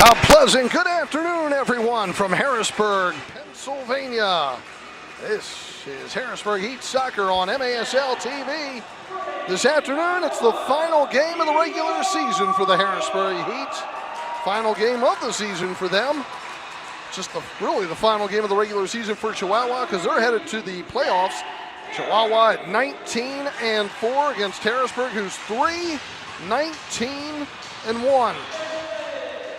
A pleasant good afternoon, everyone, from Harrisburg, Pennsylvania. This is Harrisburg Heat Soccer on MASL TV. This afternoon, it's the final game of the regular season for the Harrisburg Heat. Final game of the season for them. Just really the final game of the regular season for Chihuahua, because they're headed to the playoffs. Chihuahua at 19-4 against Harrisburg, who's 3-19-1.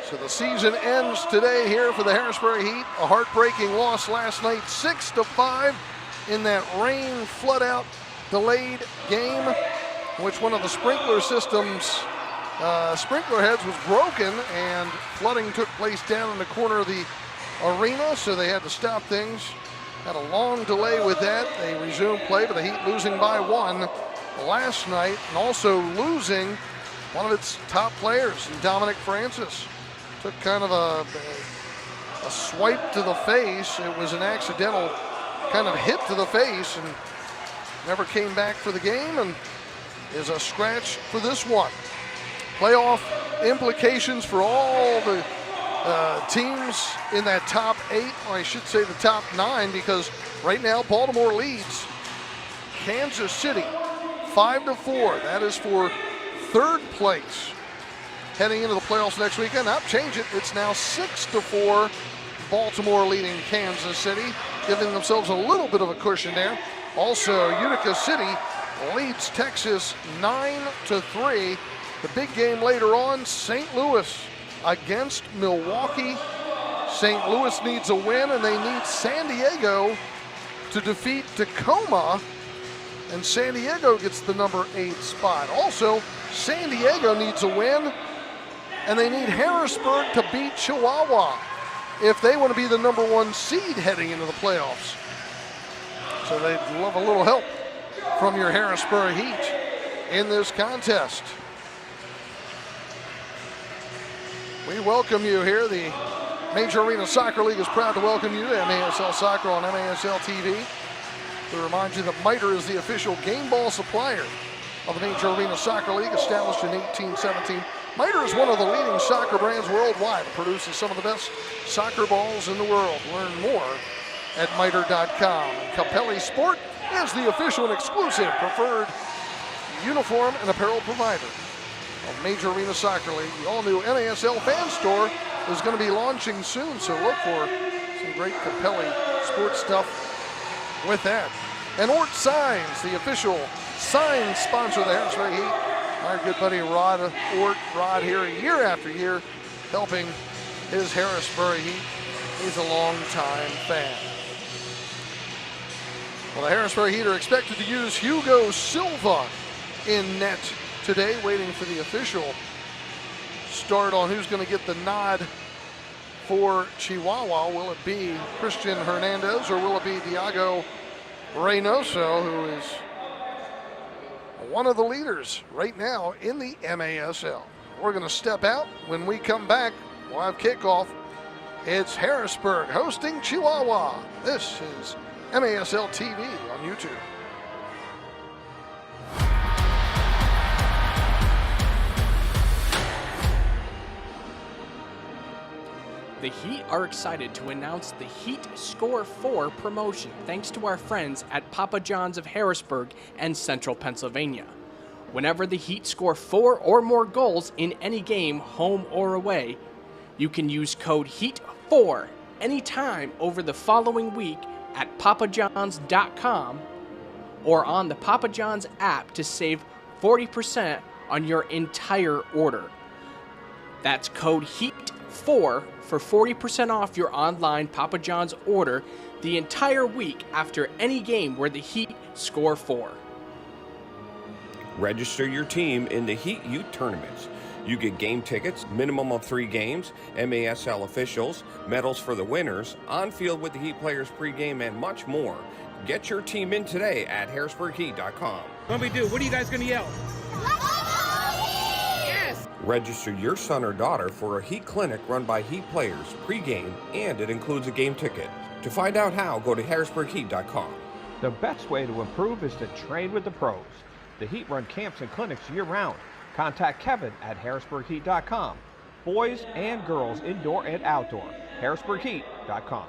So the season ends today here for the Harrisburg Heat. A heartbreaking loss last night, 6-5 in that rain flood-out delayed game, in which one of the sprinkler systems, sprinkler heads was broken, and flooding took place down in the corner of the arena, so they had to stop things. Had a long delay with that. They resumed play, but the Heat losing by 1 last night, and also losing one of its top players, Dominic Francis. Took kind of a swipe to the face. It was an accidental kind of hit to the face and never came back for the game, and is a scratch for this one. Playoff implications for all the teams in that top 8, or I should say the top 9, because right now Baltimore leads Kansas City 5-4. That is for third place heading into the playoffs next weekend. I'll change it. It's now 6-4. Baltimore leading Kansas City, giving themselves a little bit of a cushion there. Also, Utica City leads Texas 9-3. The big game later on, St. Louis against Milwaukee. St. Louis needs a win, and they need San Diego to defeat Tacoma, and San Diego gets the number 8 spot. Also, San Diego needs a win, and they need Harrisburg to beat Chihuahua if they want to be the number 1 seed heading into the playoffs. So they'd love a little help from your Harrisburg Heat in this contest. We welcome you here. The Major Arena Soccer League is proud to welcome you to MASL Soccer on MASL TV. We remind you that MITRE is the official game ball supplier of the Major Arena Soccer League, established in 1817. MITRE is one of the leading soccer brands worldwide. It produces some of the best soccer balls in the world. Learn more at mitre.com. Capelli Sport is the official and exclusive preferred uniform and apparel provider of Major Arena Soccer League. The all-new MASL fan store is going to be launching soon, so look for some great Capelli sports stuff with that. And Ort Signs, the official sign sponsor of the Harrisburg Heat. Our good buddy Rod here year after year, helping his Harrisburg Heat. He's a long-time fan. Well, the Harrisburg Heat are expected to use Hugo Silva in net today, waiting for the official start on who's going to get the nod for Chihuahua. Will it be Christian Hernandez, or will it be Diego Reynoso, who is one of the leaders right now in the MASL? We're going to step out. When we come back, we'll have kickoff. It's Harrisburg hosting Chihuahua. This is MASL TV on YouTube. The Heat are excited to announce the Heat Score 4 promotion thanks to our friends at Papa John's of Harrisburg and Central Pennsylvania. Whenever the Heat score 4 or more goals in any game, home or away, you can use code HEAT4 anytime over the following week at papajohns.com or on the Papa John's app to save 40% on your entire order. That's code HEAT4 for 40% off your online Papa John's order the entire week after any game where the Heat score 4. Register your team in the Heat Youth Tournaments. You get game tickets, minimum of 3 games, MASL officials, medals for the winners, on field with the Heat players pregame, and much more. Get your team in today at harrisburgheat.com. What we do? What are you guys going to yell? Register your son or daughter for a Heat clinic run by Heat players pregame, and it includes a game ticket. To find out how, go to harrisburgheat.com. The best way to improve is to train with the pros. The Heat run camps and clinics year-round. Contact Kevin at harrisburgheat.com. boys and girls, indoor and outdoor. HarrisburgHeat.com.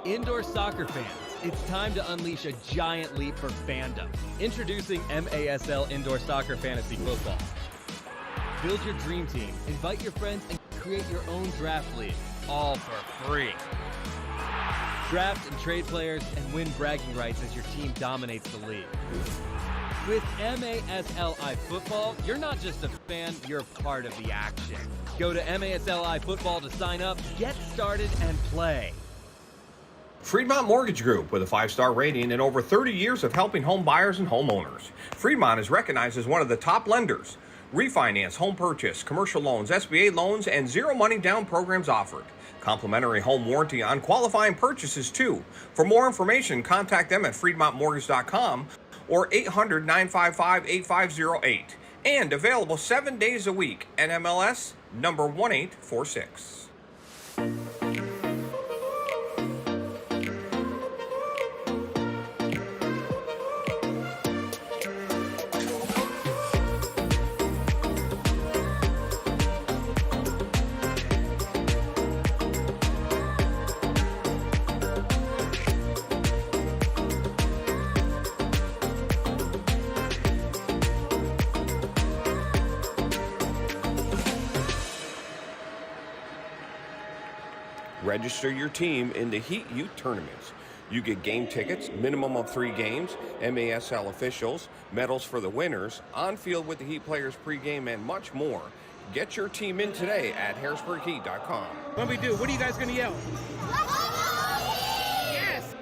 Indoor soccer fans, it's time to unleash a giant leap for fandom. Introducing MASL Indoor Soccer Fantasy Football. Build your dream team, invite your friends, and create your own draft league, all for free. Draft and trade players and win bragging rights as your team dominates the league. With MASLI Football, you're not just a fan, you're part of the action. Go to MASLI Football to sign up, get started, and play. Fremont Mortgage Group, with a 5-star rating and over 30 years of helping home buyers and homeowners. Fremont is recognized as one of the top lenders. Refinance, home purchase, commercial loans, SBA loans, and zero money down programs offered. Complimentary home warranty on qualifying purchases too. For more information, contact them at fremontmortgage.com or 800-955-8508. And available 7 days a week. NMLS number 1846. Register your team in the Heat Youth Tournaments. You get game tickets, minimum of 3 games, MASL officials, medals for the winners, on field with the Heat players pregame, and much more. Get your team in today at HarrisburgHeat.com. When we do, what are you guys going to yell? Yes!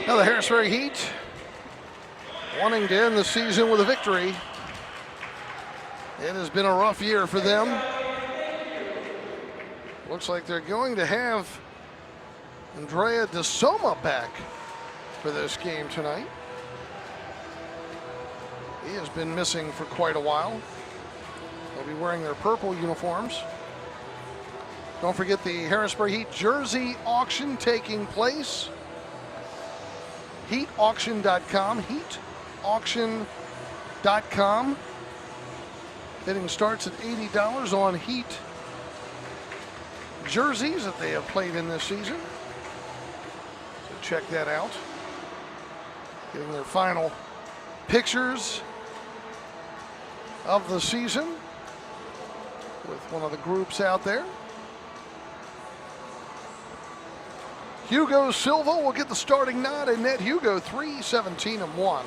Now the Harrisburg Heat wanting to end the season with a victory. It has been a rough year for them. Looks like they're going to have Andrea DeSoma back for this game tonight. He has been missing for quite a while. They'll be wearing their purple uniforms. Don't forget the Harrisburg Heat jersey auction taking place. HeatAuction.com, HeatAuction.com. Bidding starts at $80 on Heat jerseys that they have played in this season. So check that out. Getting their final pictures of the season with one of the groups out there. Hugo Silva will get the starting nod in net. Hugo 3-17-1.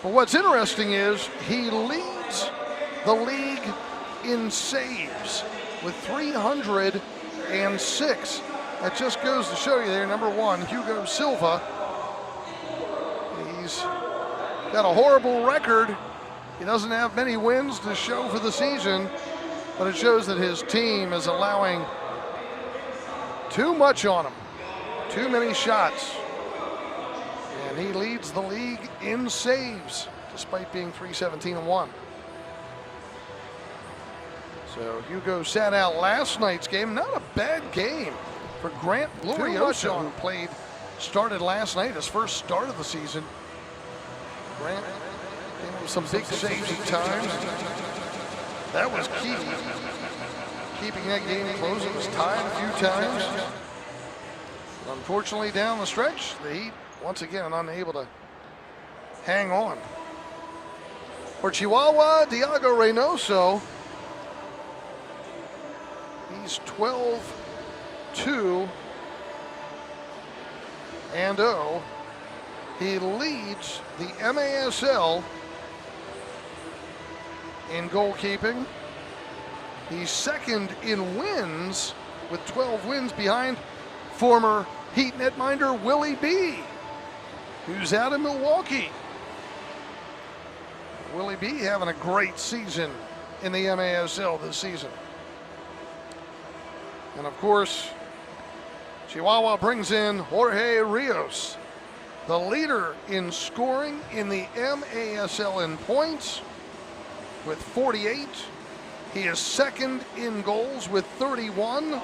But what's interesting is he leads the league in saves with 306. That just goes to show you there, number one, Hugo Silva. He's got a horrible record. He doesn't have many wins to show for the season, but it shows that his team is allowing too much on him, too many shots. And he leads the league in saves, despite being 3-17-1. So Hugo sat out last night's game. Not a bad game for Grant Glorioso, who started last night, his first start of the season. Grant came up with some big saves at times. That was key. Keeping that game close. It was tied a few times. But unfortunately, down the stretch, the Heat once again unable to hang on. For Chihuahua, Diego Reynoso, he's 12-2-0. He leads the MASL in goalkeeping. He's second in wins with 12 wins behind former Heat netminder Willie B, who's out in Milwaukee. Willie B having a great season in the MASL this season. And of course, Chihuahua brings in Jorge Rios, the leader in scoring in the MASL in points with 48. He is second in goals with 31.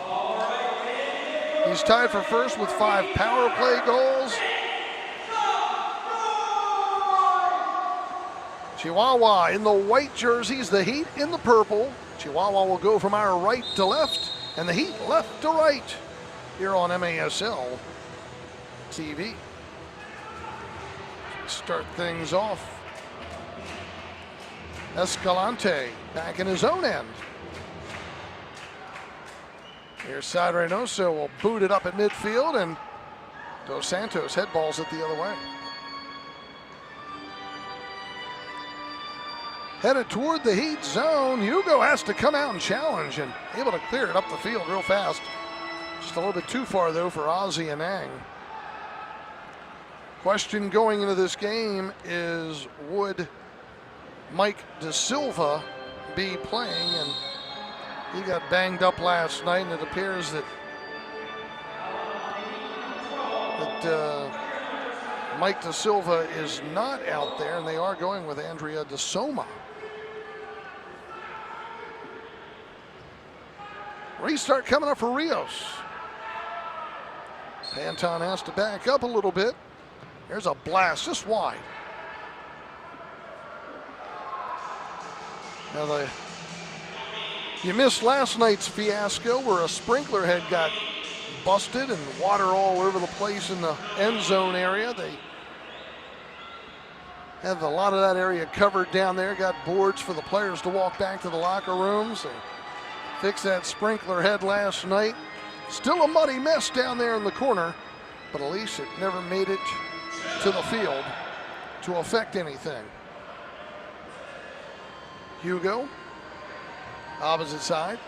He's tied for first with 5 power play goals. Chihuahua in the white jerseys, the Heat in the purple. Chihuahua will go from our right to left, and the Heat left to right here on MASL TV. Start things off. Escalante back in his own end. Here's Side Reynoso will boot it up at midfield, and Dos Santos headballs it the other way. Headed toward the Heat zone. Hugo has to come out and challenge, and able to clear it up the field real fast. Just a little bit too far, though, for Ozzie Anang. Question going into this game is, would Mike De Silva be playing? And he got banged up last night, and it appears that Mike De Silva is not out there, and they are going with Andrea De Soma. Restart coming up for Rios. Anton has to back up a little bit. There's a blast just wide. Now you missed last night's fiasco where a sprinkler head got busted and water all over the place in the end zone area. They have a lot of that area covered down there, got boards for the players to walk back to the locker rooms. They fixed that sprinkler head last night. Still a muddy mess down there in the corner, but at least it never made it to the field to affect anything. Hugo, opposite side.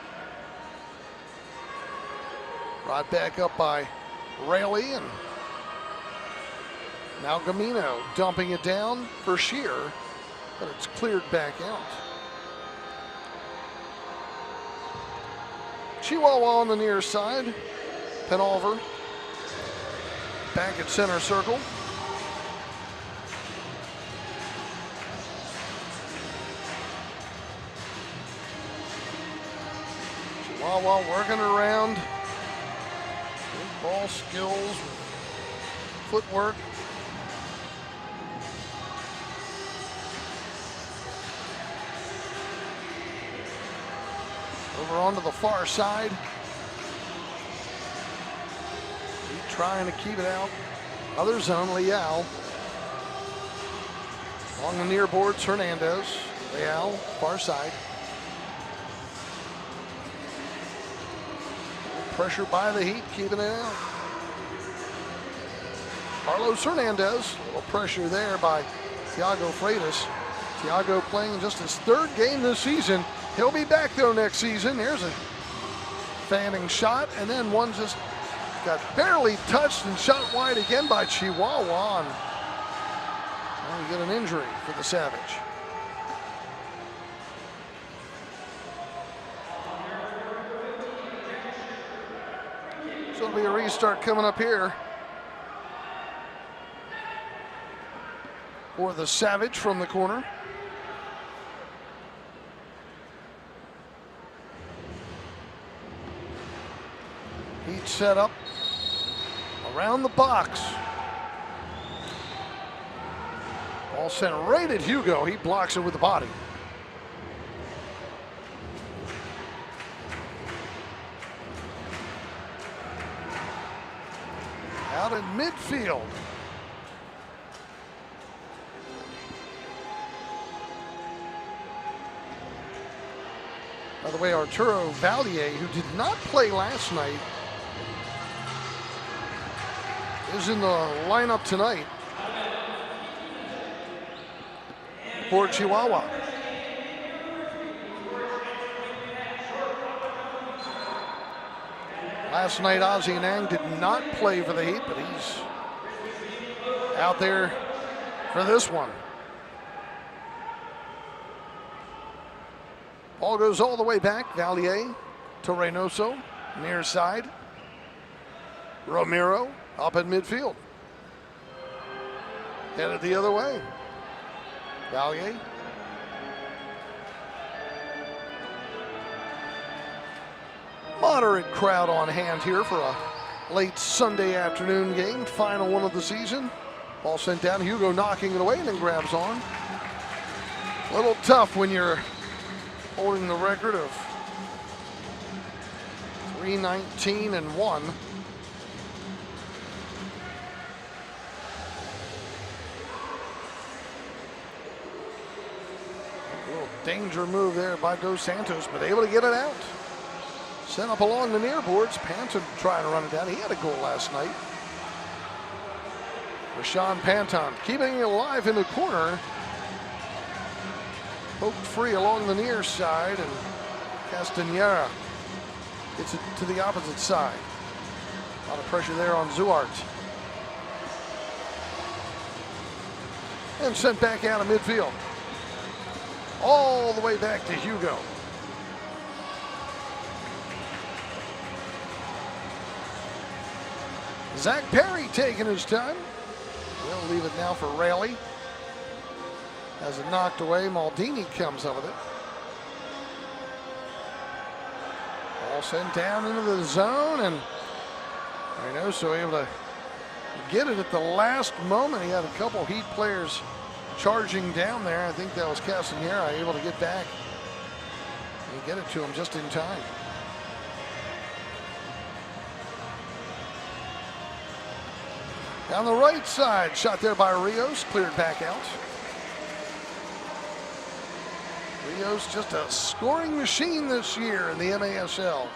Brought back up by Rayleigh, and now Gamino dumping it down for Shear, but it's cleared back out. Chihuahua on the near side. Penalver back at center circle. Chihuahua working around. Good ball skills, footwork. Over onto the far side. He's trying to keep it out. Other zone, Leal. Along the near boards, Hernandez. Leal, far side. Pressure by the Heat, keeping it out. Carlos Hernandez, a little pressure there by Thiago Freitas. Thiago playing just his 3rd game this season. He'll be back though next season. There's a fanning shot, and then one just got barely touched and shot wide again by Chihuahua. And we get an injury for the Savage. So it'll be a restart coming up here for the Savage from the corner. Heat set up around the box. Ball sent right at Hugo. He blocks it with the body. Out in midfield. By the way, Arturo Valier, who did not play last night, is in the lineup tonight for Chihuahua. Last night, Ozzie Anang did not play for the Heat, but he's out there for this one. Ball goes all the way back. Valier to Reynoso, near side. Romero up in midfield. Headed the other way. Valier. Moderate crowd on hand here for a late Sunday afternoon game. Final one of the season. Ball sent down. Hugo knocking it away and then grabs on. A little tough when you're holding the record of 319-1. A little danger move there by Dos Santos, but able to get it out. Sent up along the near boards. Panton trying to run it down. He had a goal last night. Rashawn Panton keeping it alive in the corner. Poked free along the near side, and Castanera gets it to the opposite side. A lot of pressure there on Zuart. And sent back out of midfield. All the way back to Hugo. Zach Perry taking his time. We'll leave it now for Rayleigh. Has it knocked away. Maldini comes up with it. Ball sent down into the zone, and Reynoso able to get it at the last moment. He had a couple Heat players charging down there. I think that was Castanera able to get back and get it to him just in time. Down the right side, shot there by Rios, cleared back out. Rios just a scoring machine this year in the MASL.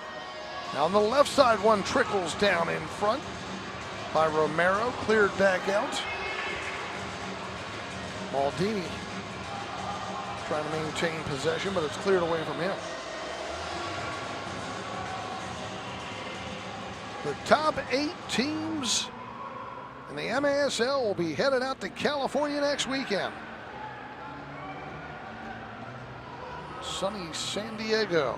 Now on the left side, one trickles down in front by Romero, cleared back out. Maldini trying to maintain possession, but it's cleared away from him. The top 8 teams in the MASL will be headed out to California next weekend. Sunny San Diego.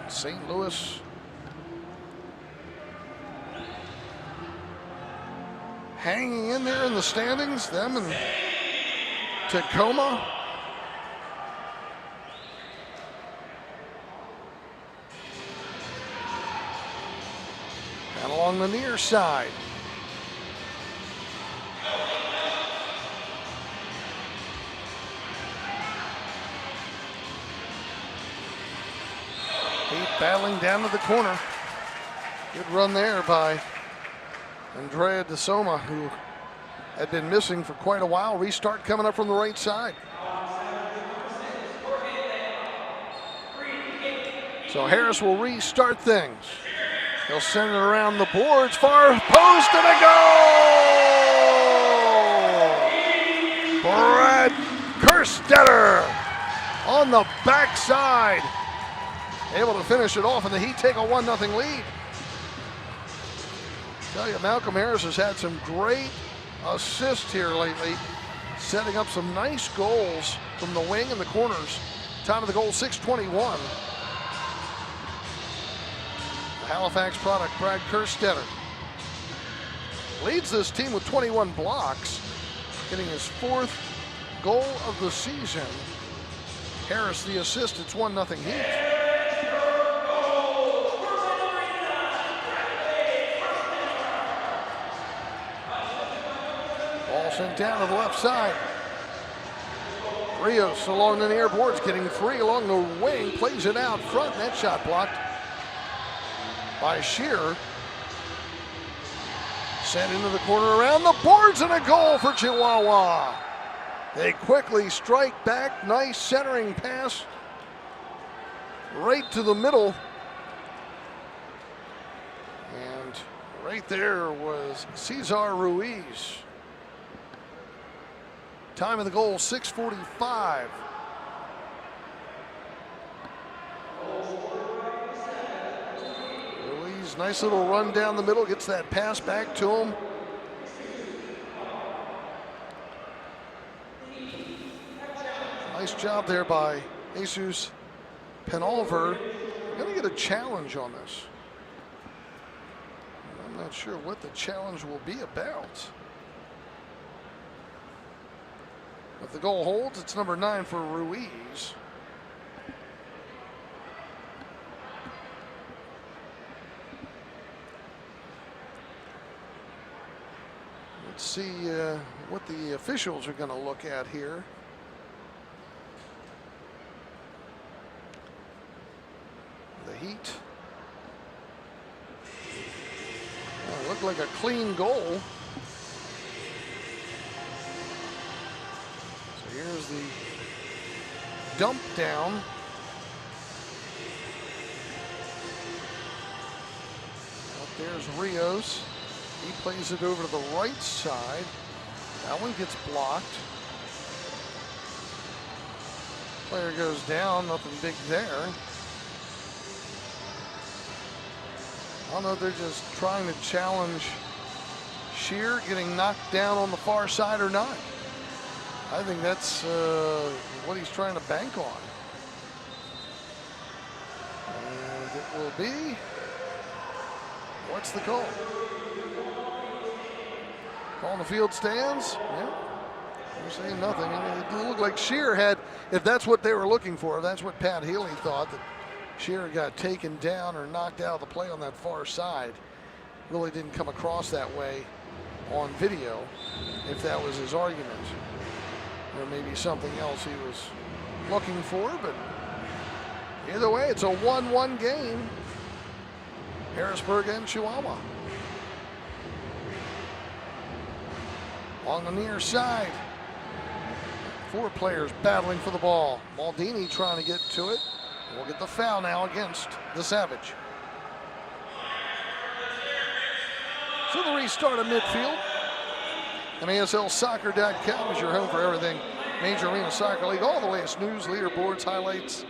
St. Louis. Hanging in there in the standings, them and Tacoma. And along the near side. Heat battling down to the corner. Good run there by Andrea De Soma, who had been missing for quite a while. Restart coming up from the right side. So Harris will restart things. He'll send it around the boards, far post, and a goal! Brad Kerstetter on the backside. Able to finish it off, and the Heat take a 1-0 lead. Tell you, Malcolm Harris has had some great assists here lately, setting up some nice goals from the wing and the corners. Time of the goal, 6:21. Halifax product, Brad Kerstetter. Leads this team with 21 blocks, getting his 4th goal of the season. Harris the assist, it's 1-0 Heat. Ball sent down to the left side. Rios along the near boards, getting free along the wing, plays it out front, and that shot blocked by Shearer. Sent into the corner around the boards, and a goal for Chihuahua. They quickly strike back. Nice centering pass right to the middle. And right there was Cesar Ruiz. Time of the goal, 6:45. Ruiz, nice little run down the middle, gets that pass back to him. Nice job there by Jesus Penalver. Going to get a challenge on this. I'm not sure what the challenge will be about. If the goal holds, it's number 9 for Ruiz. Let's see what the officials are going to look at here. The Heat. Oh, looked like a clean goal. So here's the dump down. Out there's Rios. He plays it over to the right side. That one gets blocked. Player goes down, nothing big there. I don't know if they're just trying to challenge Shear getting knocked down on the far side or not. I think that's what he's trying to bank on. And it will be, what's the call? Call in the field stands. Yeah, they're saying nothing. It looked like Shear had, if that's what they were looking for, if that's what Pat Healy thought, that Shear got taken down or knocked out of the play on that far side. Really didn't come across that way on video, if that was his argument. There may be something else he was looking for, but either way, it's a 1-1 game. Harrisburg and Chihuahua. On the near side, 4 players battling for the ball. Maldini trying to get to it. We'll get the foul now against the Savage. So the restart of midfield. MASLsoccer.com is your home for everything Major Arena Soccer League. All the latest news, leaderboards, highlights,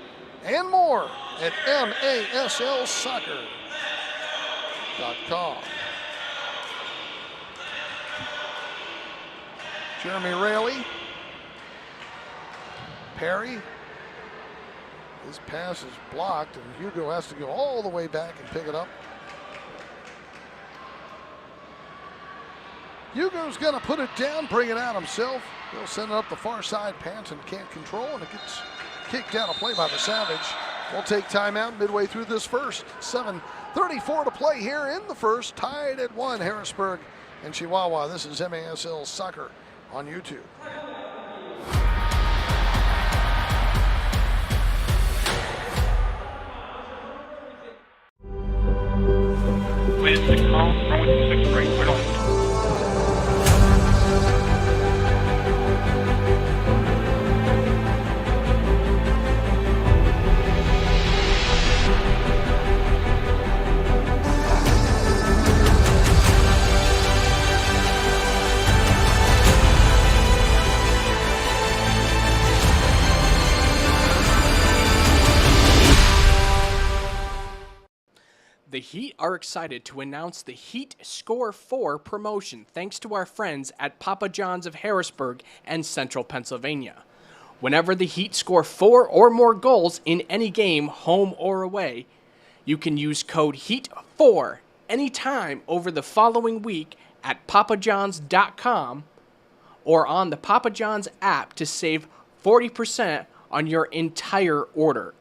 and more at MASLsoccer.com. Jeremy Raley. Perry. His pass is blocked, and Hugo has to go all the way back and pick it up. Hugo's going to put it down, bring it out himself. He'll send it up the far side. Panton can't control, and it gets kicked out of play by the Savage. We'll take timeout midway through this first. 7:34 to play here in the first. Tied at 1, Harrisburg and Chihuahua. This is MASL Soccer on YouTube. With 6 miles, runway 26 right, right on. The Heat are excited to announce the Heat Score 4 promotion thanks to our friends at Papa John's of Harrisburg and Central Pennsylvania. Whenever the Heat score 4 or more goals in any game, home or away, you can use code HEAT4 anytime over the following week at papajohns.com or on the Papa John's app to save 40% on your entire order.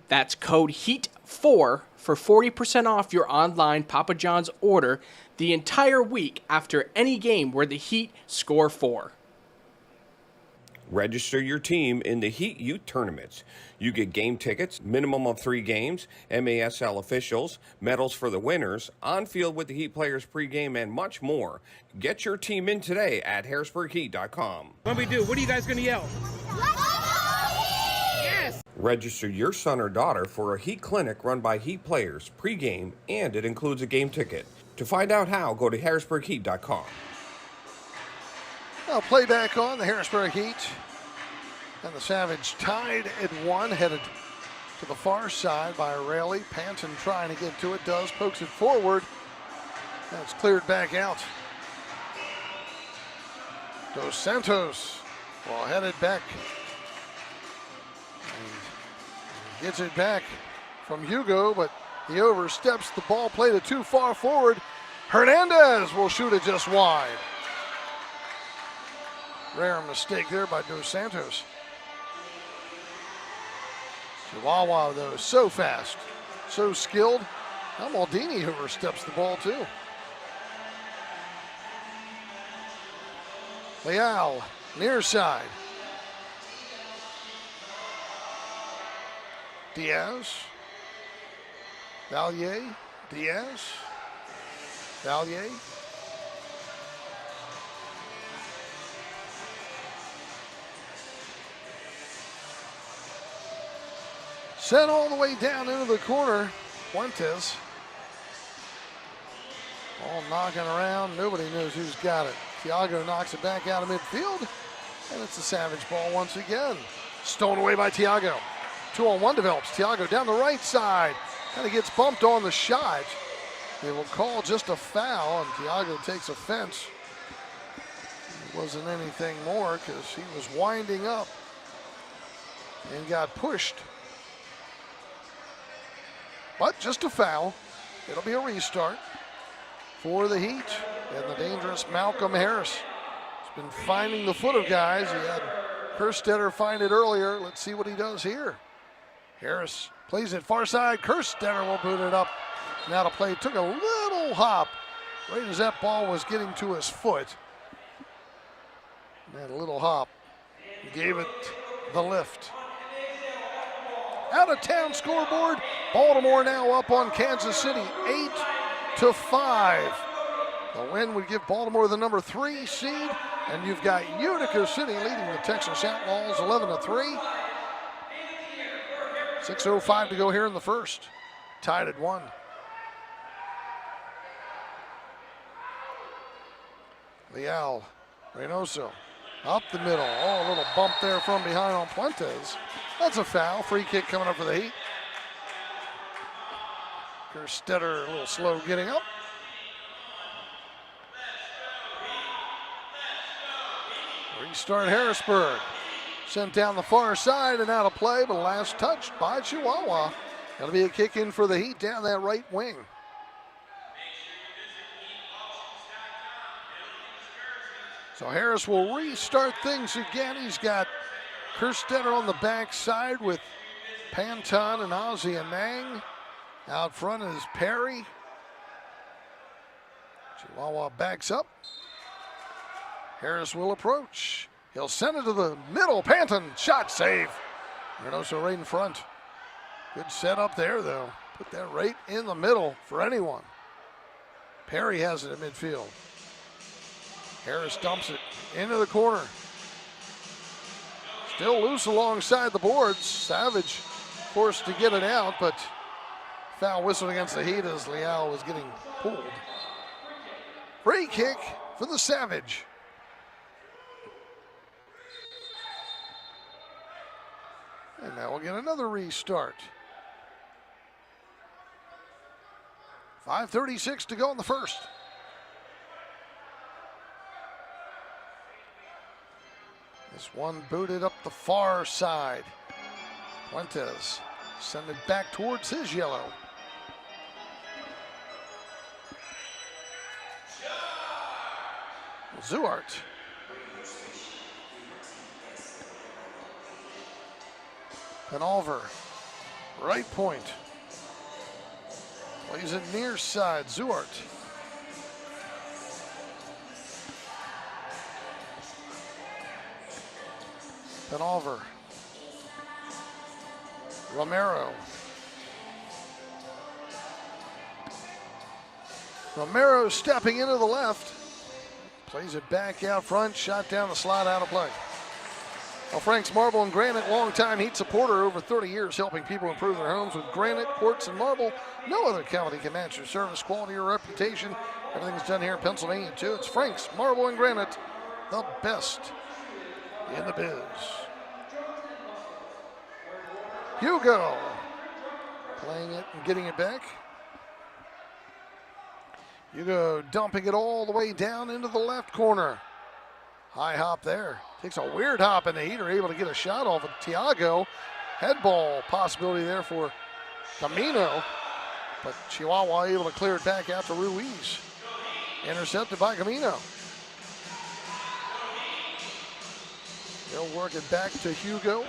That's code HEAT4 for 40% off your online Papa John's order the entire week after any game where the Heat score 4. Register your team in the Heat Youth Tournaments. You get game tickets, minimum of 3 games, MASL officials, medals for the winners, on field with the Heat players pregame, and much more. Get your team in today at harrisburgheat.com. When we do, what are you guys going to yell? Yes! Register your son or daughter for a Heat clinic run by Heat players pregame, and it includes a game ticket. To find out how, go to harrisburgheat.com. Now play back on the Harrisburg Heat. And the Savage tied at 1, headed to the far side by Raley. Panton trying to get to it, does, pokes it forward. That's cleared back out. Dos Santos will head it back Gets it back from Hugo, but he oversteps the ball, played it too far forward. Hernandez will shoot it just wide. Rare mistake there by Dos Santos. Chihuahua, though, so fast, so skilled. Now Maldini oversteps the ball, too. Leal, near side. Diaz. Valier. Diaz. Valier. Sent all the way down into the corner. Fuentes. All knocking around. Nobody knows who's got it. Thiago knocks it back out of midfield. And it's a Savage ball once again. Stolen away by Thiago. 2-on-1 develops. Thiago down the right side. Kind of gets bumped on the shot. They will call just a foul, and Thiago takes offense. It wasn't anything more because he was winding up and got pushed. But just a foul. It'll be a restart for the Heat and the dangerous Malcolm Harris. He's been finding the foot of guys. He had Kerstetter find it earlier. Let's see what he does here. Harris plays it far side. Kerstetter will boot it up. Now to play. Took a little hop right as that ball was getting to his foot. And a little hop. Gave it the lift. Out of town scoreboard. Baltimore now up on Kansas City 8-5. The win would give Baltimore the number 3 seed. And you've got Utica City leading the Texas Outlaws 11-3. 6:05 to go here in the first. Tied at 1. Leal, Reynoso, up the middle. Oh, a little bump there from behind on Fuentes. That's a foul. Free kick coming up for the Heat. Kerstetter a little slow getting up. Restart Harrisburg. Sent down the far side and out of play, but last touched by Chihuahua. That'll be a kick in for the Heat down that right wing. So Harris will restart things again. He's got Kerstetter on the backside with Panton and Ozzie and Nang. Out front is Perry. Chihuahua backs up. Harris will approach. He'll send it to the middle. Panton, shot save. Reynoso right in front. Good setup there, though. Put that right in the middle for anyone. Perry has it at midfield. Harris dumps it into the corner. Still loose alongside the boards. Savage forced to get it out, but foul whistled against the Heat as Leal was getting pulled. Free kick for the Savage. And now we'll get another restart. 5:36 to go in the first. This one booted up the far side. Fuentes send it back towards his yellow. Zuart. Penalver, right point. Plays it near side, Zuart. Penalver. Romero. Romero stepping into the left. Plays it back out front, shot down the slide, out of play. Well, Frank's Marble and Granite, longtime Heat supporter, over 30 years helping people improve their homes with granite, quartz, and marble. No other company can match your service, quality, or reputation. Everything's done here in Pennsylvania, too. It's Frank's Marble and Granite, the best in the biz. Hugo playing it and getting it back. Hugo dumping it all the way down into the left corner. High hop there. Takes a weird hop, and the Heat are able to get a shot off of Thiago. Head ball possibility there for Camino, but Chihuahua able to clear it back out to Ruiz. Intercepted by Camino. They'll work it back to Hugo.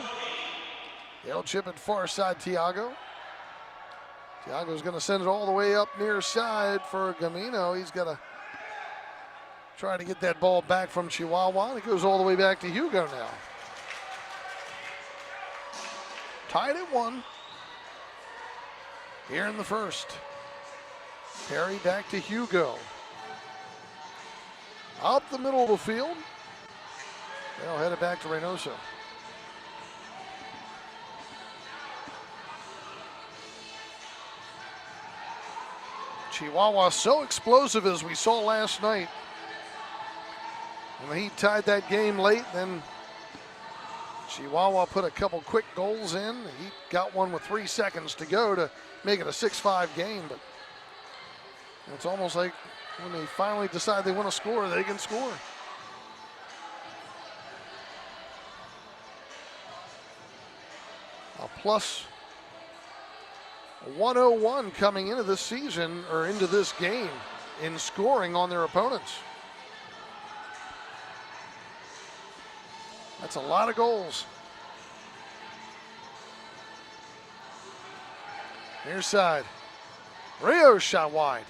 They'll chip it far side Tiago. Tiago's going to send it all the way up near side for Camino. He's got to try to get that ball back from Chihuahua. It goes all the way back to Hugo now. Tied at 1 here in the first. Perry back to Hugo. Up the middle of the field. They'll head it back to Reynoso. Chihuahua so explosive as we saw last night. When he tied that game late, then Chihuahua put a couple quick goals in. He got one with 3 seconds to go to make it a 6-5 game, but it's almost like when they finally decide they want to score, they can score. A plus 101 coming into this season, or into this game, in scoring on their opponents. That's a lot of goals. Near side. Rios shot wide.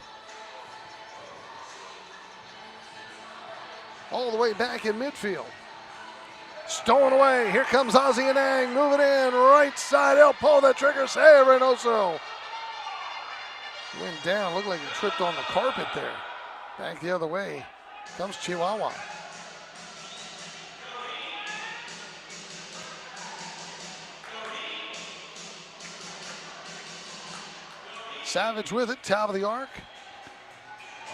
All the way back in midfield. Stolen away. Here comes Ozzie and Ang moving in. Right side. He'll pull the trigger. Save Reynoso. Went down. Looked like he tripped on the carpet there. Back the other way. Comes Chihuahua. Savage with it, top of the arc.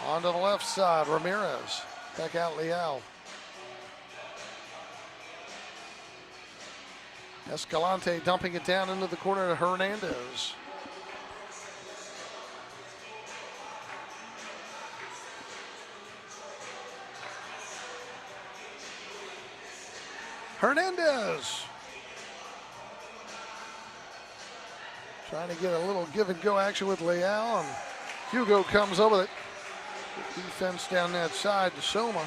On to the left side, Ramirez. Back out Leal. Escalante dumping it down into the corner to Hernandez. Hernandez. Trying to get a little give and go action with Leal, and Hugo comes up with it. Good defense down that side to Soma.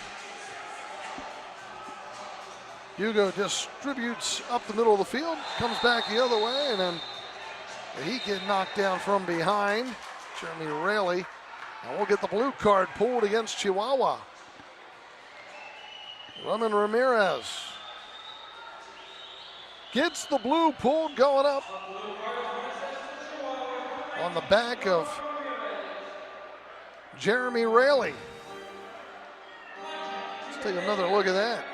Hugo distributes up the middle of the field, comes back the other way, and then he get knocked down from behind. Jeremy Raley, and we'll get the blue card pulled against Chihuahua. Roman Ramirez gets the blue pulled going up on the back of Jeremy Raley. Let's take another look at that.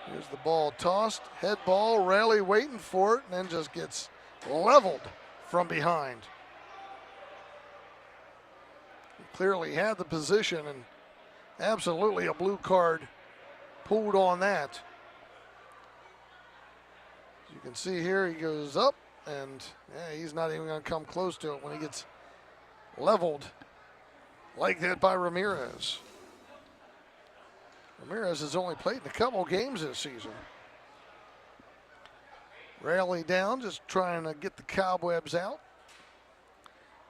Here's the ball tossed, head ball, Raley waiting for it, and then just gets leveled from behind. He clearly had the position, and absolutely a blue card pulled on that. As you can see here, he goes up, and he's not even going to come close to it when he gets leveled like that by Ramirez. Ramirez has only played in a couple games this season. Raley down, just trying to get the cobwebs out.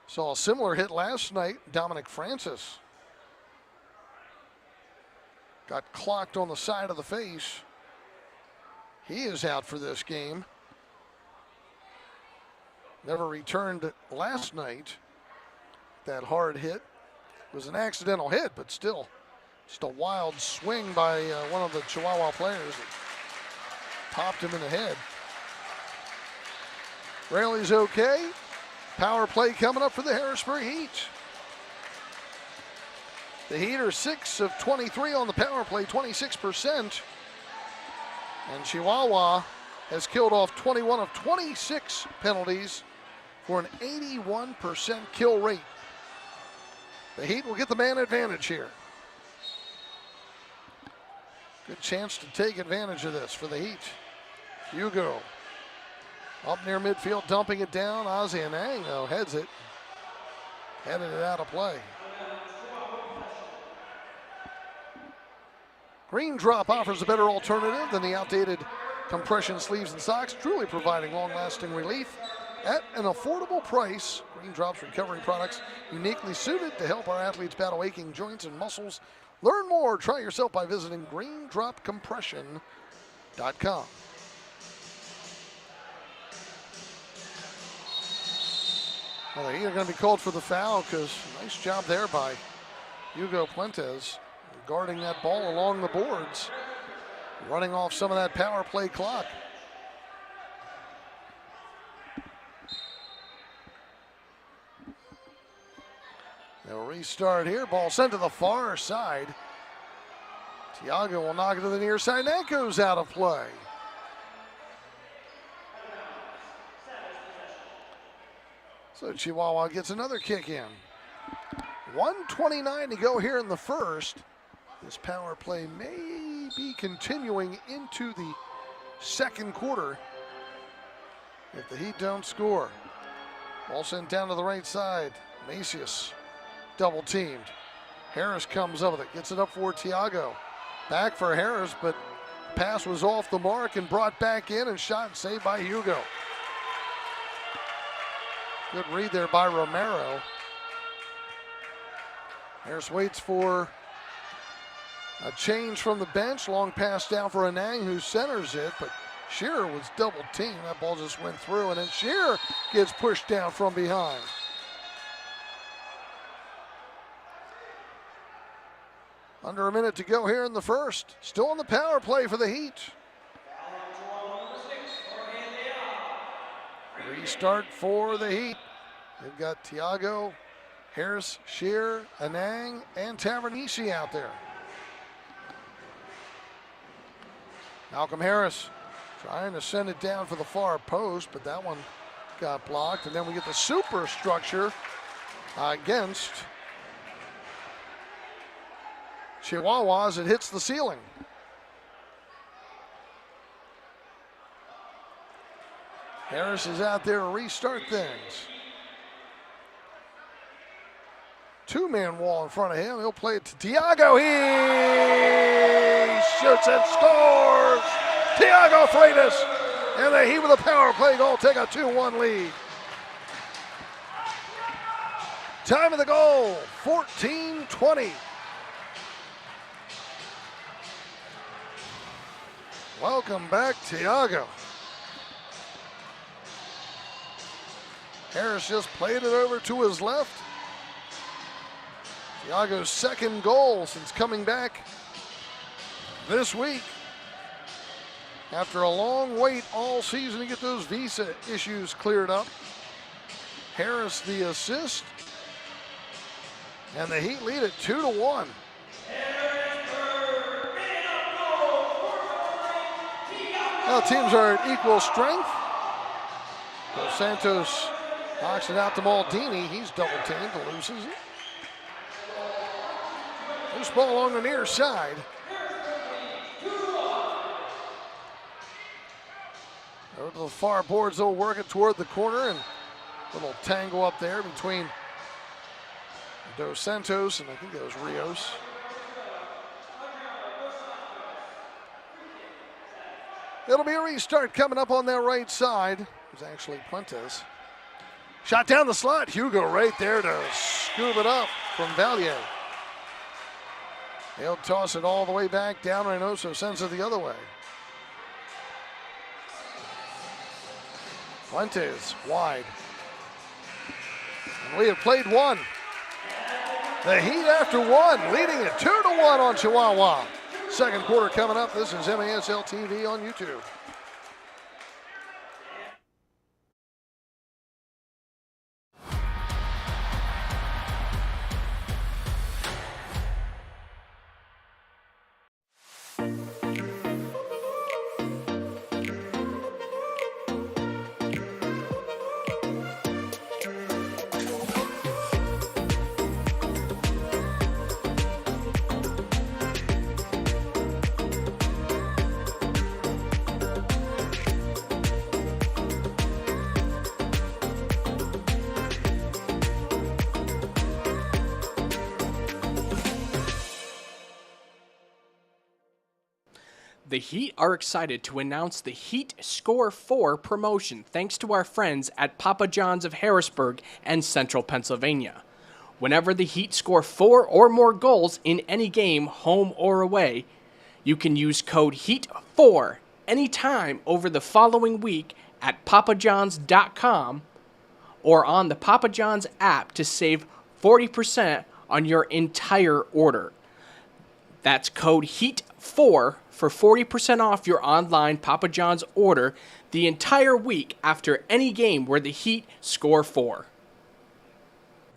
Saw a similar hit last night. Dominic Francis got clocked on the side of the face. He is out for this game. Never returned last night. That hard hit. It was an accidental hit, but still just a wild swing by one of the Chihuahua players that popped him in the head. Raley's okay. Power play coming up for the Harrisburg Heat. The Heat are 6 of 23 on the power play, 26%. And Chihuahua has killed off 21 of 26 penalties for an 81% kill rate. The Heat will get the man advantage here. Good chance to take advantage of this for the Heat. Hugo up near midfield, dumping it down. Ozzie and Ang, though, heads it. Headed it out of play. Green drop offers a better alternative than the outdated compression sleeves and socks, truly providing long-lasting relief at an affordable price. Green Drop's recovery products uniquely suited to help our athletes battle aching joints and muscles. Learn more, try yourself by visiting greendropcompression.com. Well, they're going to be called for the foul because nice job there by Hugo Puentes guarding that ball along the boards, running off some of that power play clock. They'll restart here. Ball sent to the far side. Tiago will knock it to the near side. And that goes out of play. So Chihuahua gets another kick in. 1:29 to go here in the first. This power play may be continuing into the second quarter if the Heat don't score. Ball sent down to the right side. Macias double teamed. Harris comes up with it, gets it up for Tiago. Back for Harris, but pass was off the mark and brought back in and shot and saved by Hugo. Good read there by Romero. Harris waits for a change from the bench. Long pass down for Anang, who centers it, but Shearer was double teamed. That ball just went through, and then Shearer gets pushed down from behind. Under a minute to go here in the first. Still on the power play for the Heat. Restart for the Heat. They've got Tiago, Harris, Shearer, Anang, and Tavernisi out there. Malcolm Harris trying to send it down for the far post, but that one got blocked. And then we get the superstructure against Chihuahua as it hits the ceiling. Harris is out there to restart things. Two-man wall in front of him. He'll play it to Tiago. He shoots and scores! Tiago Freitas. And the Heat with a power play goal take a 2-1 lead. Time of the goal, 14:20. Welcome back, Tiago. Harris just played it over to his left. Tiago's second goal since coming back this week. After a long wait all season to get those visa issues cleared up. Harris the assist. And the Heat lead at 2-1. Now teams are at equal strength. Dos Santos knocks it out to Maldini. He's double teamed, loses it. Loose ball along the near side. Over to the far boards, they'll work it toward the corner, and a little tangle up there between Dos Santos and I think that was Rios. It'll be a restart coming up on that right side. It was actually Puentes. Shot down the slot. Hugo right there to scoop it up from Valier. He'll toss it all the way back down. Reynoso sends it the other way. Puentes wide. And we have played one. The Heat after one, leading it 2-1 on Chihuahua. Second quarter coming up. This is MASL TV on YouTube. The Heat are excited to announce the Heat Score 4 promotion thanks to our friends at Papa John's of Harrisburg and Central Pennsylvania. Whenever the Heat score 4 or more goals in any game, home or away, you can use code HEAT4 anytime over the following week at papajohns.com or on the Papa John's app to save 40% on your entire order. That's code HEAT4 for 40% off your online Papa John's order the entire week after any game where the Heat score 4.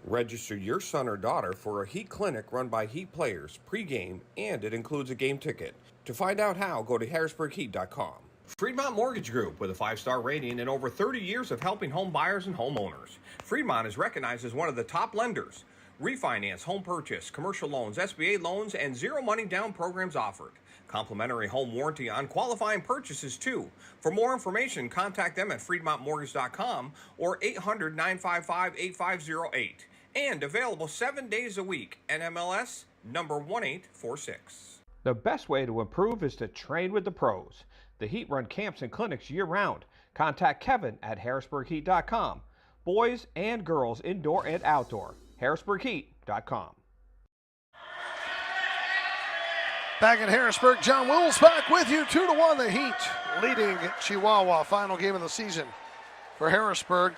Register your son or daughter for a Heat clinic run by Heat players pregame, and it includes a game ticket. To find out how, go to harrisburgheat.com. Fremont Mortgage Group, with a 5-star rating and over 30 years of helping home buyers and homeowners. Fremont is recognized as one of the top lenders. Refinance, home purchase, commercial loans, SBA loans, and zero money down programs offered. Complimentary home warranty on qualifying purchases, too. For more information, contact them at fremontmortgage.com or 800-955-8508. And available 7 days a week. NMLS number 1846. The best way to improve is to train with the pros. The Heat run camps and clinics year-round. Contact Kevin at harrisburgheat.com. Boys and girls, indoor and outdoor. harrisburgheat.com. Back in Harrisburg, John Wills back with you. 2-1, the Heat leading Chihuahua. Final game of the season for Harrisburg.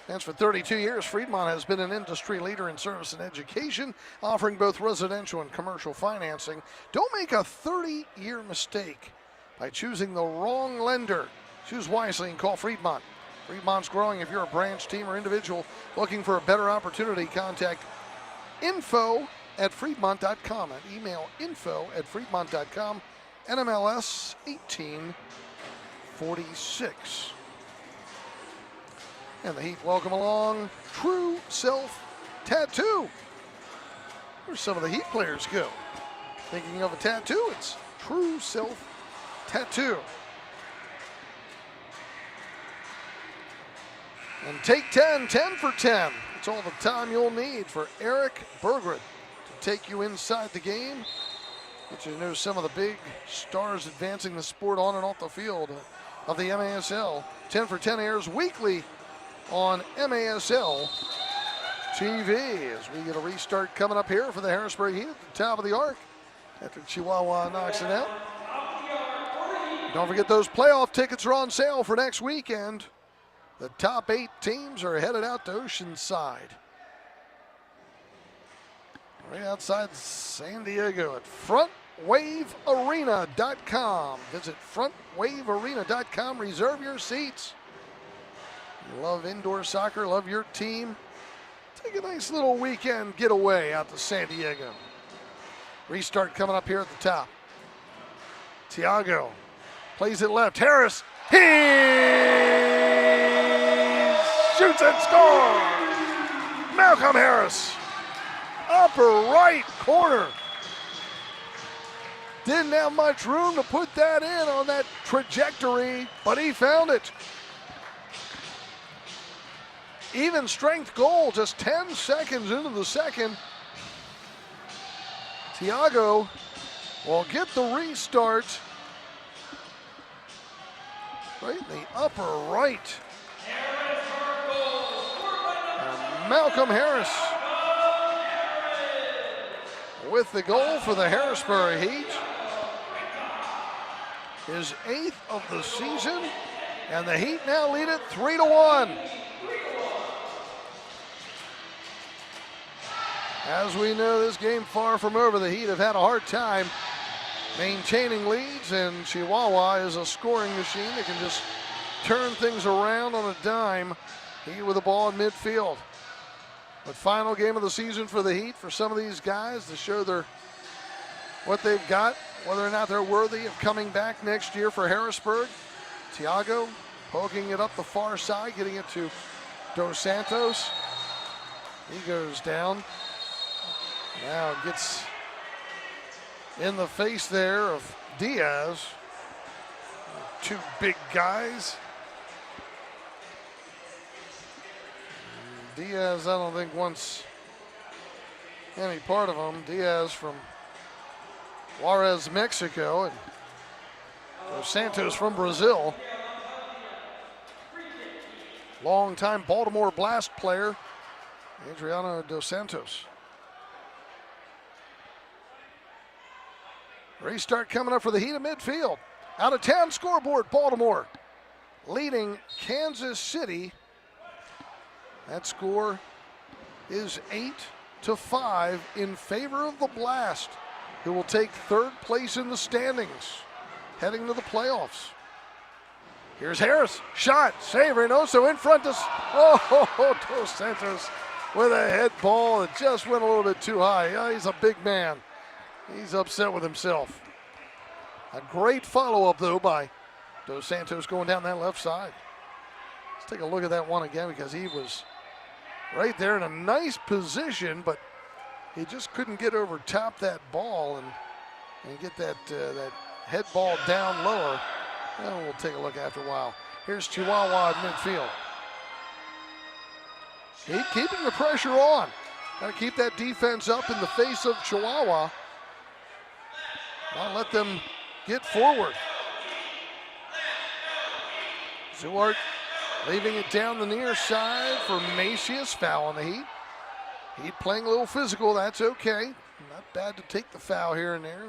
And for 32 years, Fremont has been an industry leader in service and education, offering both residential and commercial financing. Don't make a 30-year mistake by choosing the wrong lender. Choose wisely and call Fremont. Fremont's growing. If you're a branch, team, or individual looking for a better opportunity, contact info@fremont.com and email info@fremont.com. NMLS 1846. And the Heat welcome along True Self Tattoo. Where some of the Heat players go. Thinking of a tattoo, it's True Self Tattoo. And take 10, 10 for 10. It's all the time you'll need for Eric Berggren to take you inside the game. Get you to know some of the big stars advancing the sport on and off the field of the MASL. 10 for 10 airs weekly on MASL TV as we get a restart coming up here for the Harrisburg Heat at the top of the arc after Chihuahua knocks it out. Don't forget those playoff tickets are on sale for next weekend. The top 8 teams are headed out to Oceanside. Right outside San Diego at frontwavearena.com. Visit frontwavearena.com. Reserve your seats. You love indoor soccer, love your team. Take a nice little weekend getaway out to San Diego. Restart coming up here at the top. Tiago plays it left. Harris, he shoots and scores! Malcolm Harris, upper right corner. Didn't have much room to put that in on that trajectory, but he found it. Even strength goal, just 10 seconds into the second. Tiago will get the restart right in the upper right. And Malcolm Harris with the goal for the Harrisburg Heat. His 8th of the season, and the Heat now lead it 3-1. As we know, this game far from over. The Heat have had a hard time maintaining leads, and Chihuahua is a scoring machine that can just turn things around on a dime. Heat with the ball in midfield. But final game of the season for the Heat, for some of these guys to show what they've got, whether or not they're worthy of coming back next year for Harrisburg. Tiago poking it up the far side, getting it to Dos Santos. He goes down. Now gets in the face there of Diaz. 2 big guys. Diaz, I don't think wants any part of him. Diaz from Juarez, Mexico, and Dos Santos from Brazil. Long-time Baltimore Blast player, Adriano Dos Santos. Restart coming up for the Heat of midfield. Out of town scoreboard, Baltimore leading Kansas City. That score is 8-5 in favor of the Blast, who will take third place in the standings, heading to the playoffs. Here's Harris, shot, save, Reynoso in front to, Dos Santos with a head ball that just went a little bit too high. Yeah, he's a big man. He's upset with himself. A great follow-up, though, by Dos Santos going down that left side. Let's take a look at that one again because he was right there in a nice position, but he just couldn't get over top that ball and get that head ball down lower. Well, we'll take a look after a while. Here's Chihuahua at midfield. Keeping the pressure on. Got to keep that defense up in the face of Chihuahua. Not let them get forward. Zuart leaving it down the near side for Macias. Foul on the Heat. Heat playing a little physical. That's okay. Not bad to take the foul here and there.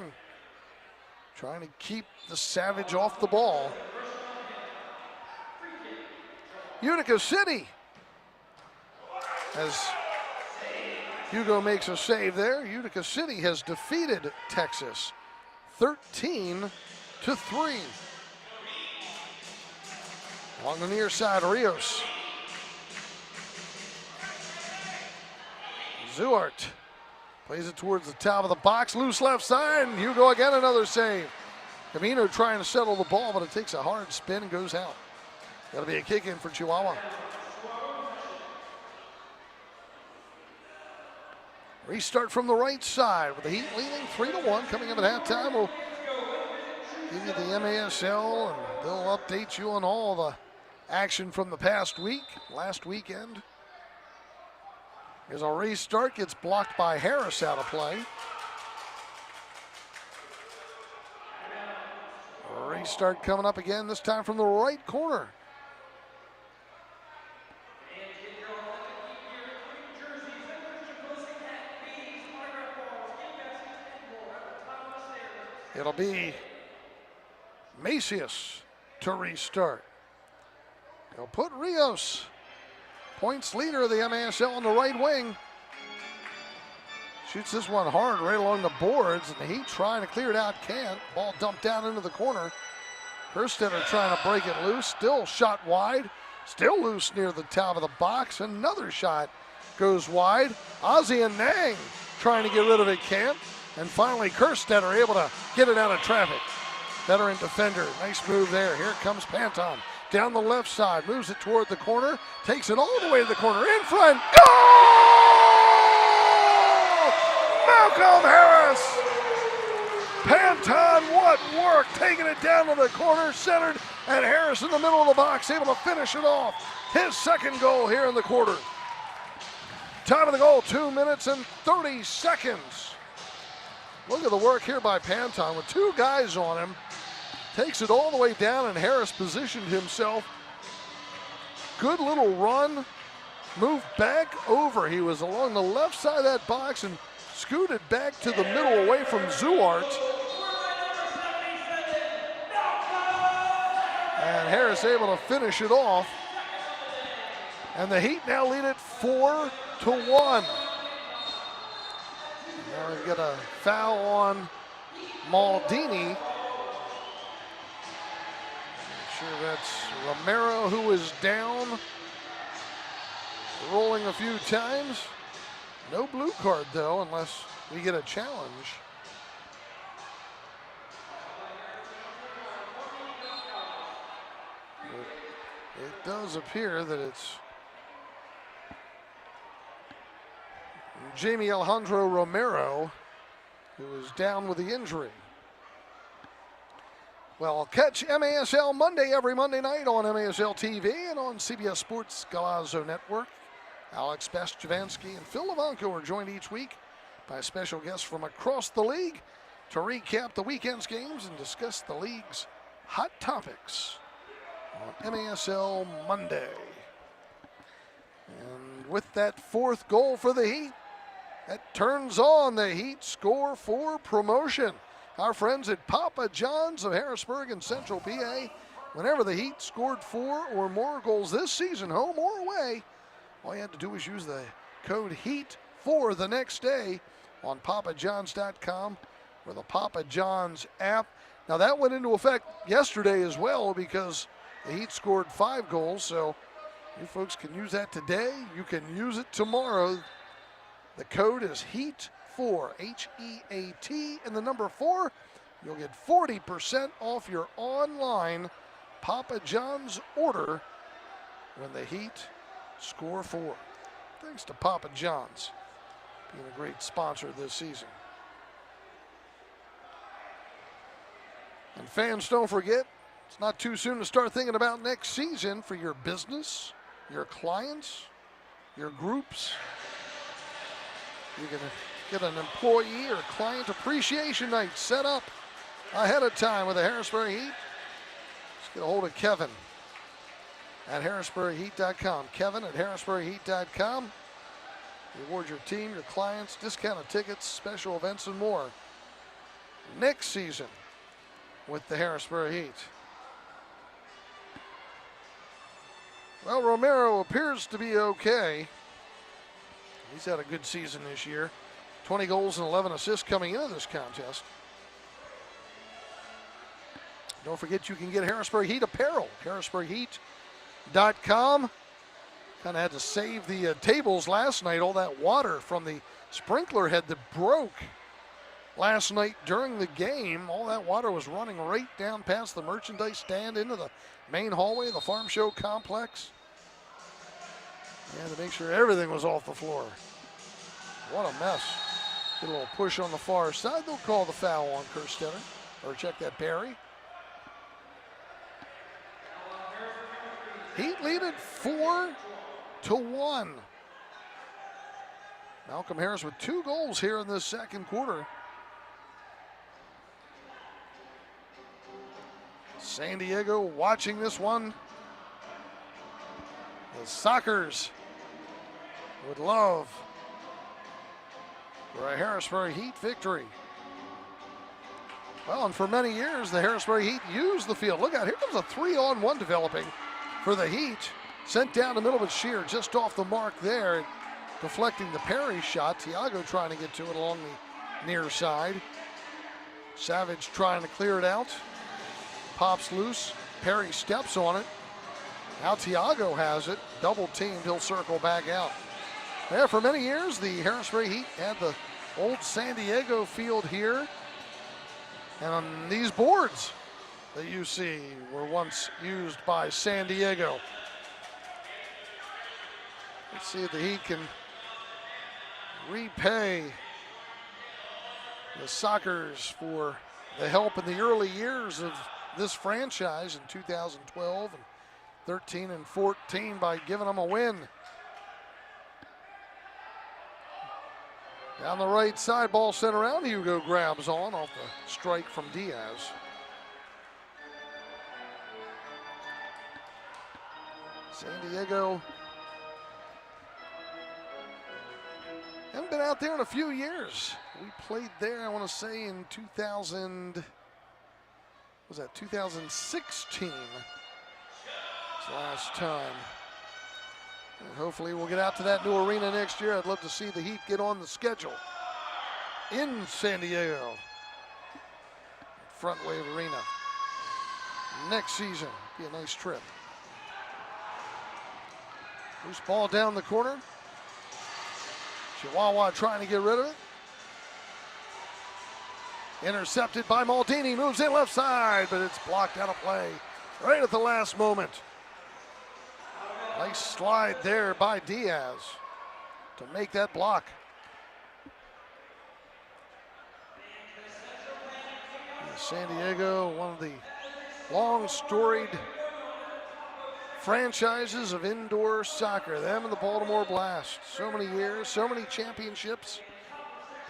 Trying to keep the Savage off the ball. Utica City, as Hugo makes a save there, Utica City has defeated Texas 13-3. Along the near side, Rios. Zuart plays it towards the top of the box, loose left side, and Hugo again, another save. Camino trying to settle the ball, but it takes a hard spin and goes out. That'll be a kick in for Chihuahua. Restart from the right side with the Heat leading 3-1 coming up at halftime. We'll give you the MASL and they'll update you on all the action from the past week, last weekend. Here's a restart, gets blocked by Harris out of play. Restart coming up again, this time from the right corner. It'll be Macias to restart. They'll put Rios, points leader of the MASL, on the right wing. Shoots this one hard right along the boards, and the Heat trying to clear it out, can't. Ball dumped down into the corner. Kerstetter trying to break it loose, still shot wide, still loose near the top of the box. Another shot goes wide. Ozzie and Nang trying to get rid of it, can't. And finally Kerstetter able to get it out of traffic. Veteran defender, nice move there. Here comes Panton down the left side, moves it toward the corner, takes it all the way to the corner, in front, goal! Malcolm Harris! Panton, what work, taking it down to the corner, centered, and Harris in the middle of the box, able to finish it off. His second goal here in the quarter. Time of the goal, 2 minutes and 30 seconds. Look at the work here by Panton with two guys on him. Takes it all the way down, and Harris positioned himself. Good little run, moved back over. He was along the left side of that box and scooted back to the middle away from Zuart. And Harris able to finish it off. And the Heat now lead it 4-1. Now we get a foul on Maldini. Sure that's Romero, who is down, rolling a few times. No blue card though, unless we get a challenge. It does appear that it's Jamie Alejandro Romero, who is down with the injury. Well, catch MASL Monday every Monday night on MASL TV and on CBS Sports Galazzo Network. Alex Bestjavansky and Phil Levanko are joined each week by special guests from across the league to recap the weekend's games and discuss the league's Hot Topics on MASL Monday. And with that fourth goal for the Heat, that turns on the Heat score for promotion. Our friends at Papa John's of Harrisburg and Central PA, whenever the Heat scored 4 or more goals this season, home or away, all you had to do was use the code HEAT4 the next day on papajohns.com or the Papa John's app. Now that went into effect yesterday as well because the Heat scored 5 goals, so you folks can use that today. You can use it tomorrow. The code is HEAT4, H-E-A-T, and the number 4. You'll get 40% off your online Papa John's order when the Heat score 4. Thanks to Papa John's being a great sponsor this season. And fans, don't forget, it's not too soon to start thinking about next season for your business, your clients, your groups. You're going to get an employee or client appreciation night set up ahead of time with the Harrisburg Heat. Just get a hold of Kevin at harrisburgheat.com. Kevin at harrisburgheat.com. Reward your team, your clients, discounted tickets, special events, and more next season with the Harrisburg Heat. Well, Romero appears to be okay. He's had a good season this year. 20 goals and 11 assists coming into this contest. Don't forget you can get Harrisburg Heat apparel. harrisburgheat.com. Kind of had to save the tables last night. All that water from the sprinkler head that broke last night during the game. All that water was running right down past the merchandise stand into the main hallway of the Farmshow complex. And to make sure everything was off the floor. What a mess. Get a little push on the far side. They'll call the foul on Kerstetter. Or check that Perry. Heat lead it 4-1. Malcolm Harris with 2 goals here in this second quarter. San Diego watching this one. The Sockers would love for a Harrisburg Heat victory. Well, and for many years, the Harrisburg Heat used the field. Look out, here comes a 3-on-1 developing for the Heat. Sent down the middle of Shear, just off the mark there, deflecting the Perry shot. Tiago trying to get to it along the near side. Savage trying to clear it out. Pops loose. Perry steps on it. Now Tiago has it. Double teamed. He'll circle back out. Yeah, for many years, the Harrisburg Heat had the old San Diego field here. And on these boards that you see were once used by San Diego. Let's see if the Heat can repay the Sockers for the help in the early years of this franchise in 2012 and 13 and 14 by giving them a win. Down the right side, ball sent around. Hugo grabs on off the strike from Diaz. San Diego haven't been out there in a few years. We played there, I want to say, in 2000. Was that 2016? Last time. And hopefully we'll get out to that new arena next year. I'd love to see the Heat get on the schedule in San Diego. Front Wave Arena. Next season. Be a nice trip. Loose ball down the corner. Chihuahua trying to get rid of it. Intercepted by Maldini. Moves in left side, but it's blocked out of play right at the last moment. Nice slide there by Diaz to make that block. San Diego, one of the long storied franchises of indoor soccer. Them and the Baltimore Blast. So many years, so many championships.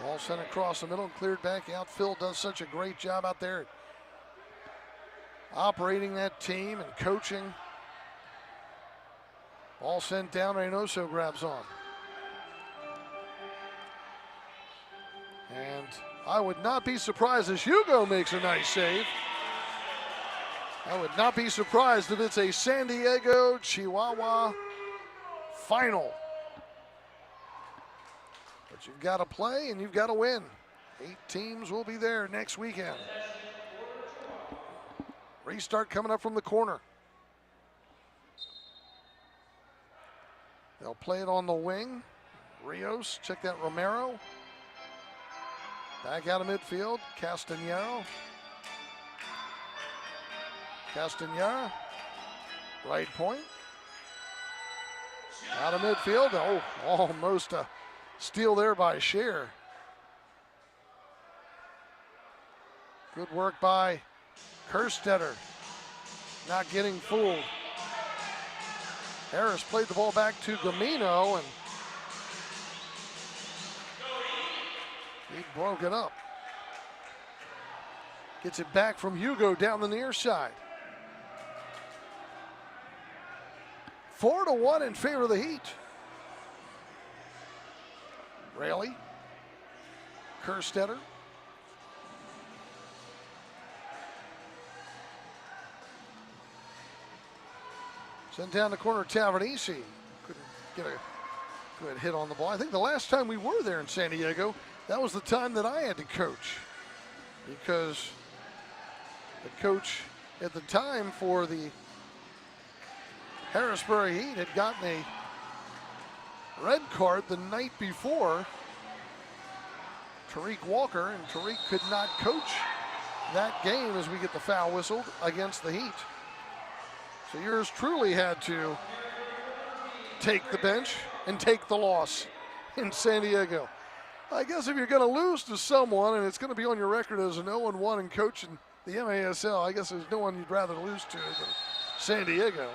Ball sent across the middle and cleared back out. Phil does such a great job out there operating that team and coaching. Ball sent down, Reynoso grabs on. And I would not be surprised as Hugo makes a nice save. I would not be surprised if it's a San Diego Chihuahua final. But you've got to play and you've got to win. 8 teams will be there next weekend. Restart coming up from the corner. They'll play it on the wing. Rios, check that, Romero. Back out of midfield, Castanero. Castanera, right point. Out of midfield, oh, almost a steal there by Scheer. Good work by Kerstetter, not getting fooled. Harris played the ball back to Gamino, and he broke it up. Gets it back from Hugo down the near side. 4-1 in favor of the Heat. Raley, Kerstetter. Sent down the corner, Tavernisi. Couldn't get a good hit on the ball. I think the last time we were there in San Diego, that was the time that I had to coach, because the coach at the time for the Harrisburg Heat had gotten a red card the night before, Tariq Walker, and Tariq could not coach that game as we get the foul whistled against the Heat. So yours truly had to take the bench and take the loss in San Diego. I guess if you're going to lose to someone and it's going to be on your record as an 0-1 in coaching the MASL, I guess there's no one you'd rather lose to than San Diego.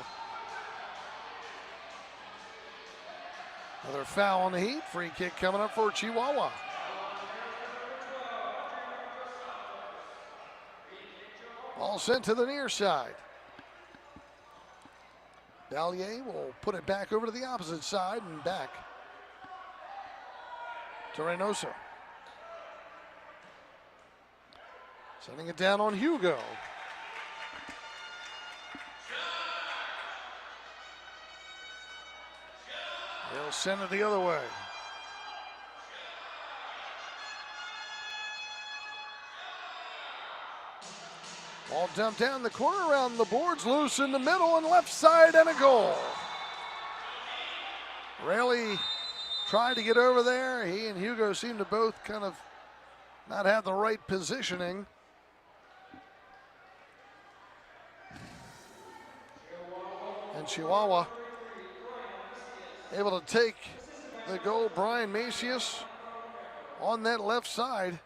Another foul on the Heat. Free kick coming up for Chihuahua. Ball sent to the near side. Dallier will put it back over to the opposite side and back to Reynoso. Sending it down on Hugo. They'll send it the other way. Ball dumped down the corner, around the boards, loose in the middle and left side, and a goal. Raley tried to get over there. He and Hugo seem to both kind of not have the right positioning. And Chihuahua able to take the goal. Brian Macias on that left side.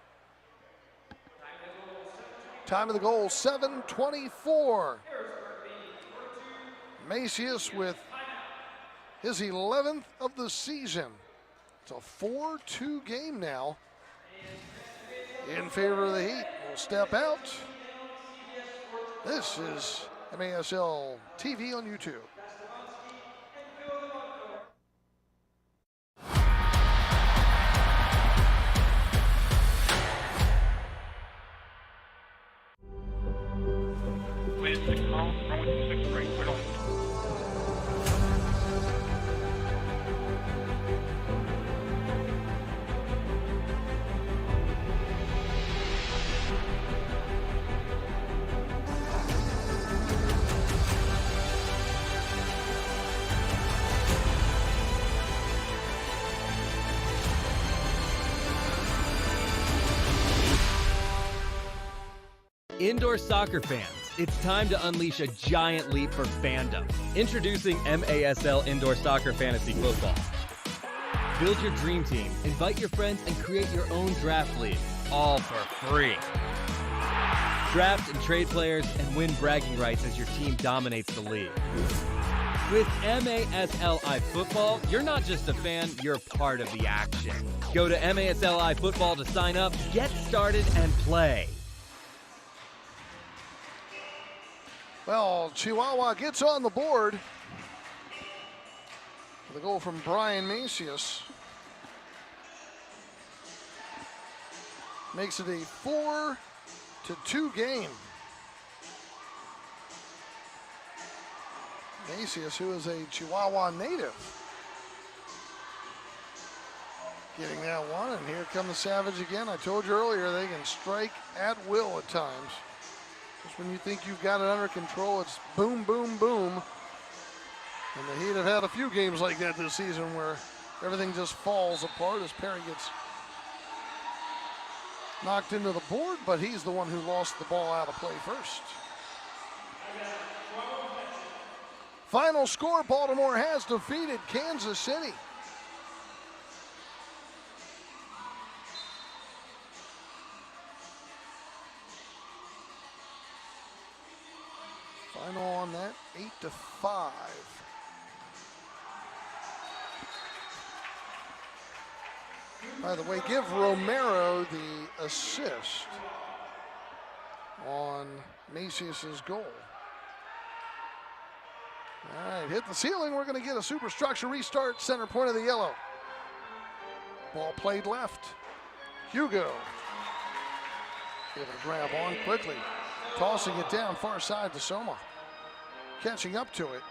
Time of the goal, 7:24. Macias with his 11th of the season. It's a 4-2 game now in favor of the Heat. Will step out. This is MASL TV on YouTube. With the call, from 6 break, we're on. Indoor soccer fans, it's time to unleash a giant leap for fandom. Introducing MASL Indoor Soccer Fantasy Football. Build your dream team, invite your friends, and create your own draft league, all for free. Draft and trade players and win bragging rights as your team dominates the league. With MASLI Football, you're not just a fan, you're part of the action. Go to MASLI Football to sign up, get started, and play. Well, Chihuahua gets on the board with a goal from Brian Macias. Makes it a 4-2 game. Macias, who is a Chihuahua native, getting that one, and here come the Savage again. I told you earlier, they can strike at will at times. Just when you think you've got it under control, it's boom, boom, boom. And the Heat have had a few games like that this season where everything just falls apart as Perry gets knocked into the board, but he's the one who lost the ball out of play first. Final score, Baltimore has defeated Kansas City. Final on that, 8-5. By the way, give Romero the assist on Macias's goal. All right, hit the ceiling. We're going to get a superstructure restart, center point of the yellow. Ball played left. Hugo able to grab on quickly. Tossing it down far side to Soma. Catching up to it.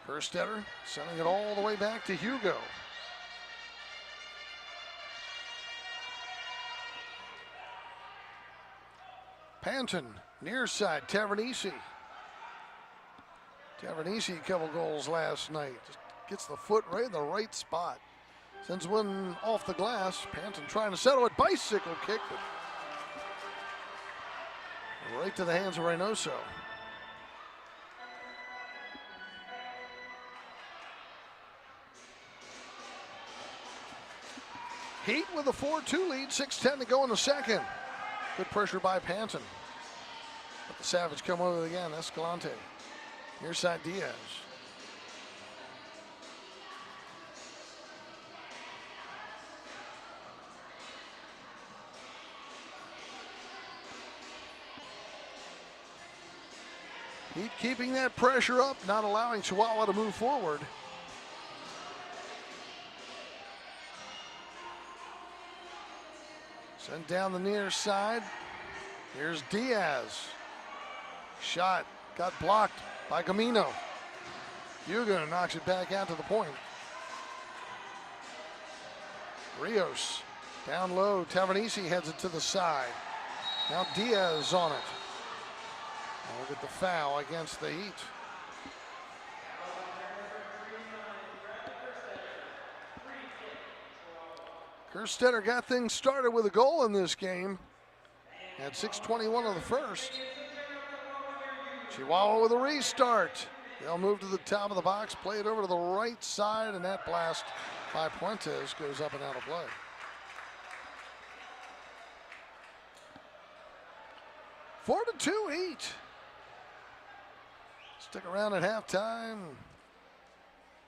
Kerstetter sending it all the way back to Hugo. Panton, near side, Tavernisi. Tavernisi, a couple goals last night. Just gets the foot right in the right spot. Sends one off the glass. Panton trying to settle it. Bicycle kick. Right to the hands of Reynoso. Heat with a 4-2 lead, 6:10 to go in the second. Good pressure by Panton. But the Savage come over again, Escalante. Near side Diaz. Heat keeping that pressure up, not allowing Chihuahua to move forward. Sent down the near side. Here's Diaz. Shot got blocked by Gamino. Hugo knocks it back out to the point. Rios down low. Tavernisi heads it to the side. Now Diaz on it. And look at the foul against the Heat. Kerstetter got things started with a goal in this game. At 6:21 of the first. Chihuahua with a restart. They'll move to the top of the box, play it over to the right side, and that blast by Puentes goes up and out of play. Four to 2 Heat. Stick around at halftime.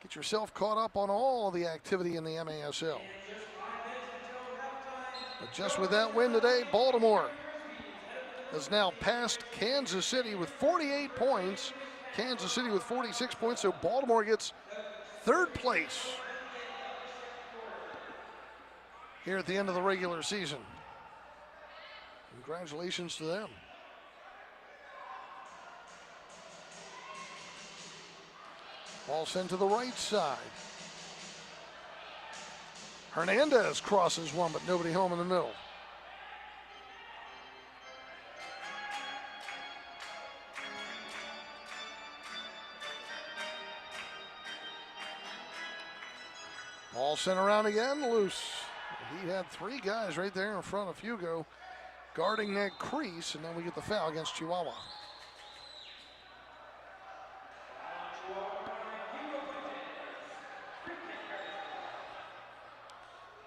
Get yourself caught up on all the activity in the MASL. But just with that win today, Baltimore has now passed Kansas City with 48 points. Kansas City with 46 points, so Baltimore gets third place here at the end of the regular season. Congratulations to them. Ball sent to the right side. Hernandez crosses one, but nobody home in the middle. Ball sent around again, loose. He had three guys right there in front of Hugo guarding that crease, and then we get the foul against Chihuahua.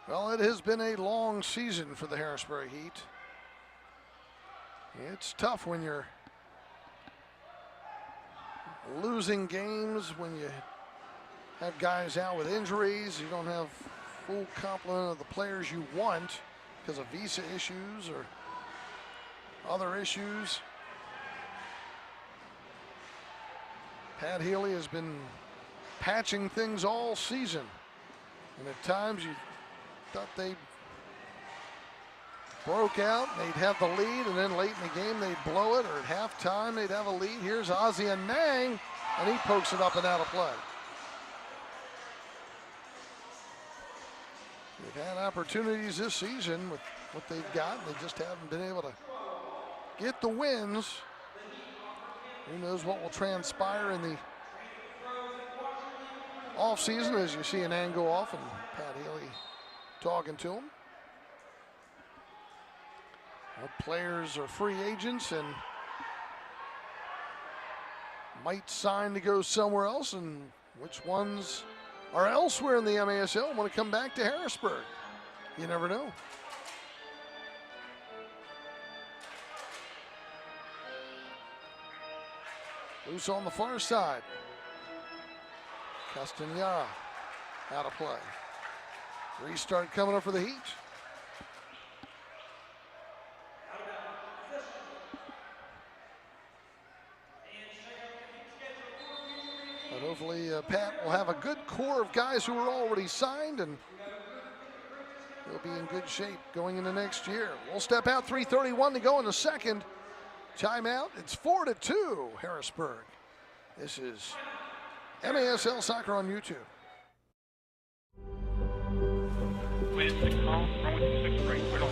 Well, it has been a long season for the Harrisburg Heat. It's tough when you're losing games, when you have guys out with injuries, you don't have full complement of the players you want because of visa issues or other issues. Pat Healy has been patching things all season. And at times you thought they broke out, they'd have the lead, and then late in the game they'd blow it, or at halftime they'd have a lead. Here's Ozzie Nang, and he pokes it up and out of play. They've had opportunities this season with what they've got, and they just haven't been able to get the wins. Who knows what will transpire in the offseason as you see Nang go off and Pat Healy talking to him. What players are free agents and might sign to go somewhere else, and which ones are elsewhere in the MASL and want to come back to Harrisburg. You never know. Loose on the far side. Castagnara out of play. Restart coming up for the Heat. But hopefully Pat will have a good core of guys who are already signed, and he'll be in good shape going into next year. We'll step out, 3:31 to go in the second. Timeout, it's 4-2 Harrisburg. This is MASL Soccer on YouTube. With 6 call, runway 26 right, cleared on.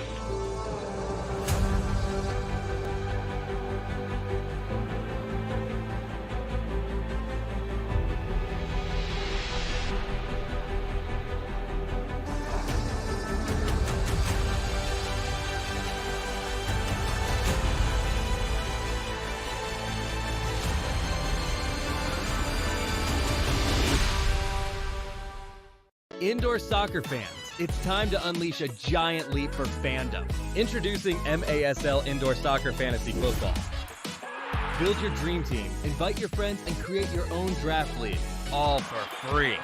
Indoor soccer fans, it's time to unleash a giant leap for fandom. Introducing MASL Indoor Soccer Fantasy Football. Build your dream team, invite your friends, and create your own draft league, all for free.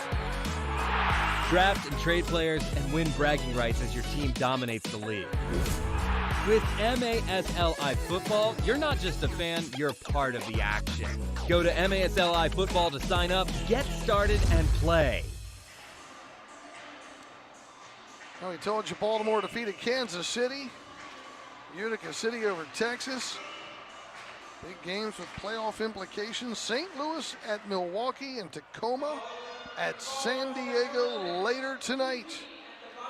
Draft and trade players and win bragging rights as your team dominates the league. With MASLI Football, you're not just a fan, you're part of the action. Go to MASLI Football to sign up, get started, and play. Well, we told you Baltimore defeated Kansas City. Utica City over Texas. Big games with playoff implications. St. Louis at Milwaukee and Tacoma at San Diego later tonight.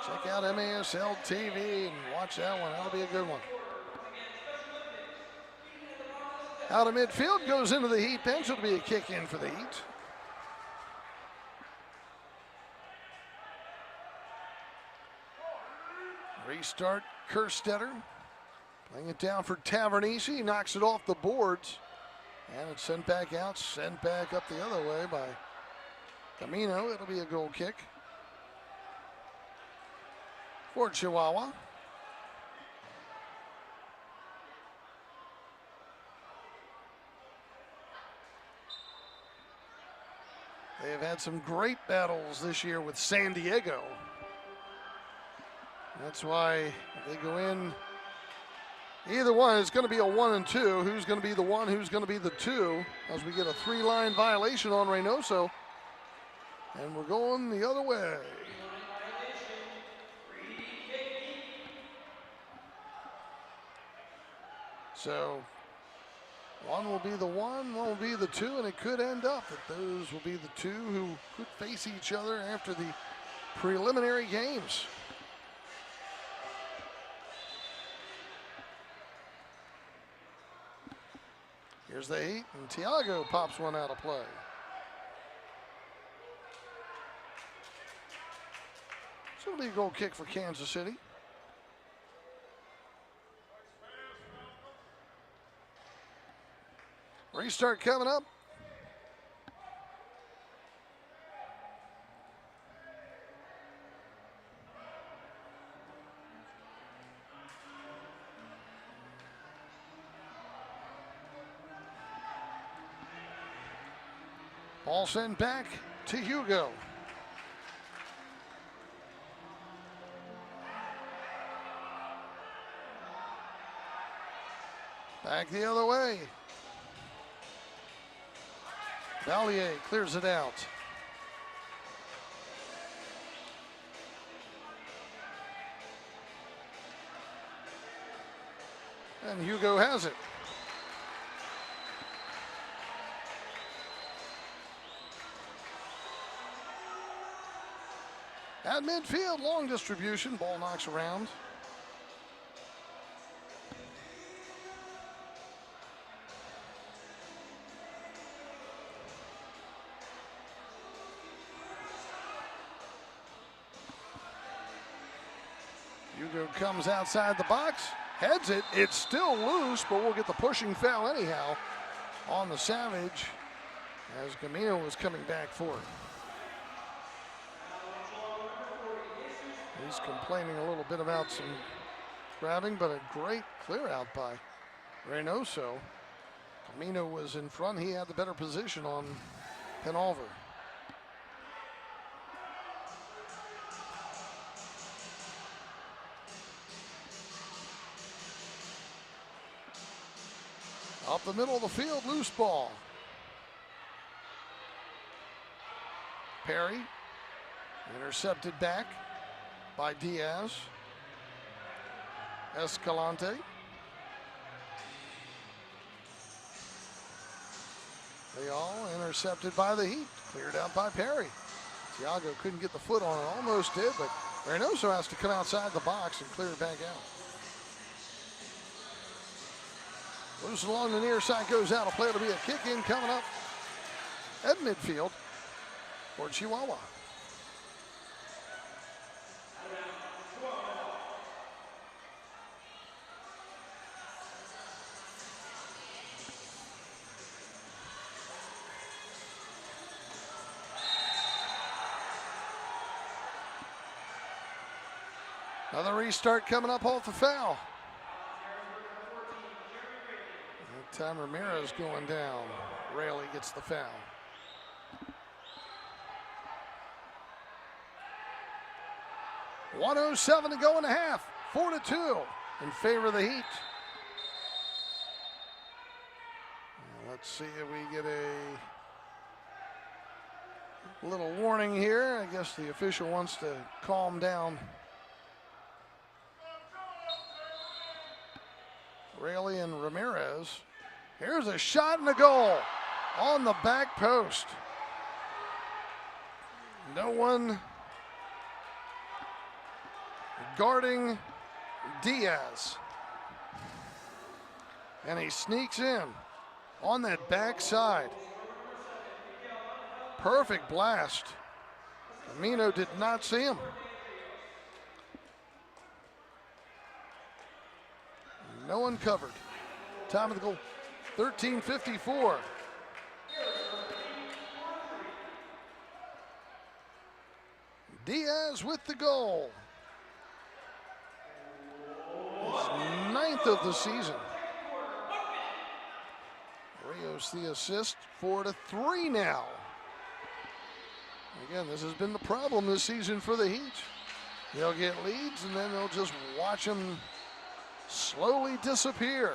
Check out MASL TV and watch that one. That'll be a good one. Out of midfield, goes into the Heat bench. It'll be a kick in for the Heat. Restart Kerstetter. Playing it down for Tavernese. He knocks it off the boards. And it's sent back out, sent back up the other way by Camino. It'll be a goal kick for Chihuahua. They have had some great battles this year with San Diego. That's why they go in. Either one is going to be a 1 and 2. Who's going to be the 1? Who's going to be the 2? As we get a 3-line violation on Reynoso. And we're going the other way. So one will be the 1, one will be the 2, and it could end up that those will be the 2 who could face each other after the preliminary games. Here's the Heat, and Tiago pops one out of play. So it'll be a goal kick for Kansas City. Restart coming up. Ball sent back to Hugo. Back the other way. Valier clears it out. And Hugo has it. At midfield, long distribution, ball knocks around. Hugo comes outside the box, heads it. It's still loose, but we'll get the pushing foul anyhow on the Savage as Gamino was coming back for it. He's complaining a little bit about some grabbing, but a great clear out by Reynoso. Camino was in front. He had the better position on Penalver. Up the middle of the field, loose ball. Perry intercepted back by Diaz. Escalante. They all intercepted by the Heat. Cleared out by Perry. Thiago couldn't get the foot on it. Almost did, but Reynoso has to come outside the box and clear it back out. Loose along the near side, goes out. A play to be a kick in coming up at midfield for Chihuahua. Another restart coming up off the foul. That time Ramirez going down. Rayleigh gets the foul. .107 to go in the half. 4-2 in favor of the Heat. Let's see if we get a little warning here. I guess the official wants to calm down. Rayleigh and Ramirez. Here's a shot and a goal on the back post. No one guarding Diaz. And he sneaks in on that backside. Perfect blast. Camino did not see him. No one covered. Time of the goal, 13:54. Diaz with the goal. His 9th of the season. Rios the assist, 4-3 now. Again, this has been the problem this season for the Heat. They'll get leads and then they'll just watch them slowly disappear.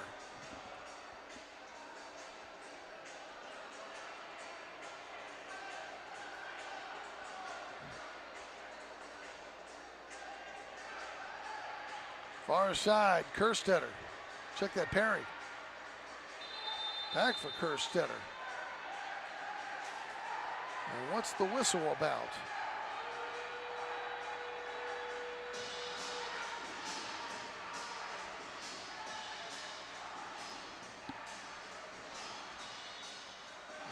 Far side, Kerstetter. Check that Perry. Back for Kerstetter. And what's the whistle about?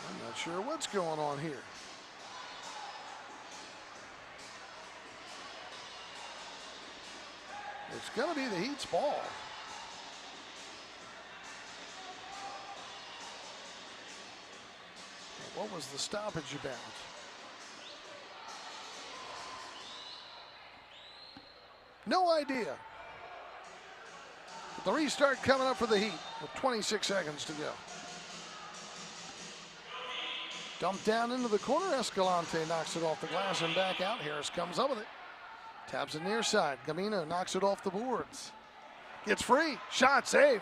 I'm not sure what's going on here. It's going to be the Heat's ball. What was the stoppage about? No idea. The restart coming up for the Heat with 26 seconds to go. Dumped down into the corner. Escalante knocks it off the glass and back out. Harris comes up with it. Taps it near side. Gamino knocks it off the boards. Gets free. Shot, save.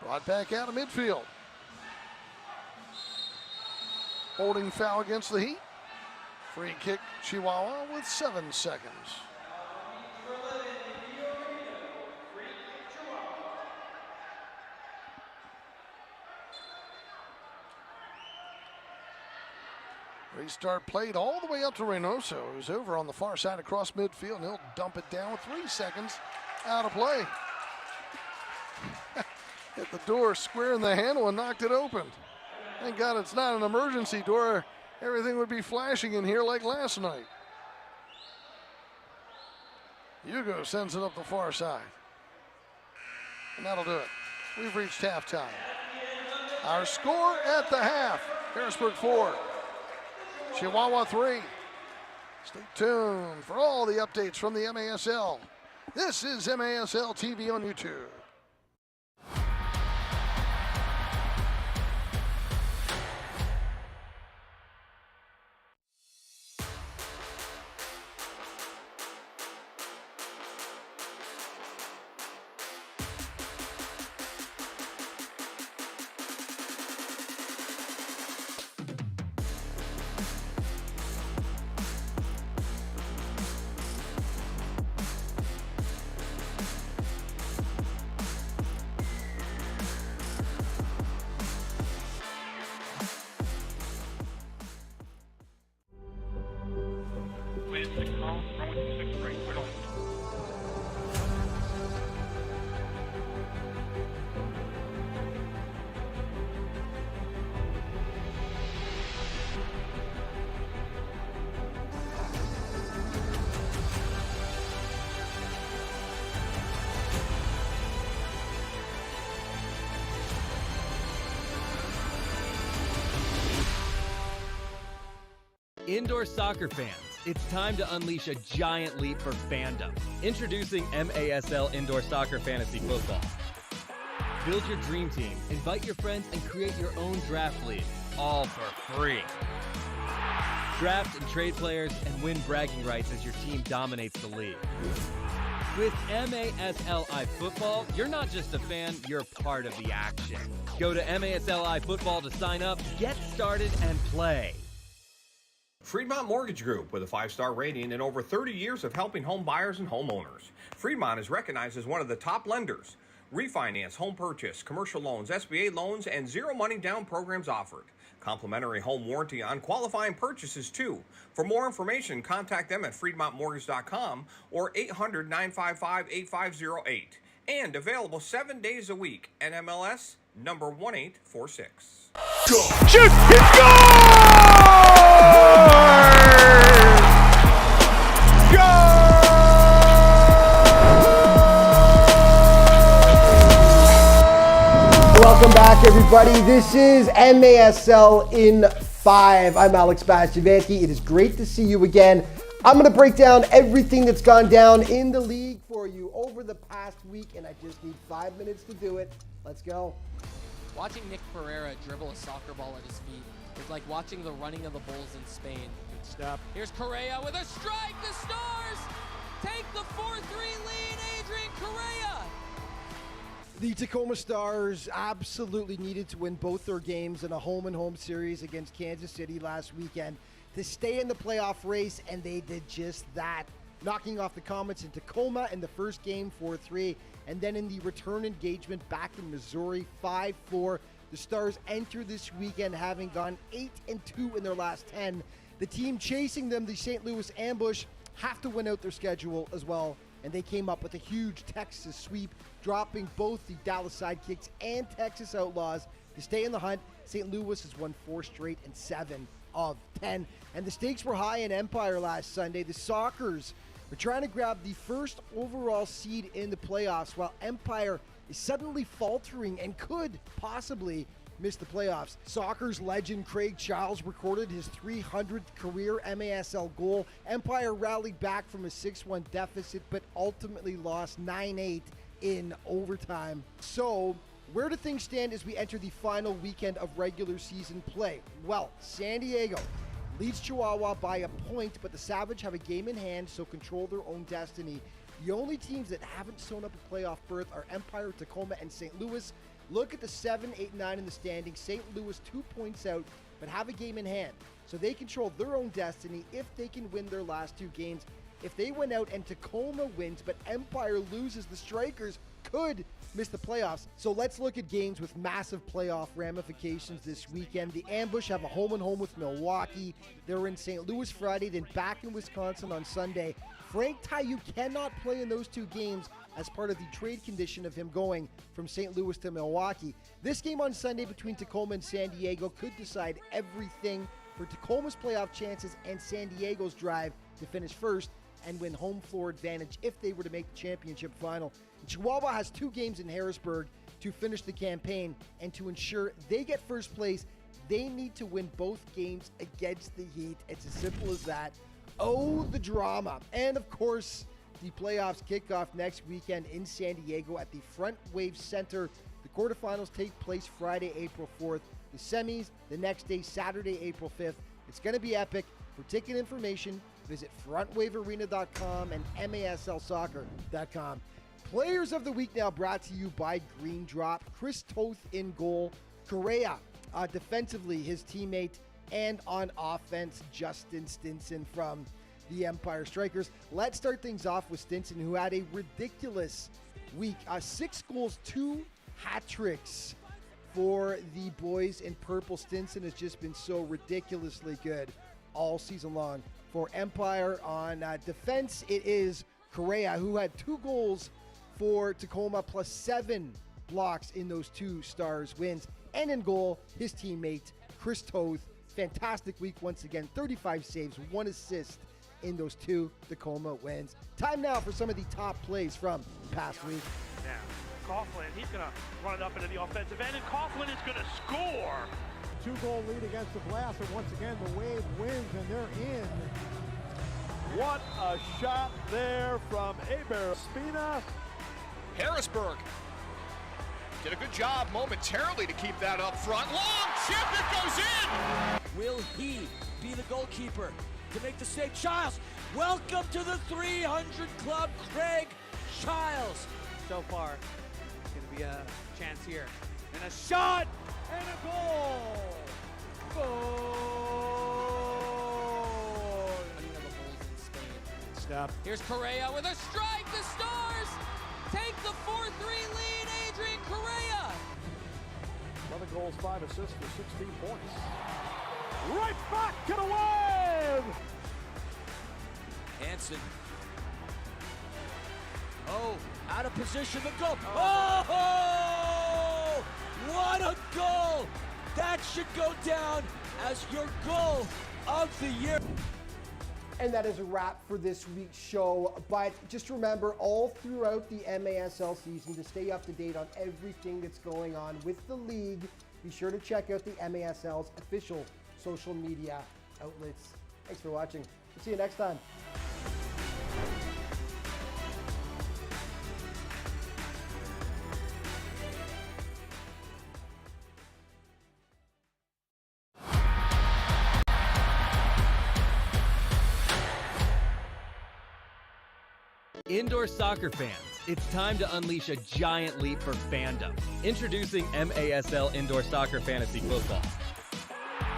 Brought back out of midfield. Holding foul against the Heat. Free kick, Chihuahua with 7 seconds. Restart played all the way up to Reynoso, who's over on the far side across midfield, and he'll dump it down with 3 seconds out of play. Hit the door square in the handle and knocked it open. Thank God it's not an emergency door. Everything would be flashing in here like last night. Hugo sends it up the far side. And that'll do it. We've reached halftime. Our score at the half, Harrisburg 4, Chihuahua 3. Stay tuned for all the updates from the MASL. This is MASL TV on YouTube. With the call from 6 right, we're on. Indoor soccer fans, it's time to unleash a giant leap for fandom. Introducing MASL Indoor Soccer Fantasy Football. Build your dream team, invite your friends, and create your own draft league, all for free. Draft and trade players and win bragging rights as your team dominates the league. With MASLI Football, you're not just a fan, you're part of the action. Go to MASLI Football to sign up, get started, and play. Freedmont Mortgage Group, with a 5-star rating and over 30 years of helping home buyers and homeowners. Freedmont is recognized as one of the top lenders. Refinance, home purchase, commercial loans, SBA loans, and zero money down programs offered. Complimentary home warranty on qualifying purchases too. For more information, contact them at freedmontmortgage.com or 800-955-8508. And available 7 days a week. NMLS number 1846. Shoot! It's Welcome back, everybody. This is MASL in 5. I'm Alex Bastivanti. It is great to see you again. I'm going to break down everything that's gone down in the league for you over the past week, and I just need 5 minutes to do it. Let's go. Watching Nick Pereira dribble a soccer ball at his feet is like watching the running of the bulls in Spain. Good step. Here's Correa with a strike. The Stars take the 4-3 lead. Adrian Correa. The Tacoma Stars absolutely needed to win both their games in a home-and-home series against Kansas City last weekend to stay in the playoff race, and they did just that, knocking off the Comets in Tacoma in the first game 4-3, and then in the return engagement back in Missouri 5-4. The Stars enter this weekend having gone 8-2 in their last 10. The team chasing them, the St. Louis Ambush, have to win out their schedule as well, and they came up with a huge Texas sweep, dropping both the Dallas Sidekicks and Texas Outlaws to stay in the hunt. St. Louis has won 4 straight and 7 of 10. And the stakes were high in Empire last Sunday. The Sockers were trying to grab the first overall seed in the playoffs, while Empire is suddenly faltering and could possibly miss the playoffs. Sockers legend Craig Childs recorded his 300th career MASL goal. Empire rallied back from a 6-1 deficit, but ultimately lost 9-8 in overtime. So, where do things stand as we enter the final weekend of regular season play? Well, San Diego leads Chihuahua by a point, but the Savage have a game in hand, so control their own destiny. The only teams that haven't sewn up a playoff berth are Empire, Tacoma, and St. Louis. Look at the 7, 8, 9 in the standings. St. Louis 2 points out, but have a game in hand. So they control their own destiny if they can win their last 2 games. If they win out and Tacoma wins, but Empire loses, the Strikers could miss the playoffs. So let's look at games with massive playoff ramifications this weekend. The Ambush have a home-and-home with Milwaukee. They're in St. Louis Friday, then back in Wisconsin on Sunday. Frank Taillou cannot play in those 2 games as part of the trade condition of him going from St. Louis to Milwaukee. This game on Sunday between Tacoma and San Diego could decide everything for Tacoma's playoff chances and San Diego's drive to finish first and win home floor advantage if they were to make the championship final. Chihuahua has 2 games in Harrisburg to finish the campaign, and to ensure they get first place, they need to win both games against the Heat. It's as simple as that. Oh, the drama. And of course, the playoffs kick off next weekend in San Diego at the Front Wave Center. The quarterfinals take place Friday, April 4th. The semis the next day, Saturday, April 5th. It's going to be epic. For ticket information, visit frontwavearena.com and maslsoccer.com. Players of the week now brought to you by Green Drop. Chris Toth in goal. Correa defensively, his teammate. And on offense, Justin Stinson from the Empire Strikers. Let's start things off with Stinson, who had a ridiculous week. 6 goals, 2 hat tricks for the boys in purple. Stinson has just been so ridiculously good all season long. For Empire on defense, it is Correa, who had 2 goals for Tacoma plus 7 blocks in those 2 Stars wins. And in goal, his teammate, Chris Toth. Fantastic week once again. 35 saves, 1 assist in those 2 Tacoma wins. Time now for some of the top plays from the past week. Now, Coughlin, he's going to run it up into the offensive end, and Coughlin is going to score. 2-goal lead against the Blast, and once again the Wave wins, and they're in. What a shot there from Aber Spina. Harrisburg did a good job momentarily to keep that up front. Long chip, it goes in! Will he be the goalkeeper to make the save? Childs, welcome to the 300 Club, Craig Childs. So far, it's going to be a chance here. And a shot, and a goal! Goal! Stop. Here's Correa with a strike, the Stars take the 4-3 lead, Adrian Correa! 11 goals, 5 assists for 16 points. Right back to the Wave! Hansen. Oh, out of position to go. Oh! What a goal! That should go down as your goal of the year. And that is a wrap for this week's show. But just remember, all throughout the MASL season, to stay up to date on everything that's going on with the league, be sure to check out the MASL's official social media outlets. Thanks for watching. We'll see you next time. Indoor soccer fans, it's time to unleash a giant leap for fandom. Introducing MASL Indoor Soccer Fantasy Football.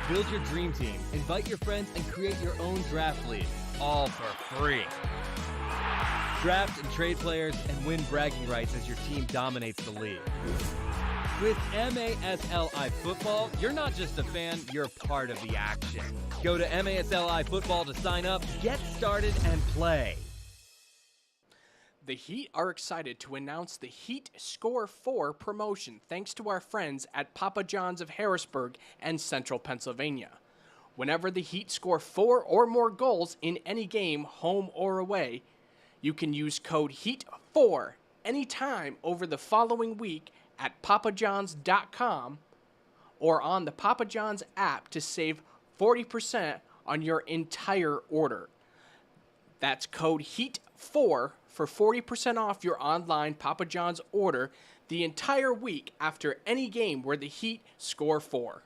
Build your dream team, invite your friends, and create your own draft league, all for free. Draft and trade players and win bragging rights as your team dominates the league. With MASL iFootball, you're not just a fan, you're part of the action. Go to MASL iFootball to sign up, get started, and play. The Heat are excited to announce the Heat Score 4 promotion thanks to our friends at Papa John's of Harrisburg and Central Pennsylvania. Whenever the Heat score 4 or more goals in any game, home or away, you can use code HEAT4 anytime over the following week at papajohns.com or on the Papa John's app to save 40% on your entire order. That's code HEAT4 for 40% off your online Papa John's order the entire week after any game where the Heat score 4.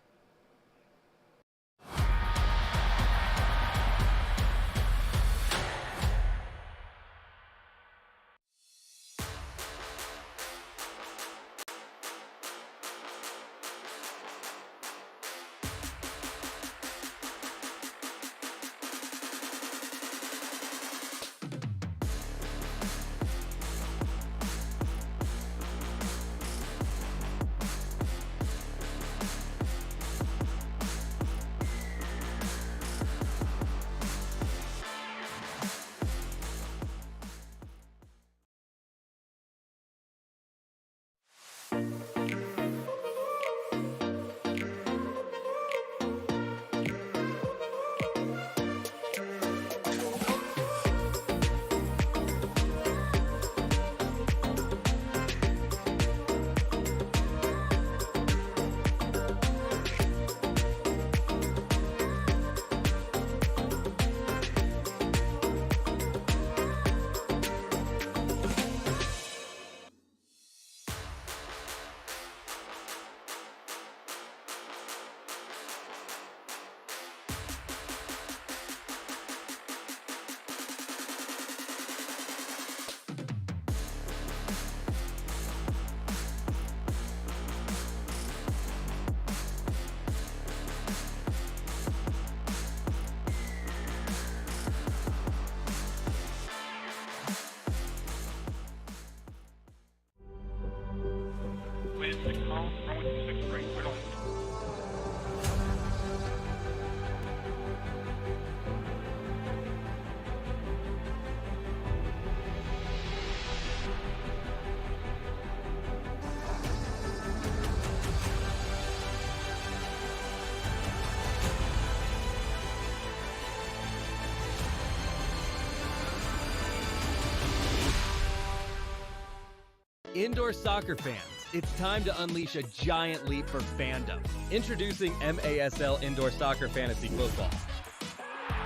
Indoor soccer fans, it's time to unleash a giant leap for fandom. Introducing MASL Indoor Soccer Fantasy Football.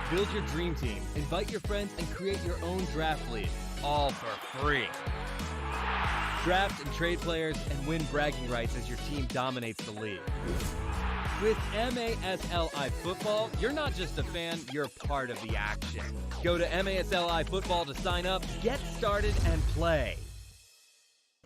Build your dream team, invite your friends, and create your own draft league, all for free. Draft and trade players and win bragging rights as your team dominates the league. With MASLI Football, you're not just a fan, you're part of the action. Go to MASLI Football to sign up, get started, and play.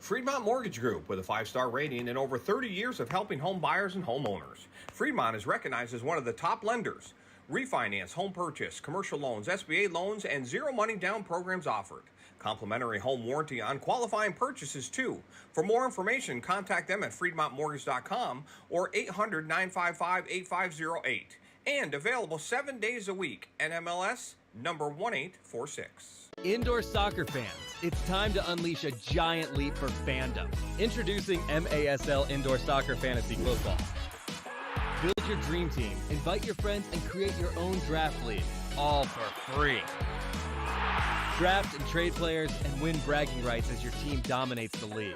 Freedmont Mortgage Group, with a 5-star rating and over 30 years of helping home buyers and homeowners. Freedmont is recognized as one of the top lenders. Refinance, home purchase, commercial loans, SBA loans, and zero money down programs offered. Complimentary home warranty on qualifying purchases, too. For more information, contact them at FreedmontMortgage.com or 800-955-8508. And available 7 days a week. NMLS number 1846. Indoor soccer fans, it's time to unleash a giant leap for fandom. Introducing MASL Indoor Soccer Fantasy Football. Build your dream team, invite your friends, and create your own draft league, all for free. Draft and trade players and win bragging rights as your team dominates the league.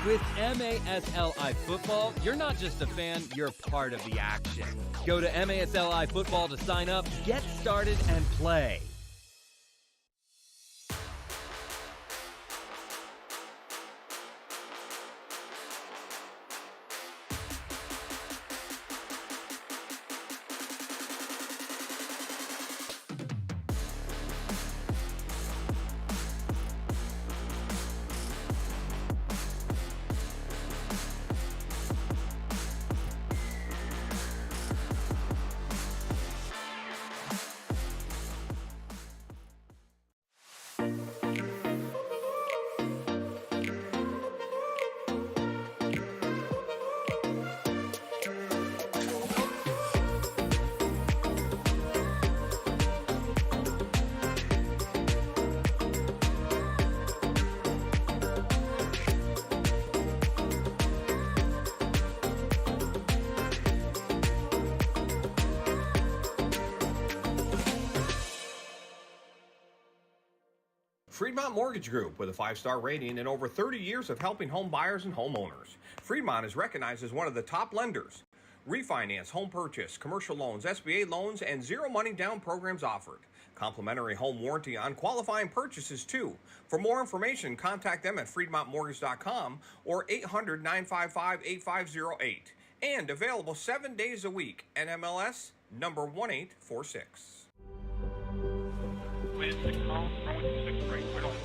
With MASLI Football, you're not just a fan, you're part of the action. Go to MASLI Football to sign up, get started, and play. Freedmont Mortgage Group, with a 5-star rating and over 30 years of helping home buyers and homeowners. Freedmont is recognized as one of the top lenders. Refinance, home purchase, commercial loans, SBA loans, and zero money down programs offered. Complimentary home warranty on qualifying purchases, too. For more information, contact them at FreedmontMortgage.com or 800-955-8508. And available 7 days a week. NMLS number 1846. With 6 miles, runway 26 break, clear to land.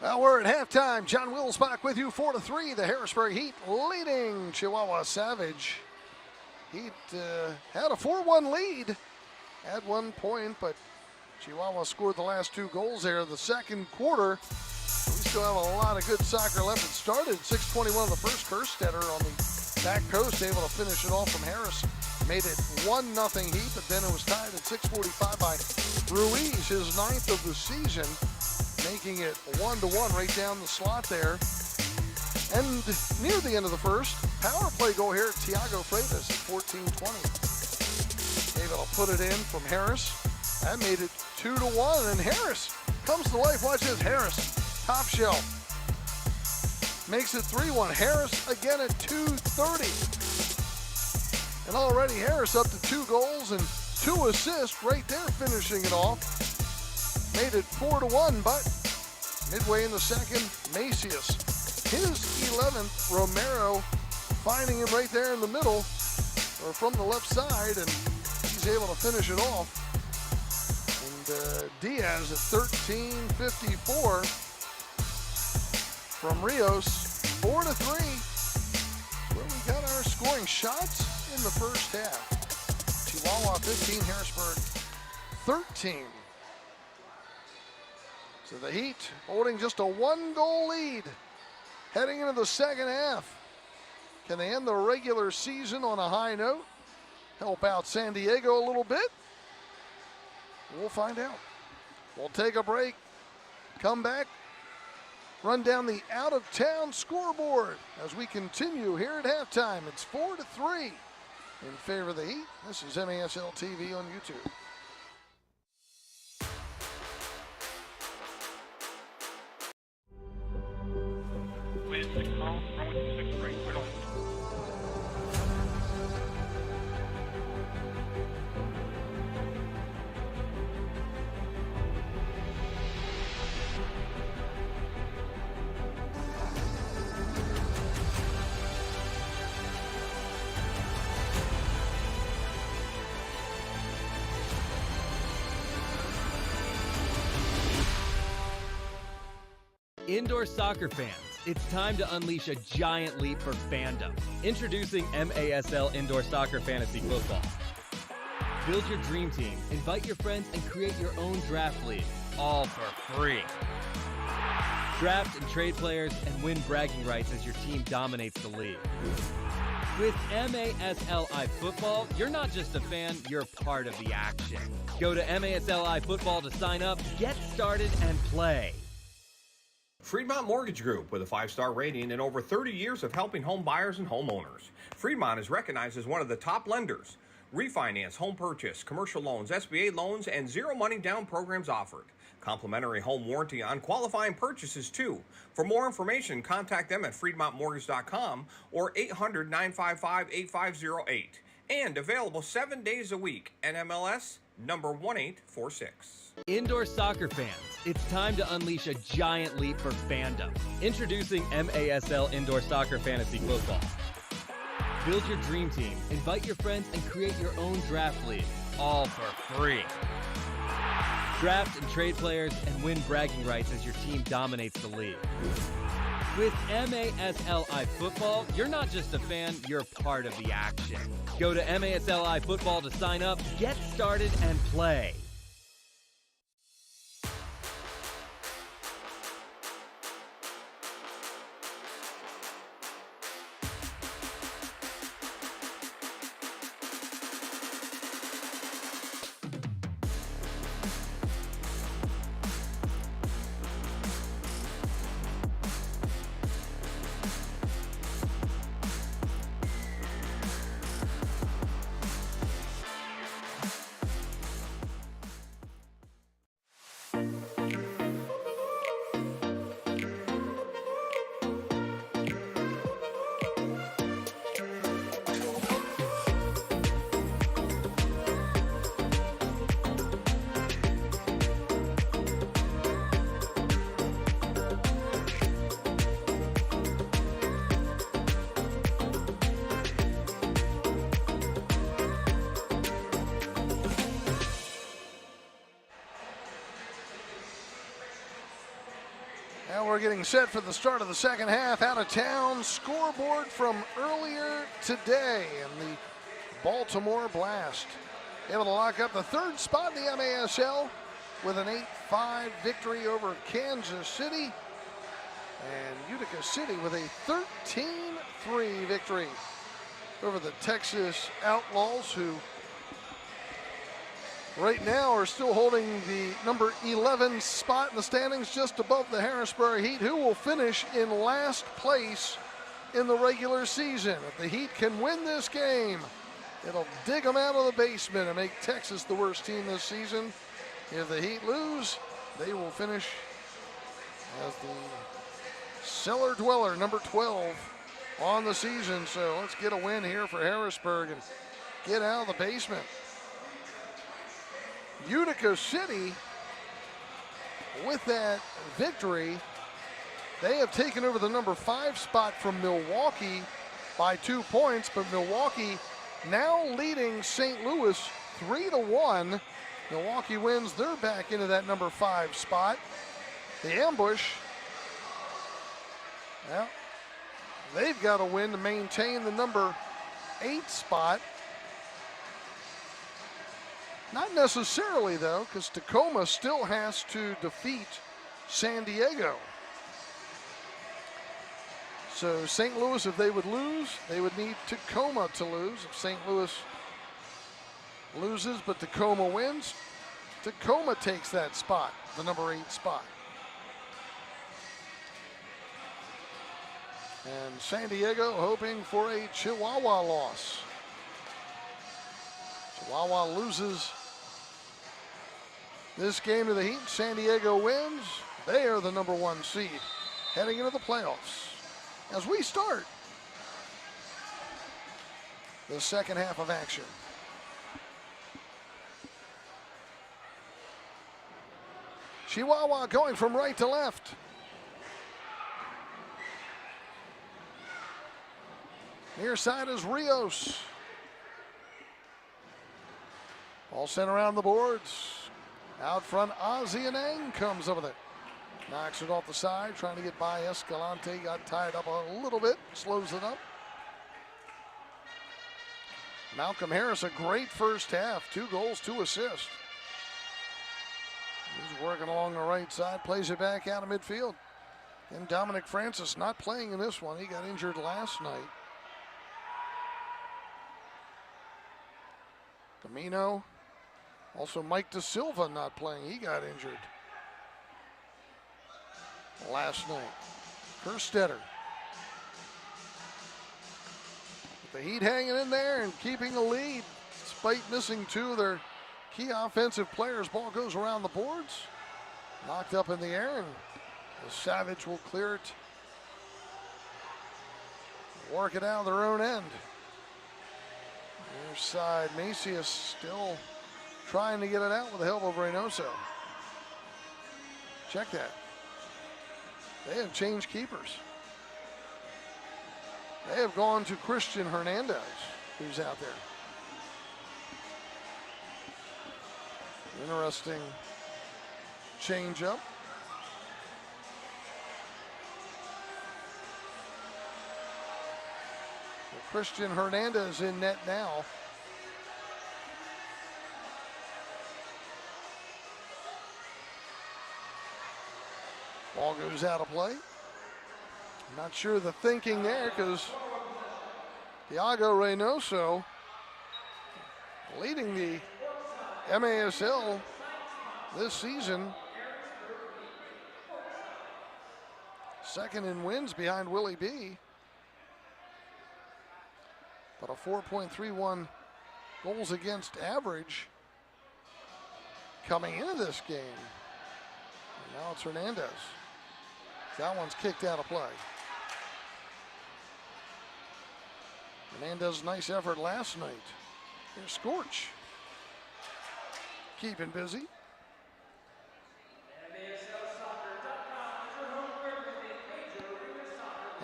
Well, we're at halftime. John Wilsbach with you, 4-3. The Harrisburg Heat leading Chihuahua Savage. Heat had a 4-1 lead at one point, but Chihuahua scored the last 2 goals there in the second quarter. We still have a lot of good soccer left. It started 6:21 of the first. Kerstetter on the back post, able to finish it off from Harris. Made it 1-0 Heat, but then it was tied at 6:45 by Ruiz, his 9th of the season, making it 1-1 right down the slot there. And near the end of the first, power play goal here at Tiago Freitas at 14:20. Able to put it in from Harris. That made it 2-1, and Harris comes to life. Watch this, Harris, top shelf. Makes it 3-1. Harris again at 2:30. And already Harris up to 2 goals and 2 assists right there, finishing it off. Made it 4-1, but midway in the second, Macias, his 11th, Romero finding him right there in the middle, or from the left side, and he's able to finish it off. And Diaz at 13:54 from Rios, 4-3. Where we got our scoring shots in the first half. Chihuahua 15, Harrisburg 13. So the Heat holding just a 1-goal lead heading into the second half. Can they end the regular season on a high note? Help out San Diego a little bit? We'll find out. We'll take a break, come back, run down the out-of-town scoreboard as we continue here at halftime. It's 4-3 in favor of the Heat. This is MASL TV on YouTube. Indoor soccer fans, it's time to unleash a giant leap for fandom. Introducing MASL Indoor Soccer Fantasy Football. Build your dream team, invite your friends, and create your own draft league, all for free. Draft and trade players and win bragging rights as your team dominates the league. With MASLI Football, you're not just a fan, you're part of the action. Go to MASLI Football to sign up, get started, and play. Freedmont Mortgage Group, with a 5-star rating and over 30 years of helping home buyers and homeowners. Freedmont is recognized as one of the top lenders. Refinance, home purchase, commercial loans, SBA loans, and zero money down programs offered. Complimentary home warranty on qualifying purchases, too. For more information, contact them at FreedmontMortgage.com or 800-955-8508. And available 7 days a week. NMLS number 1846. Indoor soccer fans, it's time to unleash a giant leap for fandom. Introducing MASL Indoor Soccer Fantasy Football. Build your dream team, invite your friends, and create your own draft league, all for free. Draft and trade players and win bragging rights as your team dominates the league. With MASLI Football, you're not just a fan, you're part of the action. Go to MASLI Football to sign up, get started, and play. Now we're getting set for the start of the second half. Out of town scoreboard from earlier today in the Baltimore Blast. Able to lock up the third spot in the MASL with an 8-5 victory over Kansas City. And Utica City with a 13-3 victory over the Texas Outlaws, who right now are still holding the number 11 spot in the standings, just above the Harrisburg Heat, who will finish in last place in the regular season. If the Heat can win this game, it'll dig them out of the basement and make Texas the worst team this season. If the Heat lose, they will finish as the cellar dweller, number 12 on the season. So let's get a win here for Harrisburg and get out of the basement. Utica City, with that victory, they have taken over the number 5 spot from Milwaukee by 2 points, but Milwaukee now leading St. Louis 3-1. Milwaukee wins, they're back into that number 5 spot. The Ambush, well, they've got to win to maintain the number 8 spot. Not necessarily, though, because Tacoma still has to defeat San Diego. So St. Louis, if they would lose, they would need Tacoma to lose. If St. Louis loses but Tacoma wins, Tacoma takes that spot, the number 8 spot. And San Diego hoping for a Chihuahua loss. Chihuahua loses this game to the Heat. San Diego wins. They are the number 1 seed heading into the playoffs. As we start the second half of action. Chihuahua going from right to left. Near side is Rios. All sent around the boards. Out front, Ozzie Anang comes up with it. Knocks it off the side, trying to get by Escalante. Got tied up a little bit, slows it up. Malcolm Harris, a great first half. 2 goals, 2 assists. He's working along the right side, plays it back out of midfield. And Dominic Francis not playing in this one. He got injured last night. Camino. Also Mike Da Silva not playing. He got injured last night. Kerstetter. The Heat hanging in there and keeping the lead despite missing 2 of their key offensive players. Ball goes around the boards. Knocked up in the air, and the Savage will clear it. Work it out of their own end. Near side, Macias still trying to get it out with the help of Reynoso. Check that. They have changed keepers. They have gone to Christian Hernandez, who's out there. Interesting change up. Christian Hernandez in net now. Ball goes out of play. I'm not sure the thinking there, because Thiago Reynoso leading the MASL this season. Second in wins behind Willie B. But a 4.31 goals against average coming into this game. And now it's Hernandez. That one's kicked out of play. Hernandez, nice effort last night. Here's Scorch. Keeping busy.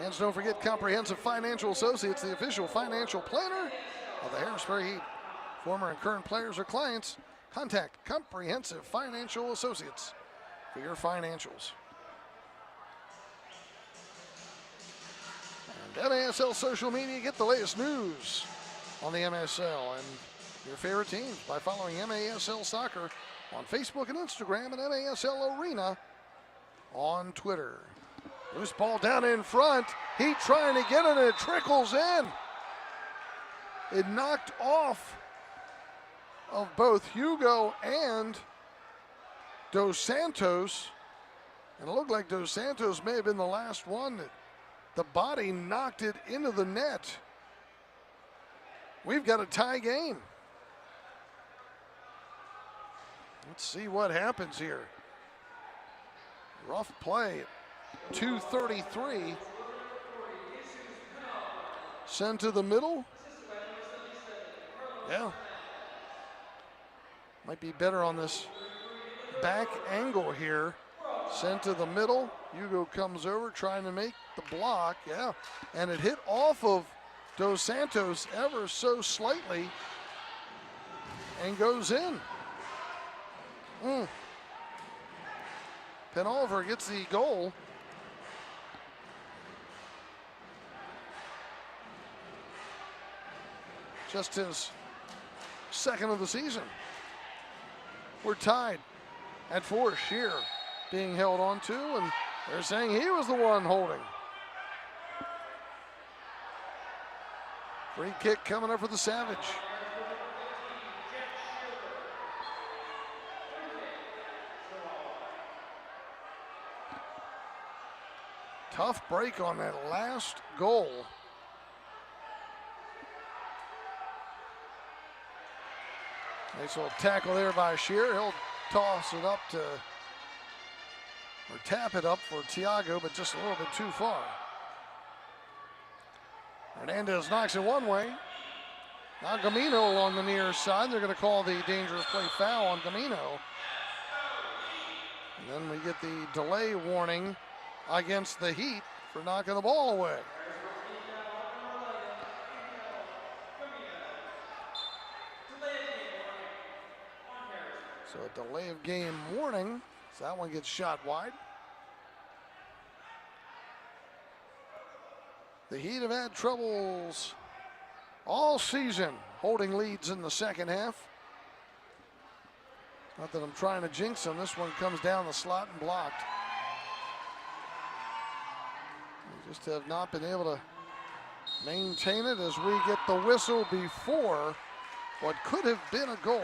And don't forget Comprehensive Financial Associates, the official financial planner of the Harrisburg Heat. Former and current players or clients, contact Comprehensive Financial Associates for your financials. And MASL social media, get the latest news on the MSL and your favorite teams by following MASL Soccer on Facebook and Instagram, and MASL Arena on Twitter. Loose ball down in front. Heat trying to get it, and it trickles in. It knocked off of both Hugo and Dos Santos. And it looked like Dos Santos may have been the last one. The body knocked it into the net. We've got a tie game. Let's see what happens here. Rough play. 2:33. Sent to the middle. Yeah. Might be better on this back angle here. Sent to the middle. Hugo comes over trying to make the block. Yeah. And it hit off of Dos Santos ever so slightly and goes in. Penalver gets the goal. Just his second of the season. We're tied at 4. Shear being held on to, and they're saying he was the one holding. Free kick coming up for the Savage. Tough break on that last goal. Nice little tackle there by Shear. He'll toss it up to, or tap it up for Tiago, but just a little bit too far. Hernandez knocks it one way. Now Gamino along the near side. They're going to call the dangerous play foul on Gamino. And then we get the delay warning against the Heat for knocking the ball away. So a delay of game warning. So that one gets shot wide. The Heat have had troubles all season holding leads in the second half. Not that I'm trying to jinx them. This one comes down the slot and blocked. They just have not been able to maintain it as we get the whistle before what could have been a goal.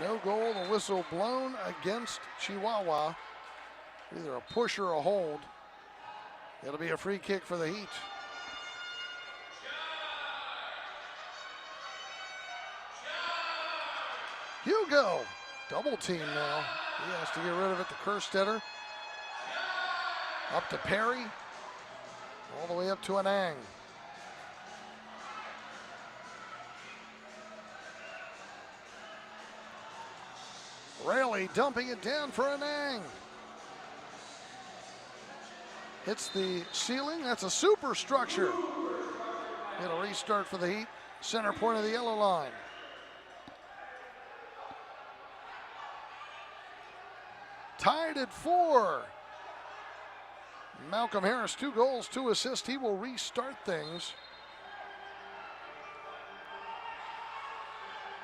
No goal, the whistle blown against Chihuahua. Either a push or a hold. It'll be a free kick for the Heat. Hugo, double team now. He has to get rid of it to Kerstetter. Up to Perry. All the way up to Anang. Raley dumping it down for Anang. Hits the ceiling. That's a superstructure. It'll restart for the Heat. Center point of the yellow line. Tied at 4. Malcolm Harris, 2 goals, 2 assists. He will restart things.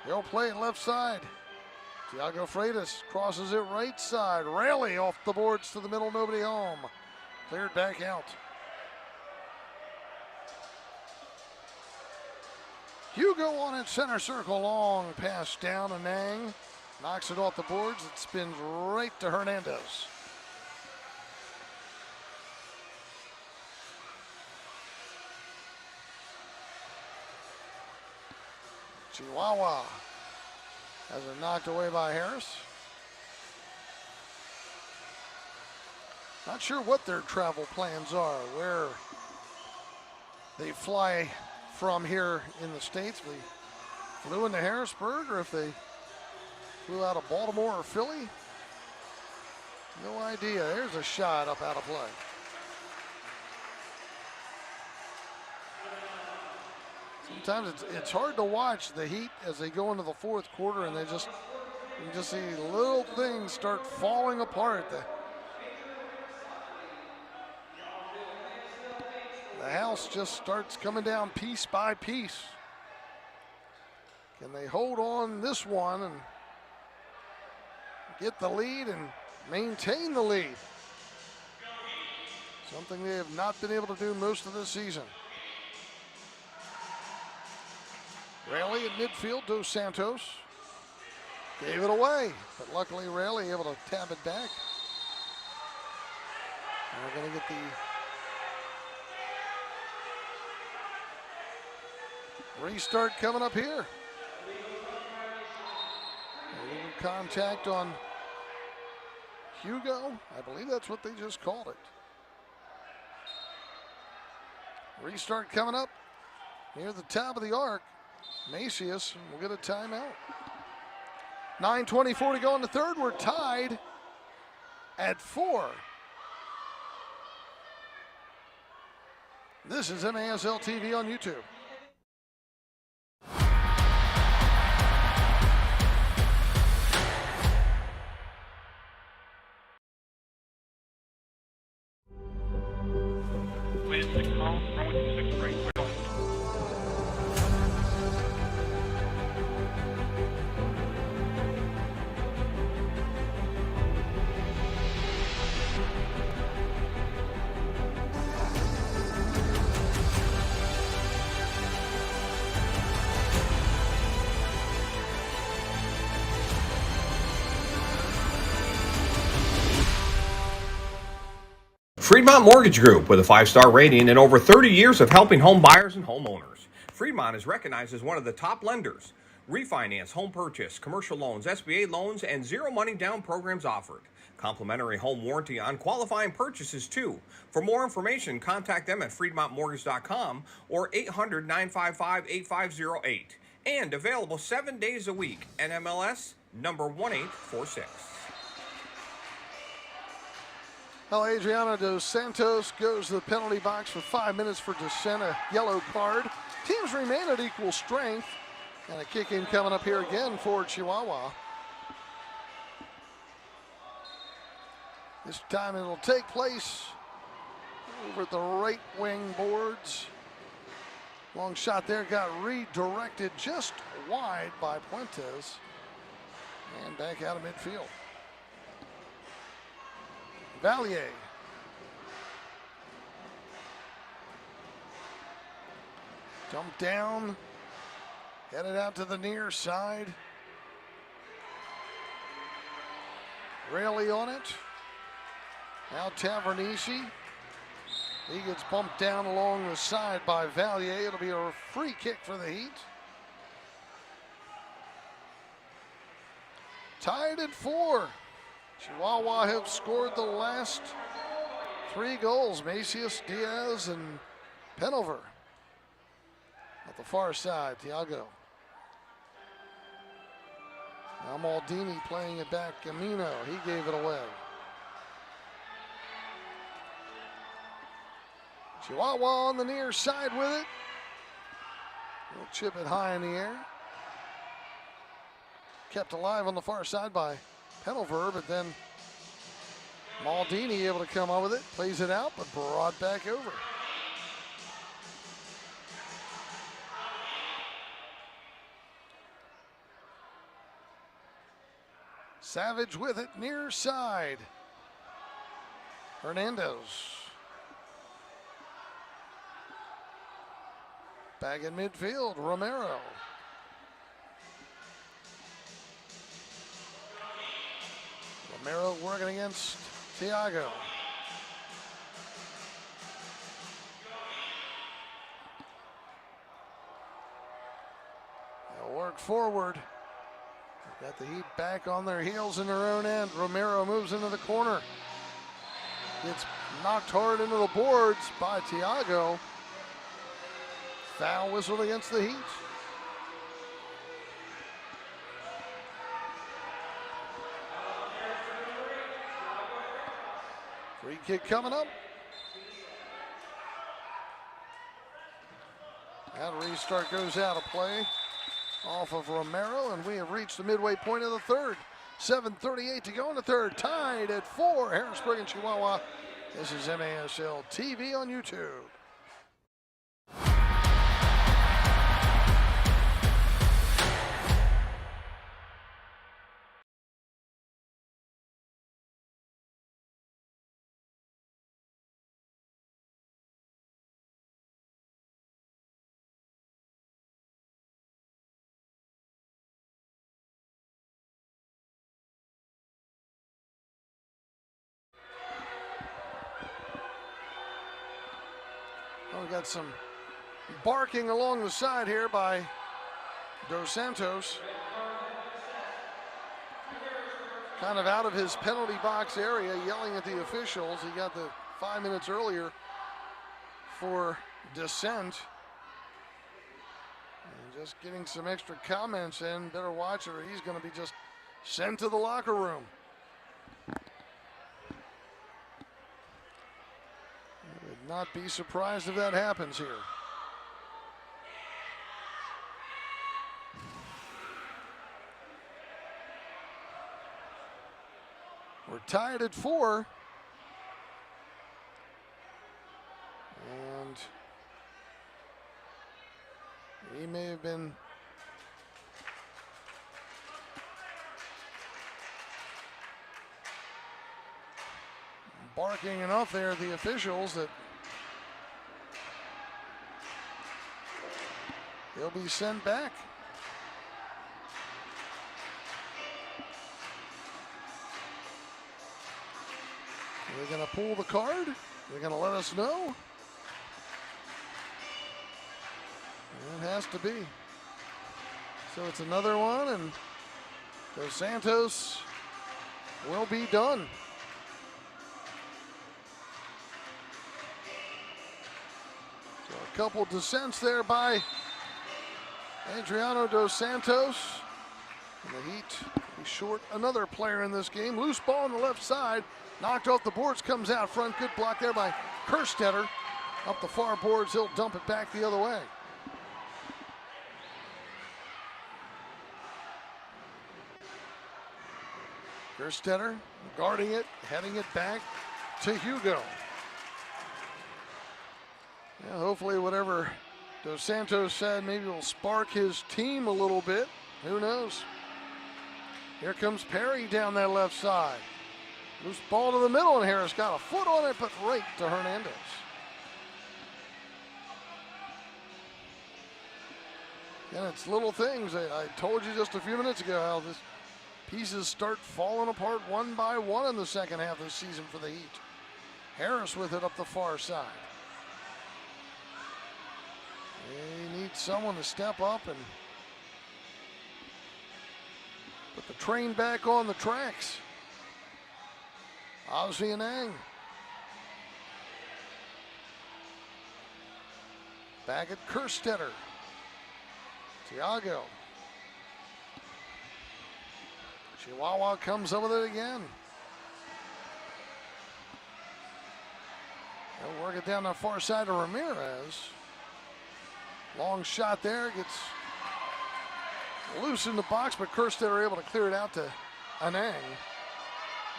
He'll play it left side. Thiago Freitas crosses it right side. Raley off the boards to the middle, nobody home. Cleared back out. Hugo on it, center circle, long pass down. Anang knocks it off the boards. It spins right to Hernandez. Chihuahua has it knocked away by Harris. Not sure what their travel plans are, where they fly from here in the States. If they flew into Harrisburg or if they flew out of Baltimore or Philly. No idea. There's a shot up out of play. Sometimes it's hard to watch the Heat as they go into the fourth quarter and you just see little things start falling apart. The house just starts coming down piece by piece. Can they hold on this one and get the lead and maintain the lead? Something they have not been able to do most of this season. Raley at midfield, Dos Santos. Gave it away, but luckily Raley able to tap it back. And we're going to get the restart coming up here. A little contact on Hugo. I believe that's what they just called it. Restart coming up near the top of the arc. Macias will get a timeout. 9:24 to go in the third. We're tied at 4. This is MASL TV on YouTube. Fremont Mortgage Group, with a 5-star rating and over 30 years of helping home buyers and homeowners. Fremont is recognized as one of the top lenders. Refinance, home purchase, commercial loans, SBA loans, and zero money down programs offered. Complimentary home warranty on qualifying purchases, too. For more information, contact them at FremontMortgage.com or 800-955-8508. And available 7 days a week. NMLS number 1846. Well, Adriano Dos Santos goes to the penalty box for 5 minutes for dissent, a yellow card. Teams remain at equal strength. And a kick in coming up here again for Chihuahua. This time it'll take place over at the right wing boards. Long shot there got redirected just wide by Puentes. And back out of midfield. Valier. Jump down. Headed out to the near side. Raley on it. Now Tavernisi. He gets bumped down along the side by Valier. It'll be a free kick for the Heat. Tied at 4. Chihuahua have scored the last 3 goals. Macias, Diaz, and Penover. At the far side, Thiago. Now Maldini playing it back. Camino, he gave it away. Chihuahua on the near side with it. He'll chip it high in the air. Kept alive on the far side by Penover, but then Maldini able to come up with it. Plays it out, but brought back over. Savage with it, near side. Hernandez. Back in midfield, Romero. Romero working against Thiago. They'll work forward. Got the Heat back on their heels in their own end. Romero moves into the corner. Gets knocked hard into the boards by Thiago. Foul whistled against the Heat. Free kick coming up. That restart goes out of play. Off of Romero, and we have reached the midway point of the third. 7:38 to go in the third. Tied at 4, Harrisburg and Chihuahua. This is MASL TV on YouTube. We got some barking along the side here by Dos Santos. Kind of out of his penalty box area, yelling at the officials. He got the 5 minutes earlier for dissent. And just getting some extra comments in. Better watch it or he's going to be just sent to the locker room. Not be surprised if that happens here. We're tied at 4. And he may have been barking enough there at the officials that he'll be sent back. Are they going to pull the card? Are they going to let us know? It has to be. So it's another one, and Dos Santos will be done. So a couple dissents there by Adriano Dos Santos. And the Heat be short another player in this game. Loose ball on the left side. Knocked off the boards, comes out front. Good block there by Kerstetter. Up the far boards, he'll dump it back the other way. Kerstetter guarding it, heading it back to Hugo. Yeah, hopefully whatever Dos Santos said maybe will spark his team a little bit. Who knows? Here comes Perry down that left side. Loose ball to the middle, and Harris got a foot on it, but right to Hernandez. And it's little things. I told you just a few minutes ago how this pieces start falling apart one by one in the second half of the season for the Heat. Harris with it up the far side. They need someone to step up and put the train back on the tracks. Ozzie and Ang. Back at Kerstetter. Tiago. Chihuahua comes up with it again. They'll work it down the far side to Ramirez. Long shot there, gets loose in the box, but Kerstetter able to clear it out to Anang.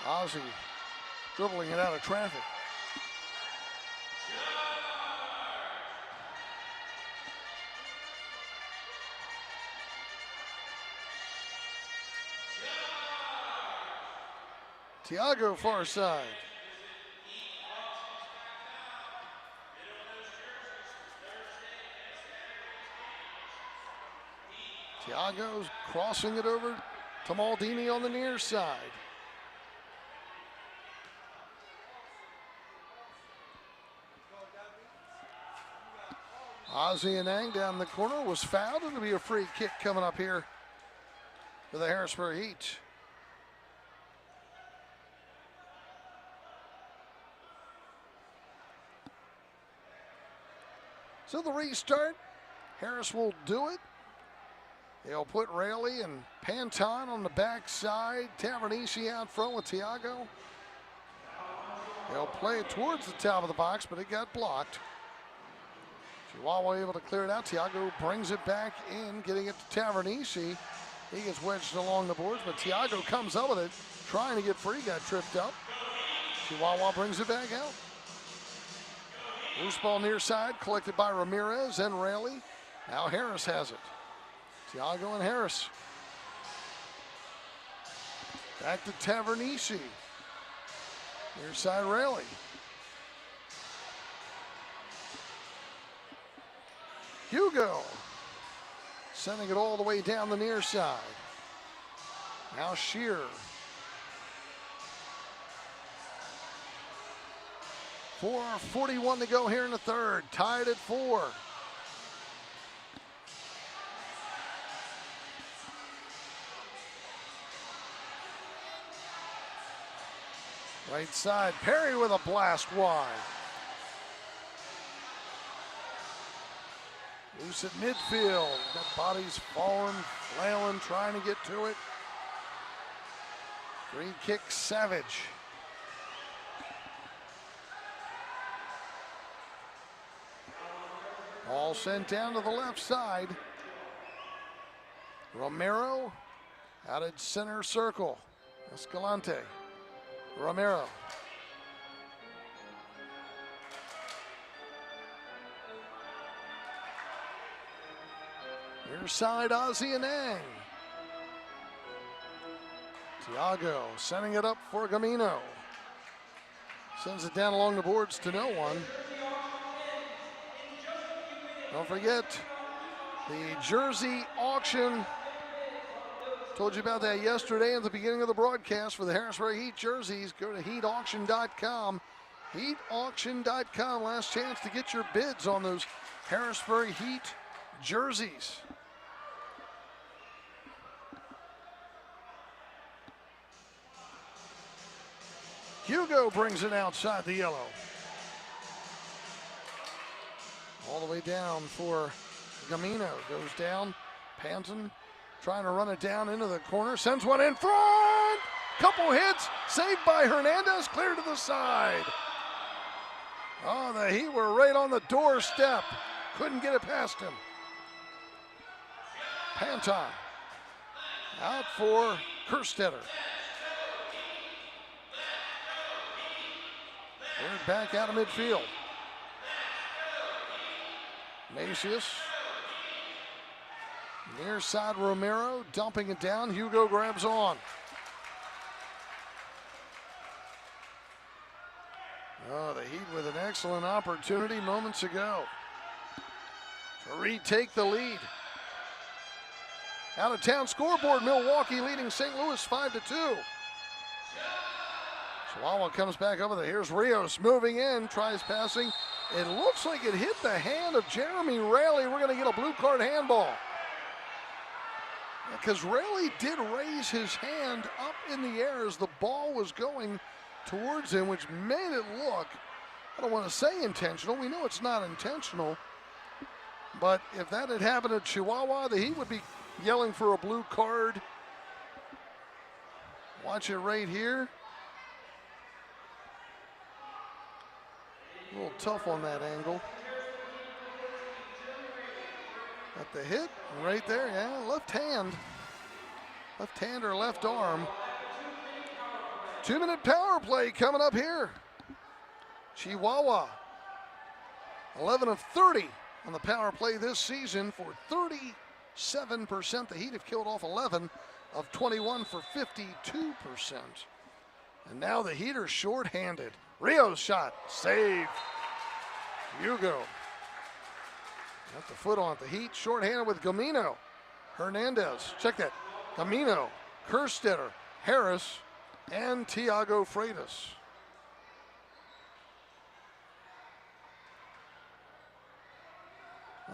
Ozzie dribbling it out of traffic. Tiago far side. Tiago's crossing it over to Maldini on the near side. Ozzie and Ang down the corner was fouled. It'll be a free kick coming up here for the Harrisburg Heat. So the restart, Harris will do it. They'll put Rayleigh and Panton on the back side. Tavernisi out front with Tiago. They'll play it towards the top of the box, but it got blocked. Chihuahua able to clear it out. Tiago brings it back in, getting it to Tavernisi. He gets wedged along the boards, but Tiago comes up with it, trying to get free, got tripped up. Chihuahua brings it back out. Loose ball near side, collected by Ramirez and Rayleigh. Now Harris has it. Tiago and Harris. Back to Tavernisi. Near side Rayleigh. Hugo sending it all the way down the near side. Now Shear. .441 to go here in the third. Tied at 4. Right side, Perry with a blast wide. Loose at midfield. That body's falling, flailing, trying to get to it. Free kick, Savage. Ball sent down to the left side. Romero out at center circle. Escalante. Romero. Near side, Ozzie and Ang. Tiago sending it up for Gamino. Sends it down along the boards to no one. Don't forget the jersey auction Told you about that yesterday at the beginning of the broadcast for the Harrisburg Heat jerseys. Go to heatauction.com. Heatauction.com. Last chance to get your bids on those Harrisburg Heat jerseys. Hugo brings it outside the yellow. All the way down for Gamino. Goes down. Panton trying to run it down into the corner. Sends one in front. Couple hits. Saved by Hernandez. Clear to the side. Oh, the Heat were right on the doorstep. Couldn't get it past him. Panton out for Kerstetter. They're back out of midfield. Macius. Near side Romero dumping it down. Hugo grabs on. Oh, the Heat with an excellent opportunity moments ago to retake the lead. Out of town scoreboard, Milwaukee leading St. Louis 5-2. Chihuahua comes back over there. Here's Rios moving in, tries passing. It looks like it hit the hand of Jeremy Raley. We're going to get a blue card handball. Because Raley did raise his hand up in the air as the ball was going towards him, which made it look, I don't want to say intentional. We know it's not intentional. But if that had happened at Chihuahua, the Heat would be yelling for a blue card. Watch it right here. A little tough on that angle. Got the hit right there, yeah, left hand. Left hand or left arm. 2-minute power play coming up here. Chihuahua, 11 of 30 on the power play this season for 37%. The Heat have killed off 11 of 21 for 52%. And now the Heat are short-handed. Rios shot, save. Hugo. Got the foot on it. The Heat short-handed with Gamino. Hernandez, check that. Gamino, Kerstetter, Harris, and Tiago Freitas.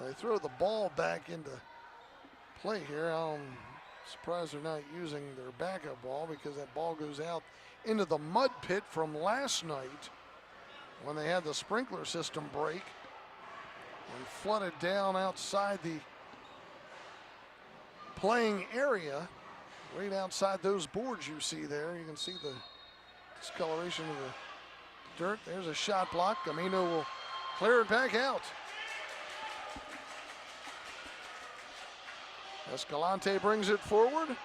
They throw the ball back into play here. I'm surprised they're not using their backup ball because that ball goes out into the mud pit from last night when they had the sprinkler system break and flooded down outside the playing area, right outside those boards you see there. You can see the discoloration of the dirt. There's a shot block. Gamino will clear it back out. Escalante brings it forward.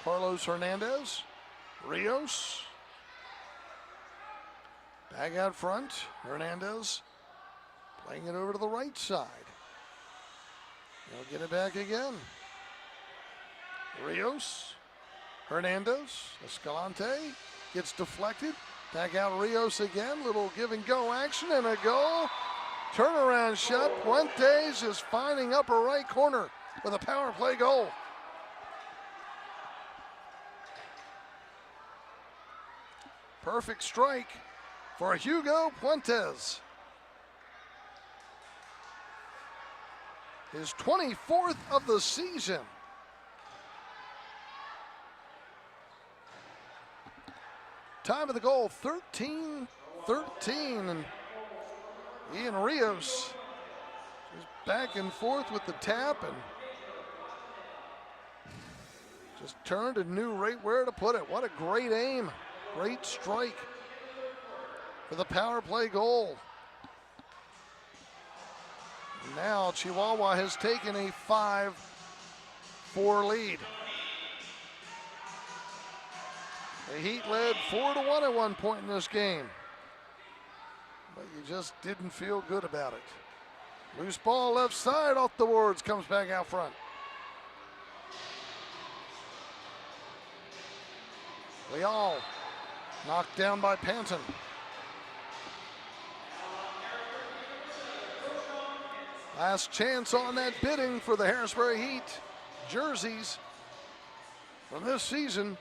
Carlos Hernandez. Rios. Back out front. Hernandez playing it over to the right side. They'll get it back again. Rios. Hernandez. Escalante gets deflected. Back out Rios again. Little give and go action and a goal. Turnaround shot. Puentes is finding upper right corner with a power play goal. Perfect strike for Hugo Puentes. His 24th of the season. Time of the goal, 13-13. And Ian Rios just back and forth with the tap and just turned and knew right where to put it. What a great aim. Great strike for the power play goal. Now Chihuahua has taken a 5-4 lead. The Heat led 4-1 at one point in this game, but you just didn't feel good about it. Loose ball left side off the boards, comes back out front. Leal knocked down by Panton. Last chance on that bidding for the Harrisburg Heat jerseys. from this season.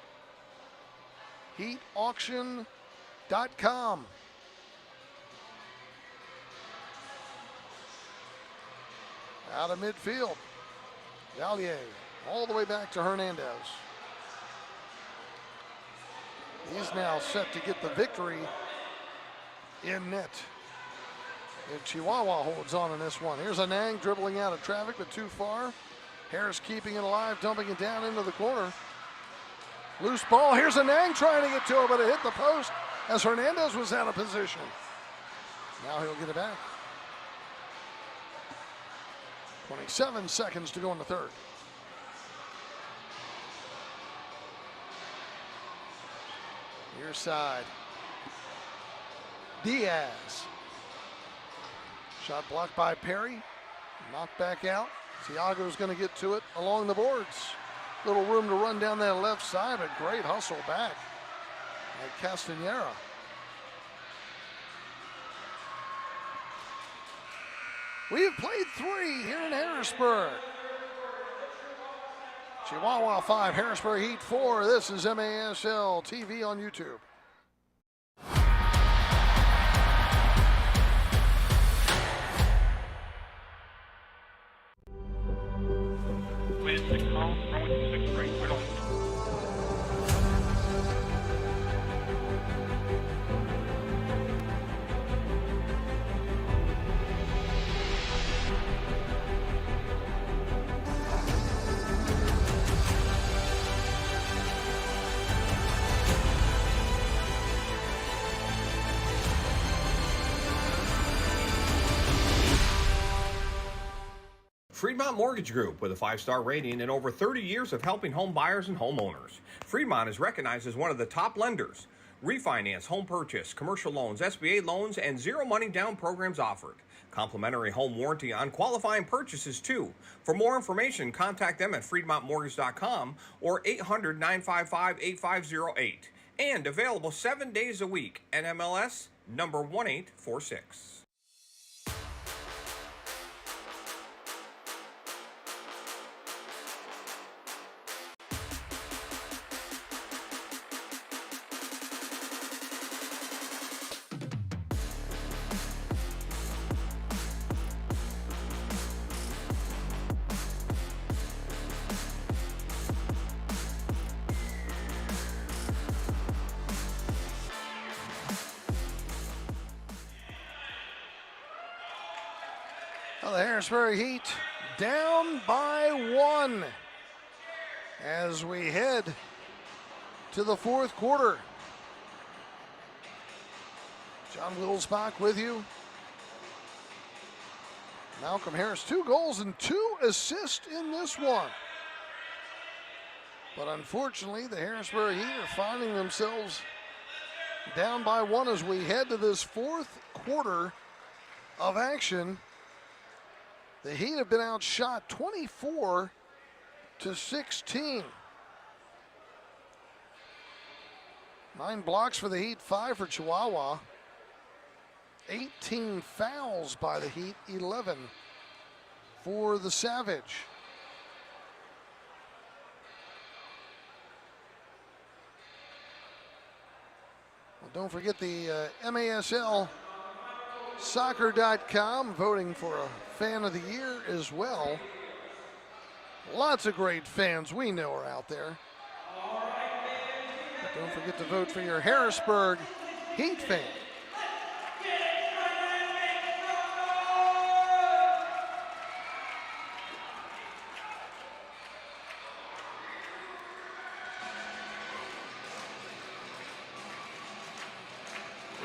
HeatAuction.com. Out of midfield. Valier all the way back to Hernandez. He's now set to get the victory in net. And Chihuahua holds on in this one. Here's Anang dribbling out of traffic, but too far. Harris keeping it alive, dumping it down into the corner. Loose ball. Here's Anang trying to get to it, but it hit the post as Hernandez was out of position. Now he'll get it back. 27 seconds to go in the third. Near side. Diaz. Shot blocked by Perry. Knocked back out. Thiago's going to get to it along the boards. Little room to run down that left side, but great hustle back by Castanera. We have played 3 here in Harrisburg. Chihuahua 5, Harrisburg Heat 4. This is MASL TV on YouTube. With 6 home, wrong with 6 break. We're on. Fremont Mortgage Group, with a 5-star rating and over 30 years of helping home buyers and homeowners. Fremont is recognized as one of the top lenders. Refinance, home purchase, commercial loans, SBA loans, and zero money down programs offered. Complimentary home warranty on qualifying purchases too. For more information, contact them at FremontMortgage.com or 800-955-8508. And available 7 days a week. NMLS number 1846. Well, the Harrisburg Heat down by 1 as we head to the fourth quarter. John Wilsbach with you. Malcolm Harris, 2 goals and 2 assists in this one. But unfortunately, the Harrisburg Heat are finding themselves down by 1 as we head to this fourth quarter of action. The Heat have been outshot 24-16. 9 blocks for the Heat, 5 for Chihuahua. 18 fouls by the Heat, 11 for the Savage. Well, don't forget the MASL Soccer.com voting for a fan of the year as well. Lots of great fans we know are out there. But don't forget to vote for your Harrisburg Heat fan.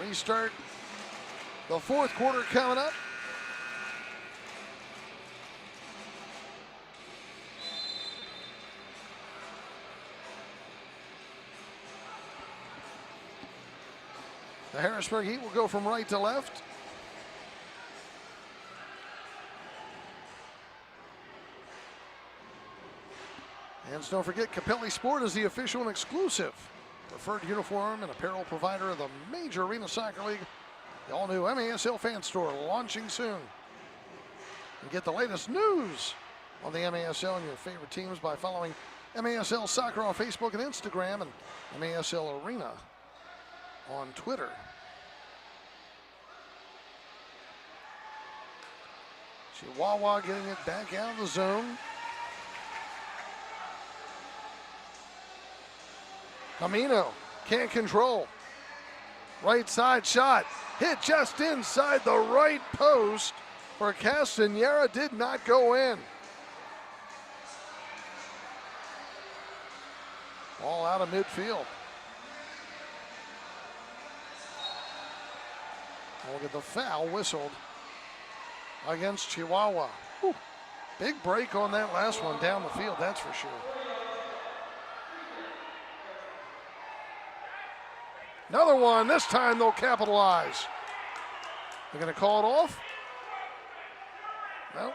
Restart the fourth quarter coming up. The Harrisburg Heat will go from right to left. And don't forget, Capelli Sport is the official and exclusive preferred uniform and apparel provider of the Major Arena Soccer League. The all-new MASL fan store launching soon. And get the latest news on the MASL and your favorite teams by following MASL Soccer on Facebook and Instagram, and MASL Arena on Twitter. Chihuahua getting it back out of the zone. Camino can't control. Right side shot. Hit just inside the right post for Castanera. Did not go in. All out of midfield. We'll get the foul whistled against Chihuahua. Whew. Big break on that last one down the field, that's for sure. Another one, this time they'll capitalize. They're going to call it off? No.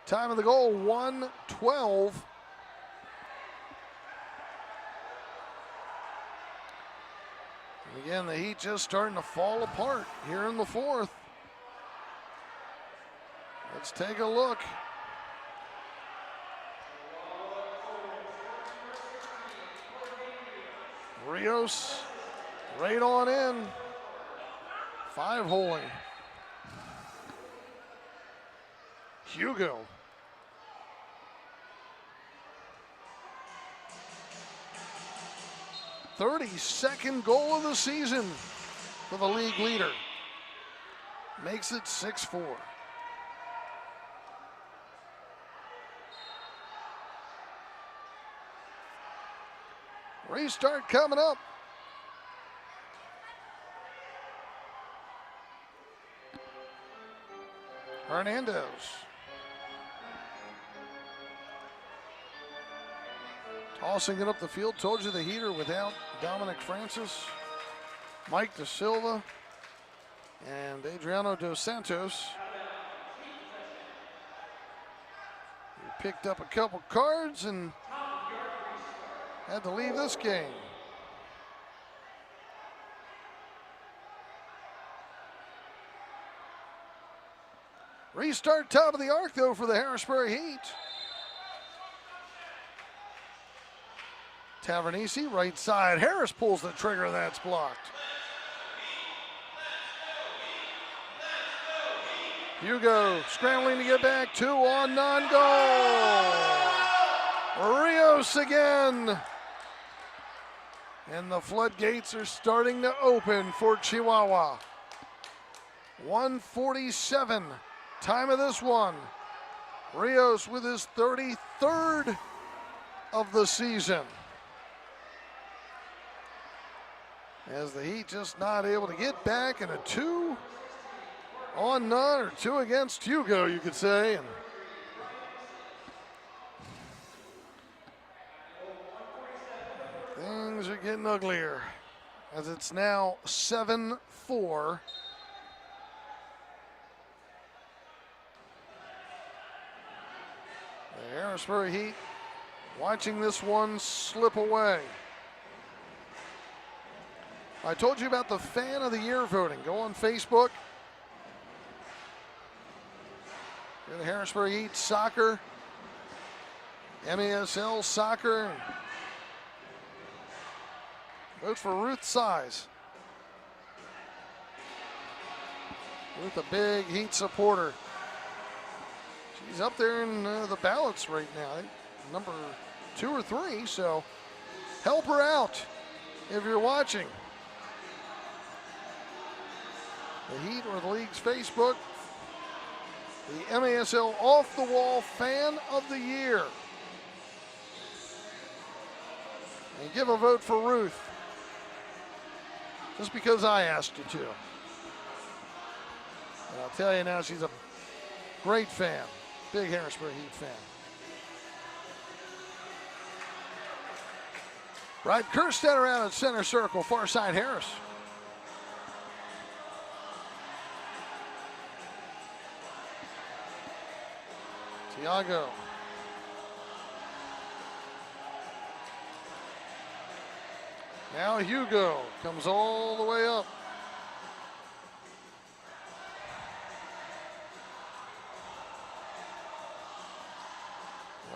Time of the goal, 1:12. Again, the Heat just starting to fall apart here in the fourth. Let's take a look. Rios right on in. 5-holing. Hugo. "32nd goal of the season for the league leader. Makes it 6-4. Restart coming up. Hernandez. Tossing it up the field. Told you the Heater without Dominic Francis, Mike Da Silva, and Adriano Dos Santos. He picked up a couple cards and had to leave this game. Restart top of the arc though for the Harrisburg Heat. Tavernisi, right side. Harris pulls the trigger, and that's blocked. Hugo scrambling to get back. 2-on-none goal. Rios again. And the floodgates are starting to open for Chihuahua. 1:47. Time of this one. Rios with his 33rd of the season. As the Heat just not able to get back in a 2-on-none or 2 against Hugo, you could say. And things are getting uglier as it's now 7-4. The Harrisburg Heat watching this one slip away. I told you about the Fan of the Year voting. Go on Facebook. Go to Harrisburg Heat Soccer, MASL Soccer. Vote for Ruth Size. Ruth, a big Heat supporter. She's up there in the ballots right now, number 2 or 3, so help her out if you're watching. The Heat or the league's Facebook, the MASL Off the Wall Fan of the Year. And give a vote for Ruth, just because I asked you to. And I'll tell you now, she's a great fan, big Harrisburg Heat fan. Right, Kerstetter out at center circle, far side Harris. Tiago. Now Hugo comes all the way up.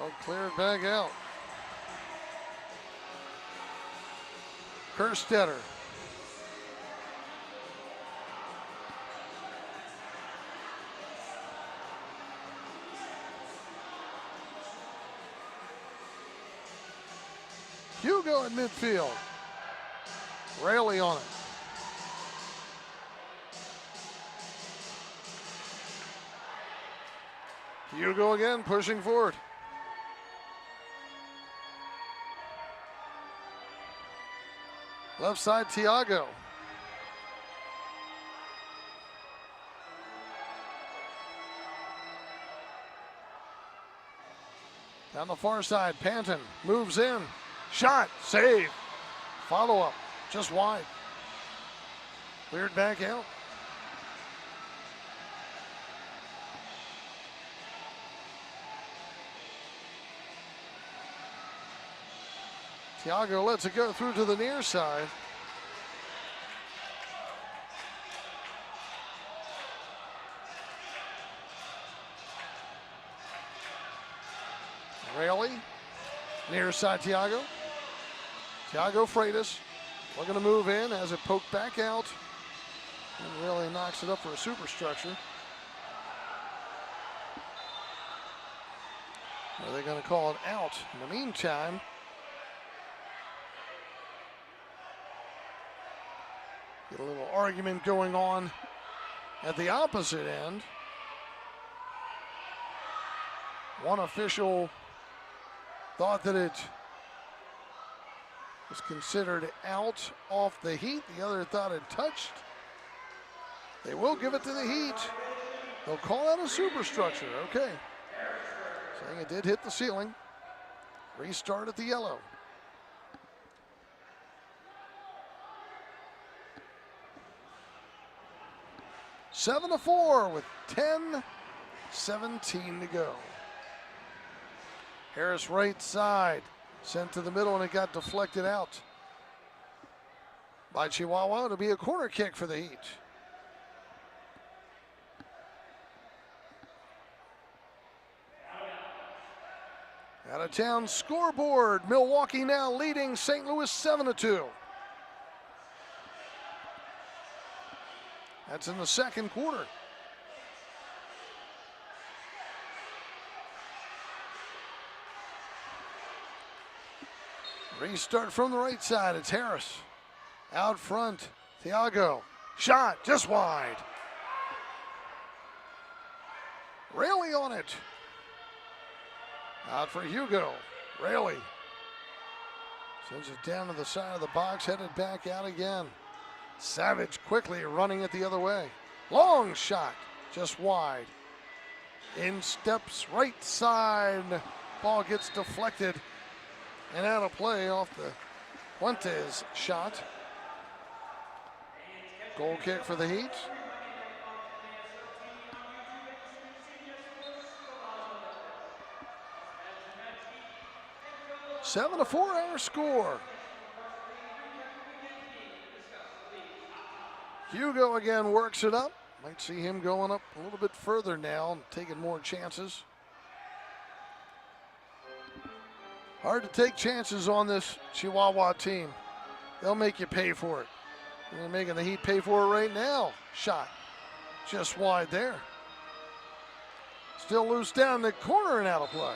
Oh, cleared back out. Kerstetter. Hugo in midfield. Raley on it. Hugo again pushing forward. Left side, Tiago. Down the far side, Panton moves in. Shot, save. Follow up, just wide. Cleared back out. Tiago lets it go through to the near side. Raley, near side Tiago. Tiago Freitas looking to move in as it poked back out and really knocks it up for a superstructure. Are they going to call it out? In the meantime, get a little argument going on at the opposite end. One official thought that it was considered out off the Heat. The other thought it touched. They will give it to the Heat. They'll call out a superstructure. Okay. Saying it did hit the ceiling. Restart at the yellow. Seven to 4 with 10:17 to go. Harris right side, sent to the middle, and it got deflected out by Chihuahua. It'll be a corner kick for the Heat. Out of town scoreboard. Milwaukee now leading St. Louis 7-2. That's in the second quarter. Restart from the right side. It's Harris. Out front, Tiago. Shot just wide. Raley on it. Out for Hugo. Raley sends it down to the side of the box, headed back out again. Savage quickly running it the other way. Long shot, just wide. In steps right side. Ball gets deflected and out of play off the Fuentes shot. Goal kick for the Heat. Seven to 4 our score. Hugo again works it up. Might see him going up a little bit further now and taking more chances. Hard to take chances on this Chihuahua team. They'll make you pay for it. They're making the Heat pay for it right now. Shot just wide there. Still loose down the corner and out of play.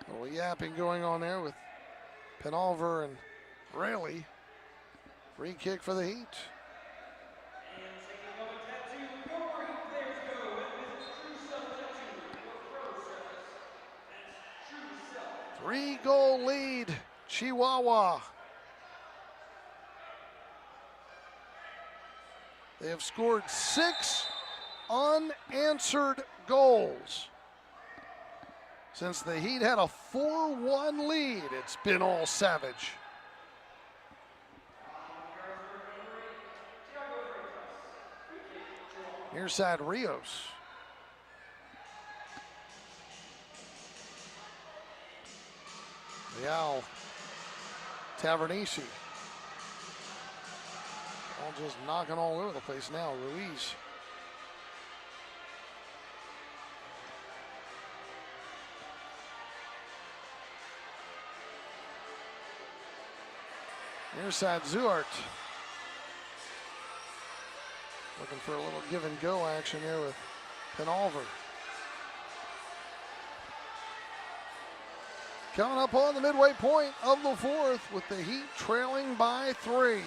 A little yapping going on there with Penalver and Raley. Free kick for the Heat. Three-goal lead, Chihuahua. They have scored 6 unanswered goals. Since the Heat had a 4-1 lead, it's been all Savage. Near side, Rios. Leal, Tavernisi. All just knocking all over the place now. Ruiz. Near side, Zuart. Looking for a little give and go action here with Penalver. Coming up on the midway point of the fourth with the Heat trailing by 3.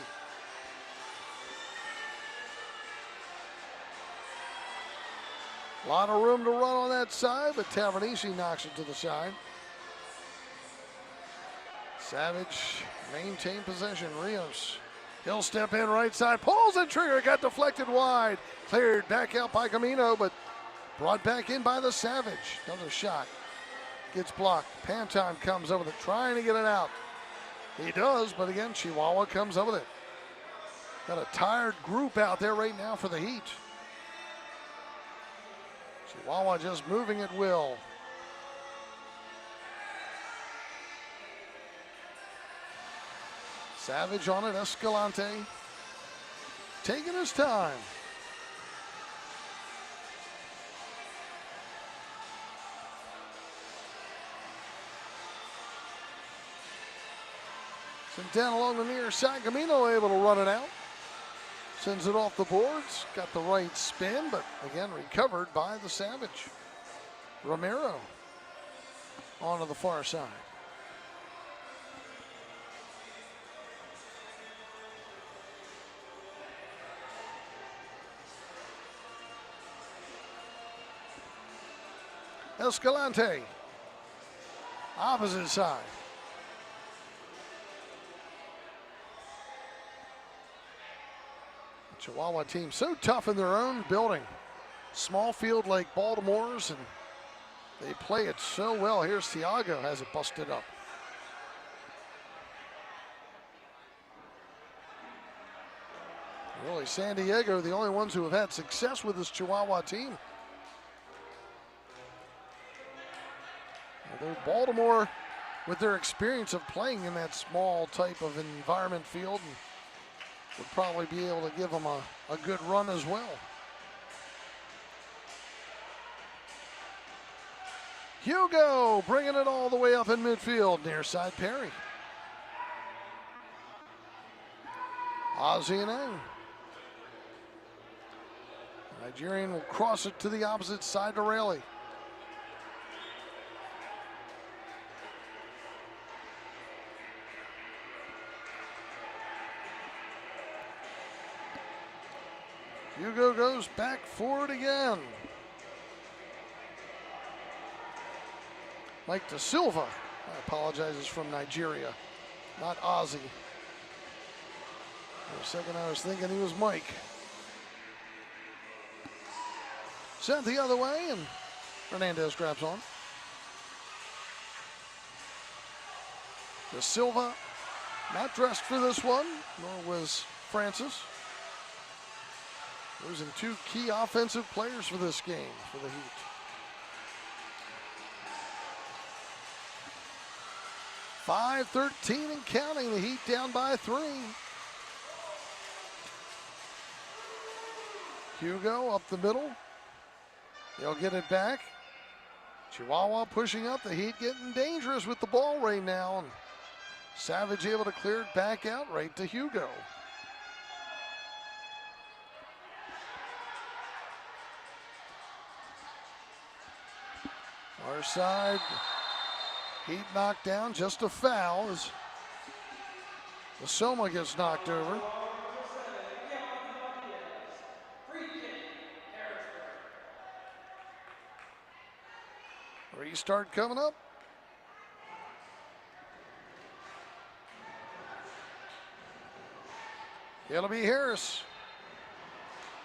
A lot of room to run on that side, but Tavernisi knocks it to the side. Savage maintain possession. Rios. He'll step in right side, pulls the trigger, got deflected wide. Cleared back out by Camino, but brought back in by the Savage. Another shot. Gets blocked. Pantime comes up with it, trying to get it out. He does, but again, Chihuahua comes up with it. Got a tired group out there right now for the Heat. Chihuahua just moving at will. Savage on it, Escalante taking his time. Sent down along the near side, Camino able to run it out. Sends it off the boards, got the right spin, but again recovered by the Savage. Romero onto the far side. Escalante, opposite side. Chihuahua team so tough in their own building. Small field like Baltimore's, and they play it so well. Here's Thiago, has it busted up. Really, San Diego, the only ones who have had success with this Chihuahua team. Although Baltimore, with their experience of playing in that small type of environment field, would probably be able to give them a good run as well. Hugo bringing it all the way up in midfield, near side Perry. Ozzie and Eng. Nigerian will cross it to the opposite side to Rayleigh. Hugo goes back forward again. Mike Da Silva, I apologize, is from Nigeria, not Ozzy. For a second I was thinking he was Mike. Sent the other way, and Hernandez grabs on. Da Silva, not dressed for this one, nor was Francis. Losing two key offensive players for this game for the Heat. .5:13 and counting, the Heat down by 3. Hugo up the middle. They'll get it back. Chihuahua pushing up, the Heat getting dangerous with the ball right now. And Savage able to clear it back out right to Hugo. Our side, Heat knocked down, just a foul as the Soma gets knocked over. Restart coming up. It'll be Harris,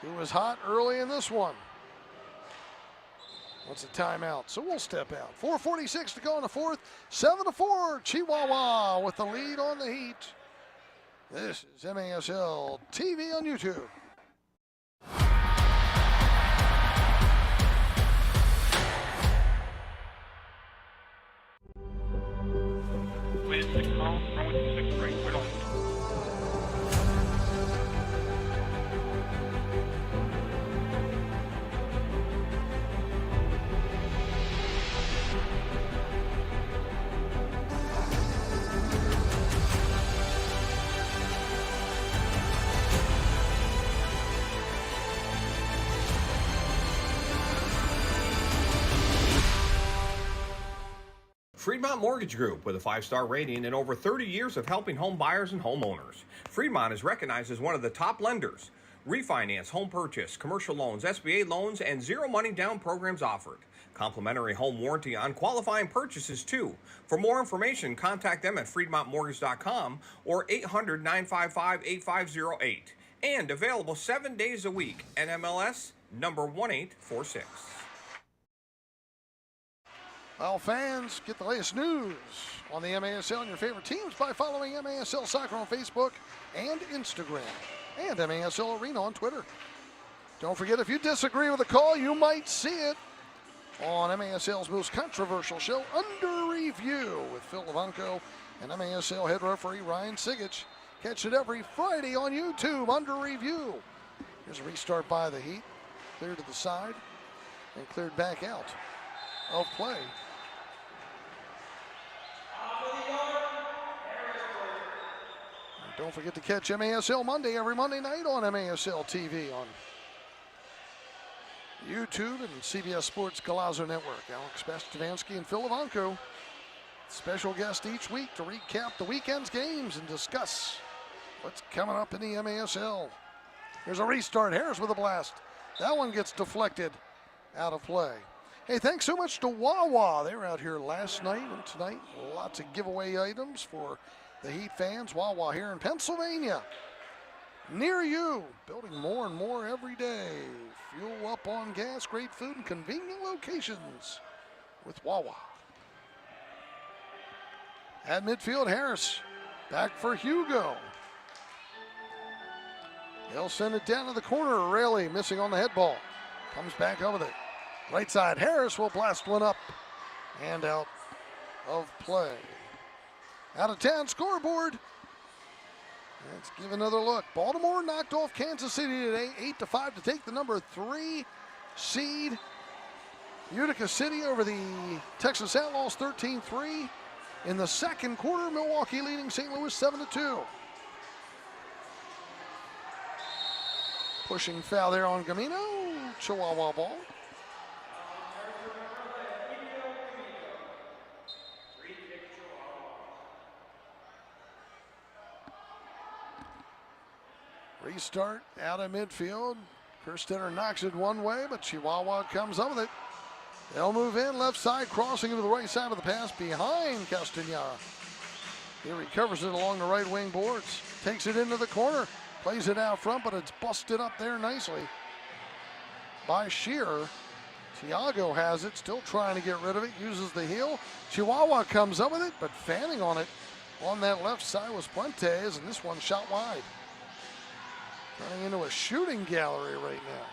who was hot early in this one. What's a timeout? So we'll step out. 4:46 to go in the fourth. 7-4. Chihuahua with the lead on the Heat. This is MASL TV on YouTube. Wait, 6 call. Wrong with 6 break. We're on. Fremont Mortgage Group, with a 5-star rating and over 30 years of helping home buyers and homeowners. Fremont is recognized as one of the top lenders. Refinance, home purchase, commercial loans, SBA loans, and zero money down programs offered. Complimentary home warranty on qualifying purchases, too. For more information, contact them at FremontMortgage.com or 800-955-8508. And available 7 days a week. NMLS number 1846. Well, fans, get the latest news on the MASL and your favorite teams by following MASL Soccer on Facebook and Instagram, and MASL Arena on Twitter. Don't forget, if you disagree with the call, you might see it on MASL's most controversial show, Under Review, with Phil Levanco and MASL head referee Ryan Sigich. Catch it every Friday on YouTube, Under Review. Here's a restart by the Heat. Cleared to the side and cleared back out of play. And don't forget to catch MASL Monday every Monday night on MASL TV on YouTube and CBS Sports Golazo Network. Alex Bastavansky and Phil Levanco, special guest each week to recap the weekend's games and discuss what's coming up in the MASL. Here's a restart. Harris with a blast. That one gets deflected out of play. Hey, thanks so much to Wawa. They were out here last night and tonight. Lots of giveaway items for the Heat fans. Wawa here in Pennsylvania. Near you, building more and more every day. Fuel up on gas, great food, and convenient locations with Wawa. At midfield, Harris back for Hugo. They'll send it down to the corner. Rayleigh missing on the head ball. Comes back up with it. Right side, Harris will blast one up and out of play. Out of town scoreboard. Let's give another look. Baltimore knocked off Kansas City today, 8-5 to take the number 3 seed. Utica City over the Texas Outlaws 13-3. In the second quarter, Milwaukee leading St. Louis 7-2. Pushing foul there on Gamino. Chihuahua ball. Restart out of midfield. Kerstetter knocks it one way, but Chihuahua comes up with it. They'll move in, left side, crossing into the right side of the pass behind Castañeda. He recovers it along the right wing boards. Takes it into the corner. Plays it out front, but it's busted up there nicely by Shearer. Thiago has it, still trying to get rid of it, uses the heel. Chihuahua comes up with it, but fanning on it on that left side was Puentes, and this one shot wide. Turning into a shooting gallery right now.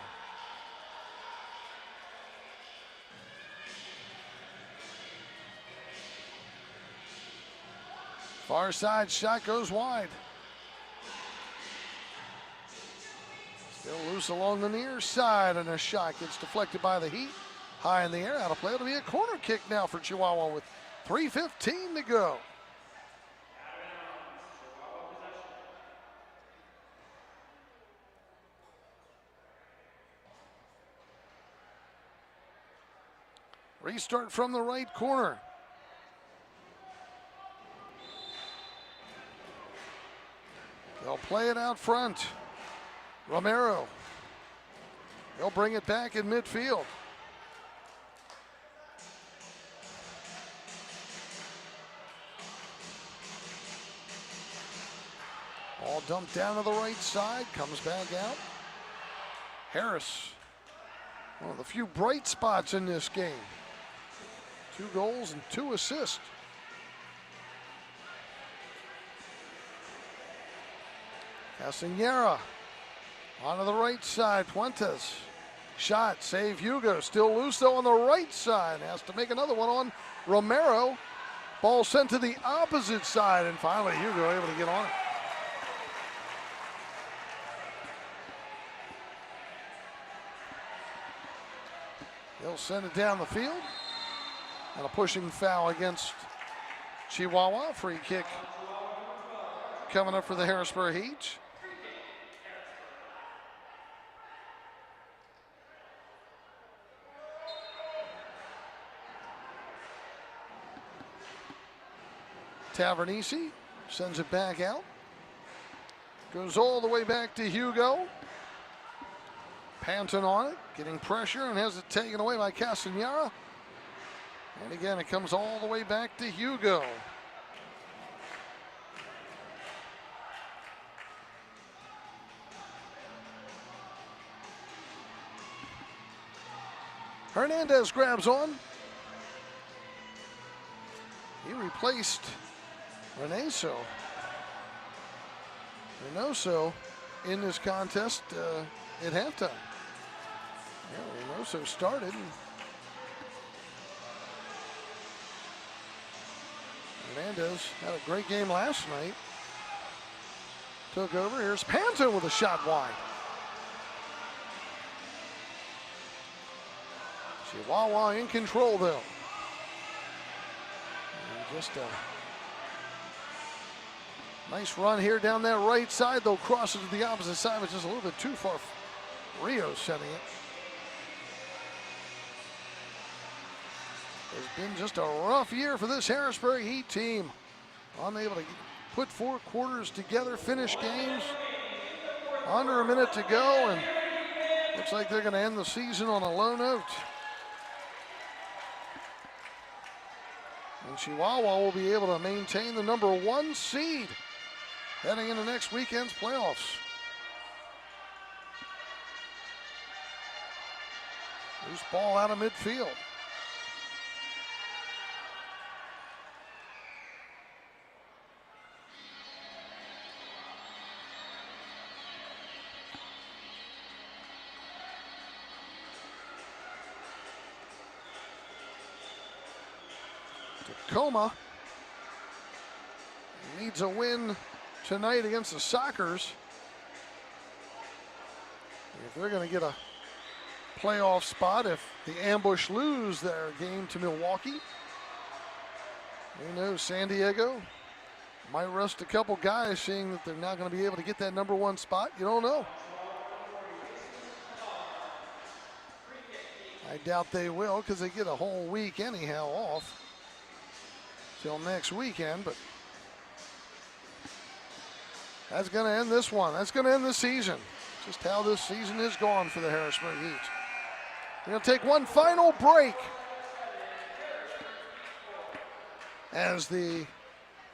Far side shot goes wide. Still loose along the near side, and a shot gets deflected by the Heat. High in the air, out of play. It'll be a corner kick now for Chihuahua with 3:15 to go. Restart from the right corner. They'll play it out front. Romero. They'll bring it back in midfield. Ball dumped down to the right side, comes back out. Harris, one of the few bright spots in this game. 2 goals and 2 assists. Castañeda onto the right side. Puentes. Shot, save Hugo. Still loose though on the right side. Has to make another one on Romero. Ball sent to the opposite side, and finally Hugo able to get on it. They'll send it down the field. And a pushing foul against Chihuahua. Free kick coming up for the Harrisburg Heat. Tavernisi sends it back out. Goes all the way back to Hugo. Panton on it, getting pressure and has it taken away by Castanera. And again, it comes all the way back to Hugo. Hernandez grabs on. He replaced Reynoso in this contest at halftime. Yeah, Reynoso started. Hernandez had a great game last night. Took over. Here's Panton with a shot wide. Chihuahua in control though. And just a nice run here down that right side, though crosses to the opposite side, which is a little bit too far. Rio setting it. It's been just a rough year for this Harrisburg Heat team. Unable to put 4 quarters together, finish games. Under a minute to go, and looks like they're going to end the season on a low note. And Chihuahua will be able to maintain the number 1 seed heading into next weekend's playoffs. Loose ball out of midfield. Tacoma needs a win tonight against the Sockers if they're going to get a playoff spot. If the Ambush lose their game to Milwaukee, who knows, San Diego might rest a couple guys, seeing that they're not going to be able to get that number 1 spot. You don't know. I doubt they will, because they get a whole week anyhow off till next weekend, but that's going to end this one. That's going to end the season. Just how this season is gone for the Harrisburg Heat. We're going to take one final break as the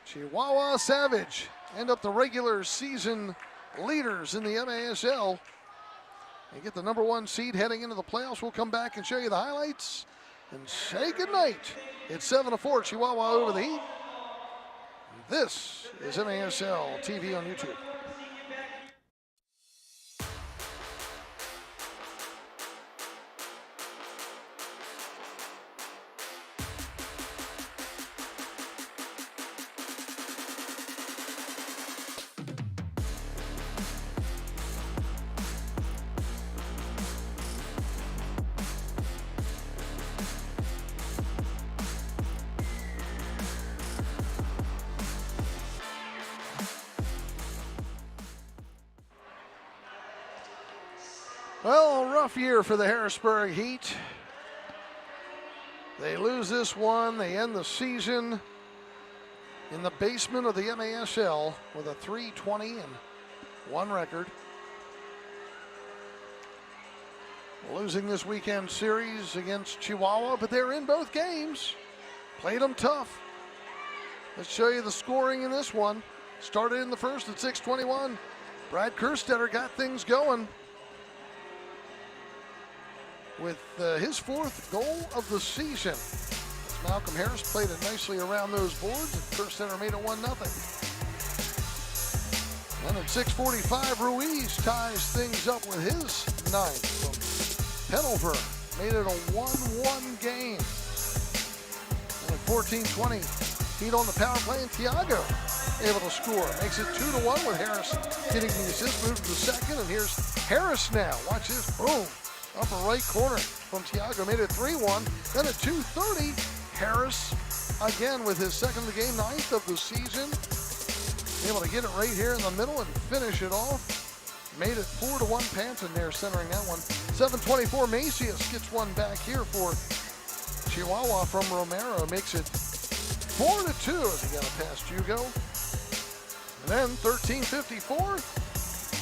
Chihuahua Savage end up the regular season leaders in the MASL and get the number 1 seed heading into the playoffs. We'll come back and show you the highlights and say goodnight. It's 7-4, Chihuahua over the Heat. This is MASL TV on YouTube. Well, a rough year for the Harrisburg Heat. They lose this one. They end the season in the basement of the MASL with a 3-20-1 record. Losing this weekend series against Chihuahua, but they're in both games. Played them tough. Let's show you the scoring in this one. Started in the first at 6:21. Brad Kerstetter got things going with his 4th goal of the season. As Malcolm Harris played it nicely around those boards, and Kerstetter made it 1-0. And at 6:45, Ruiz ties things up with his 9th from Pendelver. Made it a 1-1 game. And at 14:20, Heat on the power play, and Tiago able to score. Makes it 2-1 with Harris getting the assist, moved to the second, and here's Harris now. Watch this, boom. Upper right corner from Tiago, made it 3-1. Then at 2:30, Harris again with his 2nd of the game, 9th of the season. Able to get it right here in the middle and finish it off. Made it 4-1. Panton there centering that one. 7:24, Macias gets one back here for Chihuahua from Romero. Makes it 4-2 as he got it past Hugo. And then 13:54,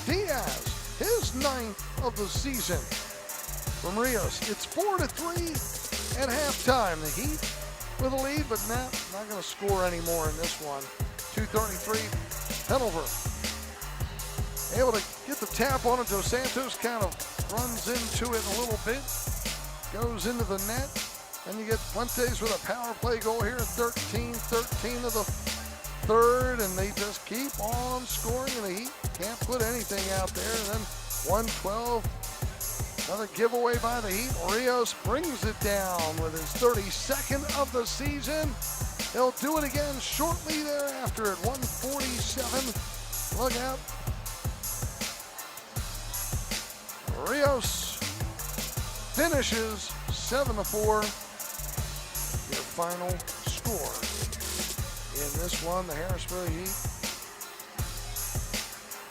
Diaz, his 9th of the season from Rios. It's 4-3 at halftime. The Heat with a lead, but not going to score anymore in this one. 2:33, Hanover able to get the tap on it. Dos Santos kind of runs into it a little bit, goes into the net. Then you get Fuentes with a power play goal here at 13 of the third, and they just keep on scoring, and the Heat can't put anything out there. And then 1:12, another giveaway by the Heat. Rios brings it down with his 32nd of the season. He'll do it again shortly thereafter at 1:47. Look out. Rios finishes 7-4. Your final score in this one, the Harrisburg Heat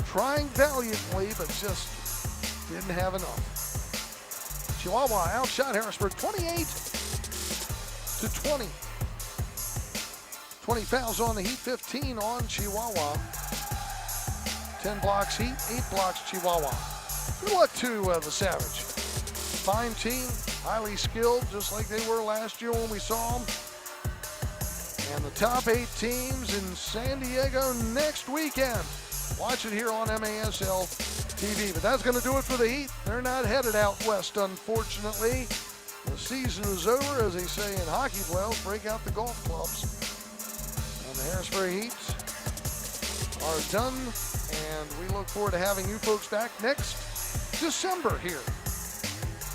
trying valiantly, but just didn't have enough. Chihuahua outshot Harrisburg 28-20. 20 fouls on the Heat, 15 on Chihuahua. 10 blocks Heat, 8 blocks Chihuahua. Good luck to the Savage. Fine team, highly skilled, just like they were last year when we saw them. And the top 8 teams in San Diego next weekend. Watch it here on MASL TV. But that's going to do it for the Heat. They're not headed out west, unfortunately. The season is over, as they say in hockey playoffs. Break out the golf clubs. And the Harrisburg Heat are done. And we look forward to having you folks back next December here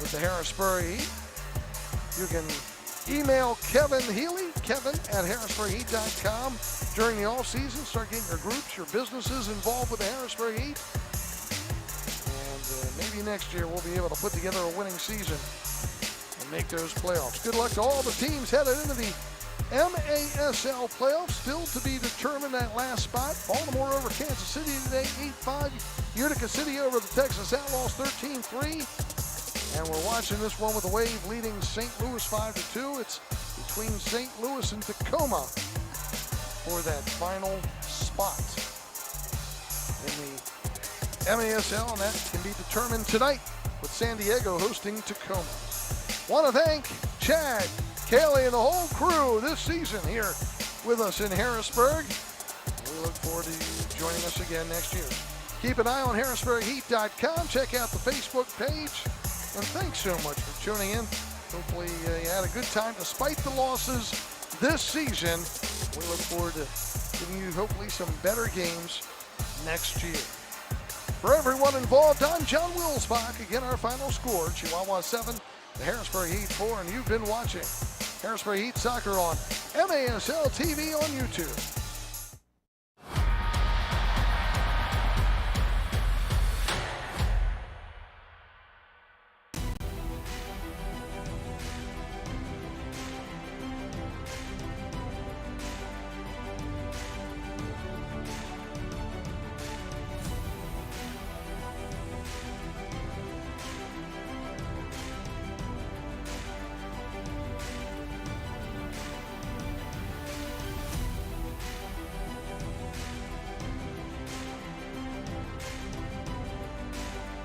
with the Harrisburg Heat. You can email Kevin Healy, kevin@harrisburgheat.com. During the off season, start getting your groups, your businesses involved with the Harrisburg Heat. And maybe next year we'll be able to put together a winning season and make those playoffs. Good luck to all the teams headed into the MASL playoffs. Still to be determined that last spot. Baltimore over Kansas City today, 8-5. Utica City over the Texas Outlaws, 13-3. And we're watching this one with the Wave leading St. Louis 5-2. It's between St. Louis and Tacoma for that final spot in the MASL, and that can be determined tonight with San Diego hosting Tacoma. Want to thank Chad, Kaylee, and the whole crew this season here with us in Harrisburg. We look forward to you joining us again next year. Keep an eye on HarrisburgHeat.com. Check out the Facebook page. And thanks so much for tuning in. Hopefully you had a good time despite the losses this season. We look forward to giving you hopefully some better games next year. For everyone involved, I'm John Wilsbach. Again, our final score, Chihuahua 7, the Harrisburg Heat 4, and you've been watching Harrisburg Heat Soccer on MASL TV on YouTube.